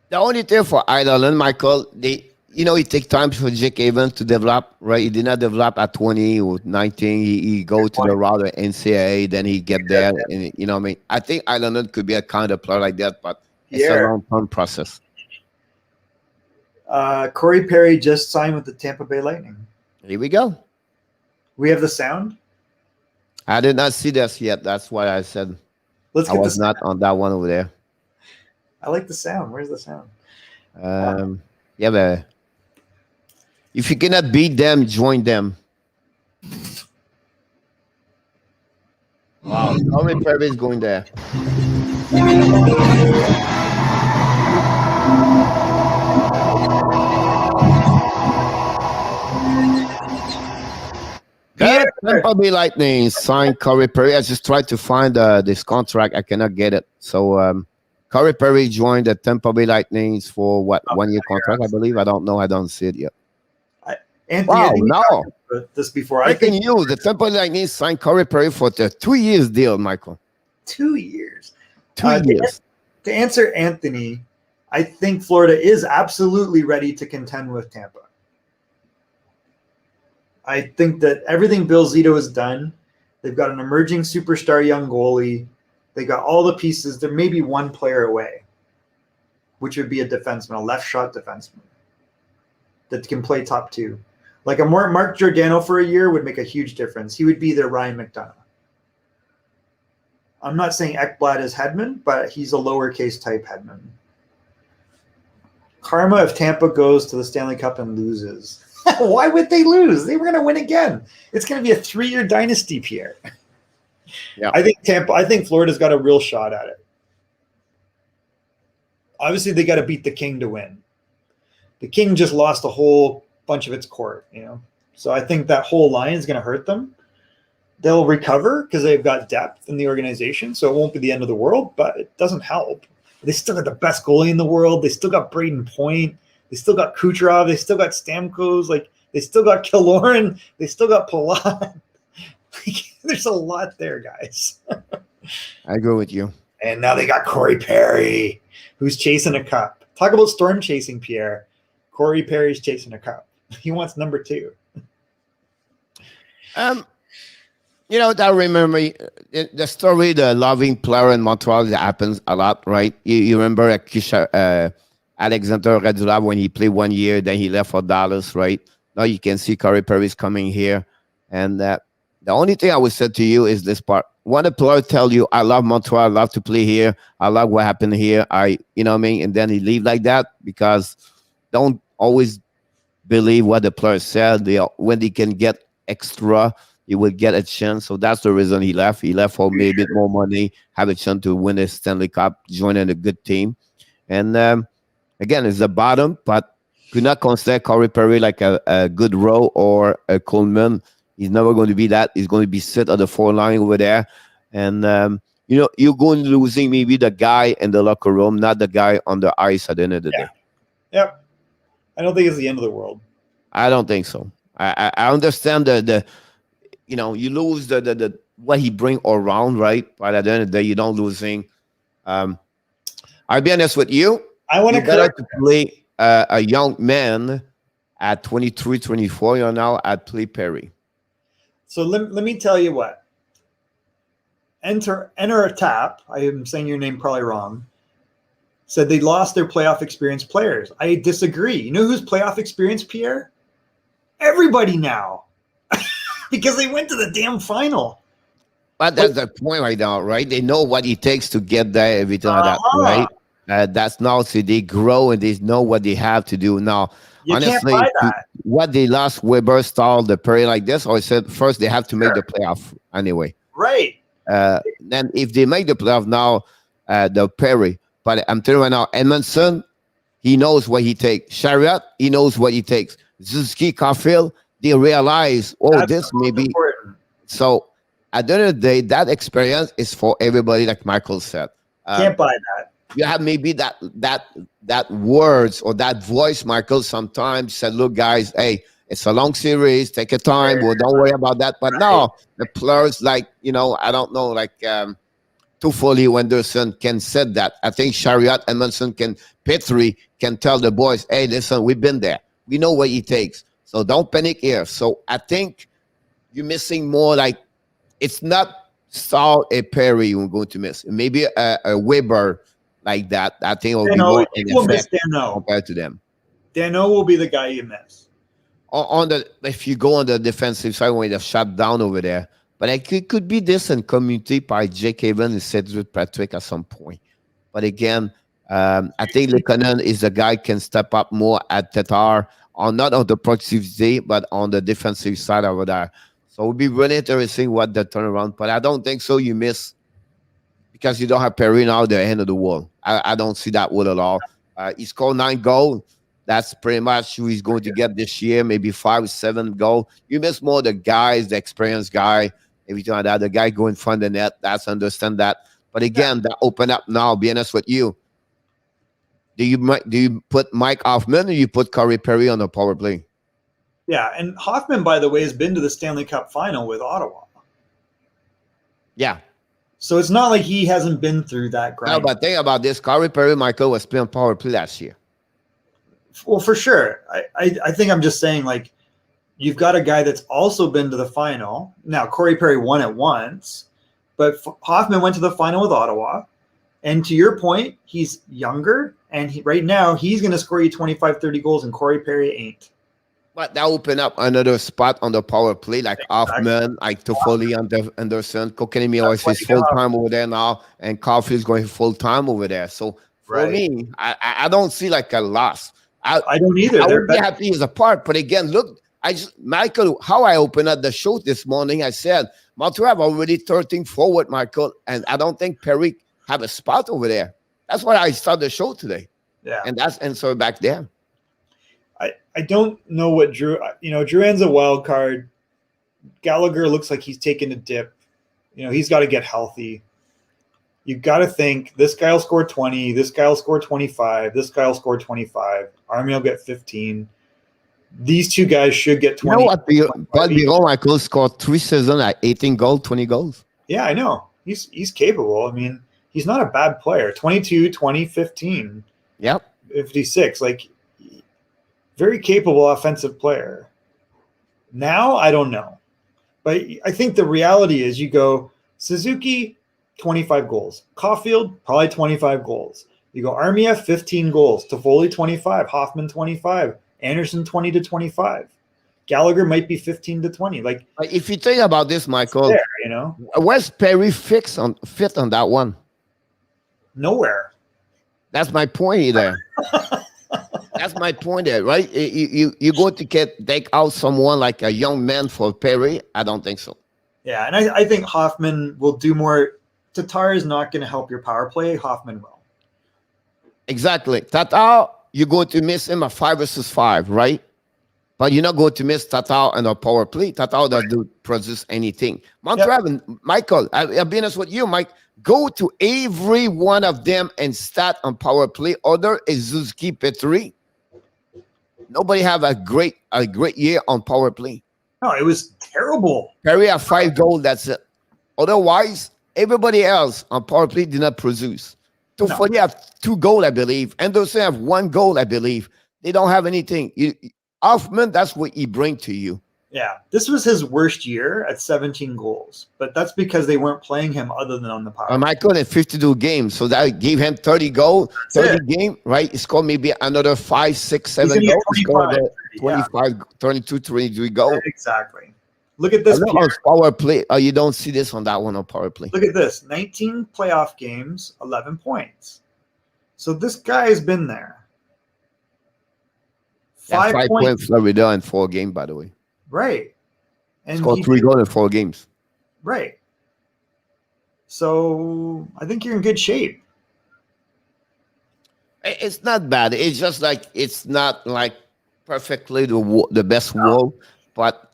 The only thing for Ireland, Michael, it takes time for Jake Evans to develop, right? He did not develop at 20 or 19. He go to the route of NCAA, then he get there, and you know what I mean. I think Ireland could be a kind of player like that, but it's a long-term process. Corey Perry just signed with the Tampa Bay Lightning. Here we go. We have the sound. I did not see this yet. That's why I said I was not on that one over there. I like the sound. Where's the sound? Yeah, but if you cannot beat them, join them. Wow, Corey Perry is going there. Pierre, Tampa Bay Lightning signed Corey Perry. I just tried to find this contract. I cannot get it. So Corey Perry joined the Tampa Bay Lightning for what, 1 year contract, I believe. I don't know. I don't see it yet. Anthony, Wow, I think we no. talked about this before. I Breaking think news: the Tampa Bay Lightning signed Corey Perry for the 2 years deal, Michael. 2 years. 2 years. To answer Anthony, I think Florida is absolutely ready to contend with Tampa. I think that everything Bill Zito has done, they've got an emerging superstar young goalie. They got all the pieces. There may be one player away, which would be a defenseman, a left shot defenseman that can play top two. Like a Mark Giordano for a year would make a huge difference. He would be their Ryan McDonough. I'm not saying Ekblad is Hedman, but he's a lowercase type Hedman. Karma if Tampa goes to the Stanley Cup and loses. Why would they lose? They were going to win again. It's going to be a 3-year dynasty, Pierre. Yeah. I think Florida's got a real shot at it. Obviously, they got to beat the King to win. The King just lost a whole bunch of its court, So I think that whole line is going to hurt them. They'll recover because they've got depth in the organization, so it won't be the end of the world, but it doesn't help. They still got the best goalie in the world. They still got Braden Point. They still got Kucherov. They still got Stamkos. They still got Killorn. They still got Palat. There's a lot there, guys. I agree with you. And now they got Corey Perry, who's chasing a cup. Talk about storm chasing, Pierre. Corey Perry's chasing a cup. He wants number 2. I remember the story, the loving player in Montreal, that happens a lot, right? You remember Alexander Radulov when he played 1 year, then he left for Dallas, right? Now you can see Corey Perry's coming here. And the only thing I would say to you is this part. When a player tell you, I love Montreal, I love to play here, I love what happened here, you know what I mean? And then he leave like that, because don't always believe what the player said. When they can get extra, he will get a chance. So that's the reason he left. He left for maybe a bit more money, have a chance to win a Stanley Cup, joining a good team. And again, it's the bottom, but could not consider Corey Perry like a good row or a Coleman. He's never going to be that. He's going to be sit at the 4 line over there. And, you're going losing maybe the guy in the locker room, not the guy on the ice at the end of the day. Yep. I don't think it's the end of the world. I don't think so. I understand you lose the what he bring around, right? But at the end of the day, you don't losing. I'll be honest with you. I want to play a young man at 23, 24. You're now at play Perry. So let me tell you what. Enter a tap. I am saying your name probably wrong. Said they lost their playoff experience players. I disagree. You know who's playoff experience, Pierre? Everybody now. Because they went to the damn final. But that's the point right now, right? They know what it takes to get there, everything like that, right? That's now, so they grow and they know what they have to do. Now, you honestly, can't buy that. What they lost, Weber, Staal, the Perry like this, or I said first they have to make the playoff anyway. Right. Then if they make the playoff now, the Perry. But I'm telling you right now, Edmondson, he knows what he takes. Chariot, he knows what he takes. Zuski, Caulfield, they realize, That's this may be. important. So at the end of the day, that experience is for everybody, like Michael said. Can't buy that. You have maybe that words or that voice, Michael, sometimes said, look, guys, hey, it's a long series. Take your time. Well, don't worry about that. But no, the players I don't know, Toffoli, Wenderson can said that. I think Chariot, Edmondson, Petrie can tell the boys, hey, listen, we've been there. We know what it takes. So don't panic here. So I think you're missing more it's not Saul a Perry you're going to miss. Maybe a Weber like that. I think will be more in effect compared to them. Dano will be the guy you miss. If you go on the defensive side when they're shut down over there. But it could be this in community by Jake Haven and Cedric Patrick at some point. But again, I think Lekonen is the guy can step up more at Tatar on not on the productivity, but on the defensive side over there. So it'll be really interesting what the turnaround. But I don't think so. You miss because you don't have Perry now at the end of the world. I don't see that wood at all. He scored 9 goals. That's pretty much who he's going to get this year, maybe 5 or 7 goals. You miss more the guys, the experienced guy, everything like that. The guy go in front of the net, that's understand that. But again, that open up now, be honest with you. Do you put Mike Hoffman or you put Corey Perry on the power play? Yeah, and Hoffman, by the way, has been to the Stanley Cup final with Ottawa. Yeah. So it's not like he hasn't been through that grind. No, but think about this. Corey Perry, Michael, was playing power play last year. Well, for sure. I think I'm just saying, like, you've got a guy that's also been to the final. Now, Corey Perry won it once, but Hoffman went to the final with Ottawa. And to your point, he's younger, and right now he's going to score you 25, 30 goals, and Corey Perry ain't. But that opened up another spot on the power play, like Hoffman, like Toffoli, Anderson. Kokanemi always is full-time over there now, and Caulfield's going full-time over there. So for me, I don't see like a loss. I don't either. I would be happy as a part. But again, look, Michael, how I opened up the show this morning, I said, Montreal have already 13 forward, Michael, and I don't think Perry have a spot over there. That's why I started the show today. Yeah. And that's answer back there. I don't know what Drouin's a wild card. Gallagher looks like he's taking a dip. He's got to get healthy. You've got to think this guy will score 20, this guy will score 25, this guy will score 25. Army will get 15. These two guys should get 20. You know what? But Michael scored 3 seasons at 18 goals, 20 goals. Yeah, I know. He's capable. I mean, he's not a bad player. 22, 20, 15. Yep. 56. Like, very capable offensive player. Now, I don't know. But I think the reality is you go Suzuki, 25 goals. Caulfield, probably 25 goals. You go Armia, 15 goals. Toffoli, 25. Hoffman, 25. Anderson, 20 to 25. Gallagher might be 15 to 20. Like, if you think about this, Michael, there, where's Perry fit on that one? Nowhere. That's my point there. That's my point there, right? You go to take out someone like a young man for Perry? I don't think so. Yeah, and I think Hoffman will do more. Tatar is not going to help your power play. Hoffman will. Exactly. Tatar, you're going to miss him at 5 versus 5, right? But you're not going to miss Tatar and a power play. Tatar doesn't produce anything. Montreal, Michael, I'll be honest with you, Mike. Go to every one of them and stat on power play. Other is Suzuki, Petrie. Nobody have a great year on power play. No, it was terrible. Perry had 5 goals. That's it. Otherwise, everybody else on power play did not produce. Toffoli have 2 goals, I believe. Anderson have 1 goal, I believe. They don't have anything. Hoffman, that's what he brings to you. Yeah, this was his worst year at 17 goals, but that's because they weren't playing him other than on the power. Michael in 52 games, so that gave him 30 goals, 30 games, right? He scored maybe another 5, 6, 7 goals. He scored 25, 22, 23 goals. Exactly. Look at this. On power play. You don't see this on that one on power play. Look at this. 19 playoff games, 11 points. So this guy has been there. 5 points Florida in 4 games, by the way. Right. And scored 3 goals in 4 games. Right. So I think you're in good shape. It's not bad. It's just like it's not like perfectly the best world. But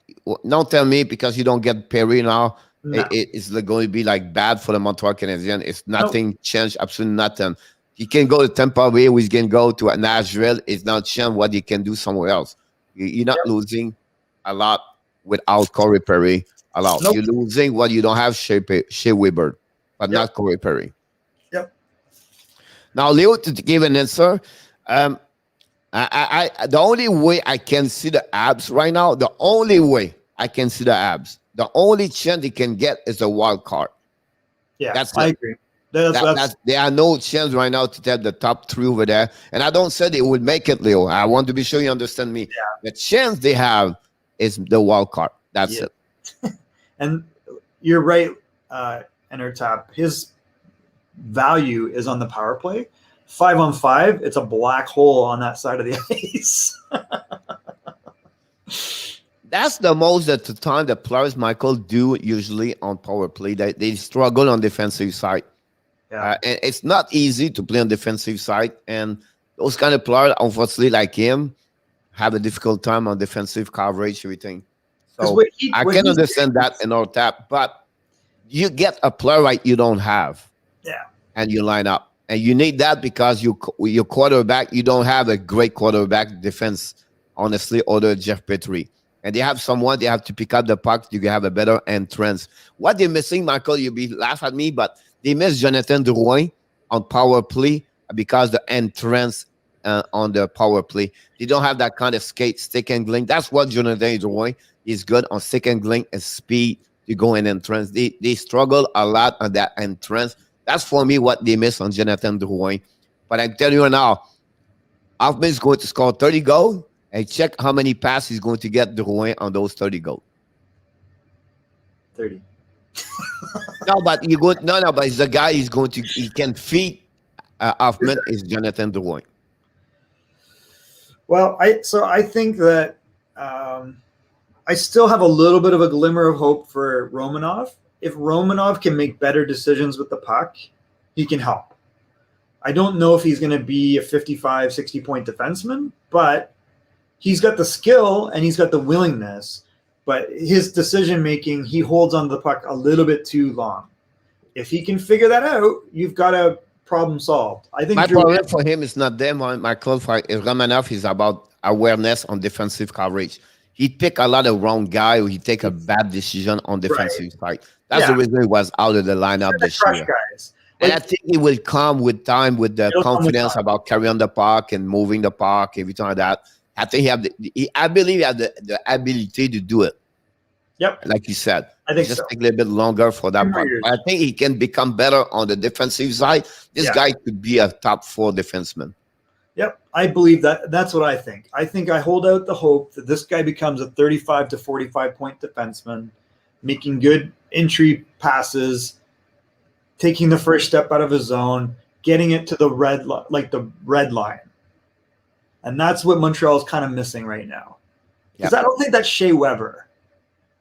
don't tell me because you don't get Perry now. No. It's going to be like bad for the Montreal Canadiens. It's nothing changed. Absolutely nothing. He can go to Tampa Bay. We can go to Nashville. It's not changed what he can do somewhere else. You're not losing a lot without Corey Perry. A lot. Nope. You're losing what you don't have Shea Weber, but not Corey Perry. Yep. Now, Leo, to give an answer, the only way I can see the abs right now, the only chance they can get is a wild card. Yeah, I agree. There are no chance right now to take the top 3 over there. And I don't say they would make it, Leo. I want to be sure you understand me. Yeah. The chance they have is the wild card. That's it. And you're right, Entertap. His value is on the power play. 5-on-5, it's a black hole on that side of the ice. That's the most at the time the players, Michael, do usually on power play. They struggle on defensive side. Yeah. And it's not easy to play on defensive side. And those kind of players, unfortunately, like him, have a difficult time on defensive coverage, everything. So I can understand that in our tap. But you get a player right you don't have. Yeah. And you line up. And you need that because your quarterback, you don't have a great quarterback defense, honestly, other Jeff Petrie. And they have someone, they have to pick up the puck. You can have a better entrance. What they're missing, Michael, you'll be laugh at me, but they miss Jonathan Drouin on power play because the entrance on the power play. They don't have that kind of skate, stick and glink. That's what Jonathan Drouin is good on, stick and glink and speed to go in entrance. They struggle a lot on that entrance. That's for me what they miss on Jonathan Drouin. But I tell you now, Hoffman is going to score 30 goals. And check how many passes he's going to get Drouin on those 30 goals. 30. But he's the guy he can feed Hoffman is Jonathan Drouin. Well, I think that I still have a little bit of a glimmer of hope for Romanov. If Romanov can make better decisions with the puck, he can help. I don't know if he's going to be a 55, 60-point defenseman, but he's got the skill and he's got the willingness, but his decision-making, he holds on to the puck a little bit too long. If he can figure that out, you've got a problem solved. I think my problem for him is not them. My call for Romanov is about awareness on defensive coverage. He pick a lot of wrong guy or he take a bad decision on defensive side. That's the reason he was out of the lineup this year. Guys. And I think he will come with time with the confidence about carrying the puck and moving the puck, everything like that. I think I believe he has the ability to do it. Yep. Like you said. I think just take a little bit longer for that part. I think he can become better on the defensive side. This guy could be a top 4 defenseman. Yep. I believe that. That's what I think. I think I hold out the hope that this guy becomes a 35 to 45-point defenseman, making good entry passes, taking the first step out of his zone, getting it to the red line. And that's what Montreal is kind of missing right now. Because I don't think that's Shea Weber,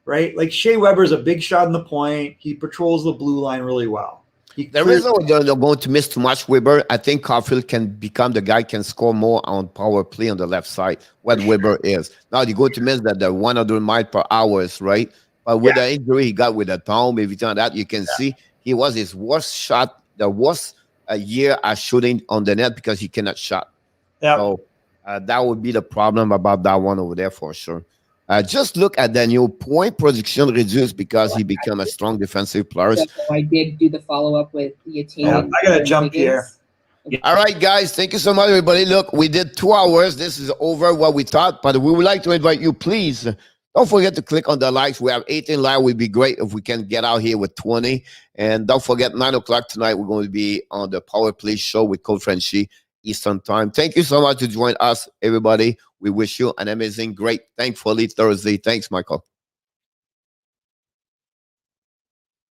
right? Like Shea Weber is a big shot in the point. He patrols the blue line really well. The reason they're going to miss too much Weber, I think Caulfield can become the guy can score more on power play on the left side, what Weber is. Now you're going to miss that the 100 miles per hour is right. But with the injury he got with the thumb, everything like that, you can see he was his worst shot, the worst year at shooting on the net because he cannot shot. Yeah. So that would be the problem about that one over there for sure. Just look at the new point production reduced because he became a strong defensive player. So I did do the follow-up with Yatini. I got to jump here. All right, guys. Thank you so much, everybody. Look, we did 2 hours. This is over what we thought, but we would like to invite you, please. Don't forget to click on the likes. We have 18 likes. It would be great if we can get out here with 20. And don't forget, 9 o'clock tonight, we're going to be on the Power Play show with Coach Frenchy Eastern Time. Thank you so much to join us, everybody. We wish you an amazing, great, thankfully Thursday. Thanks, Michael.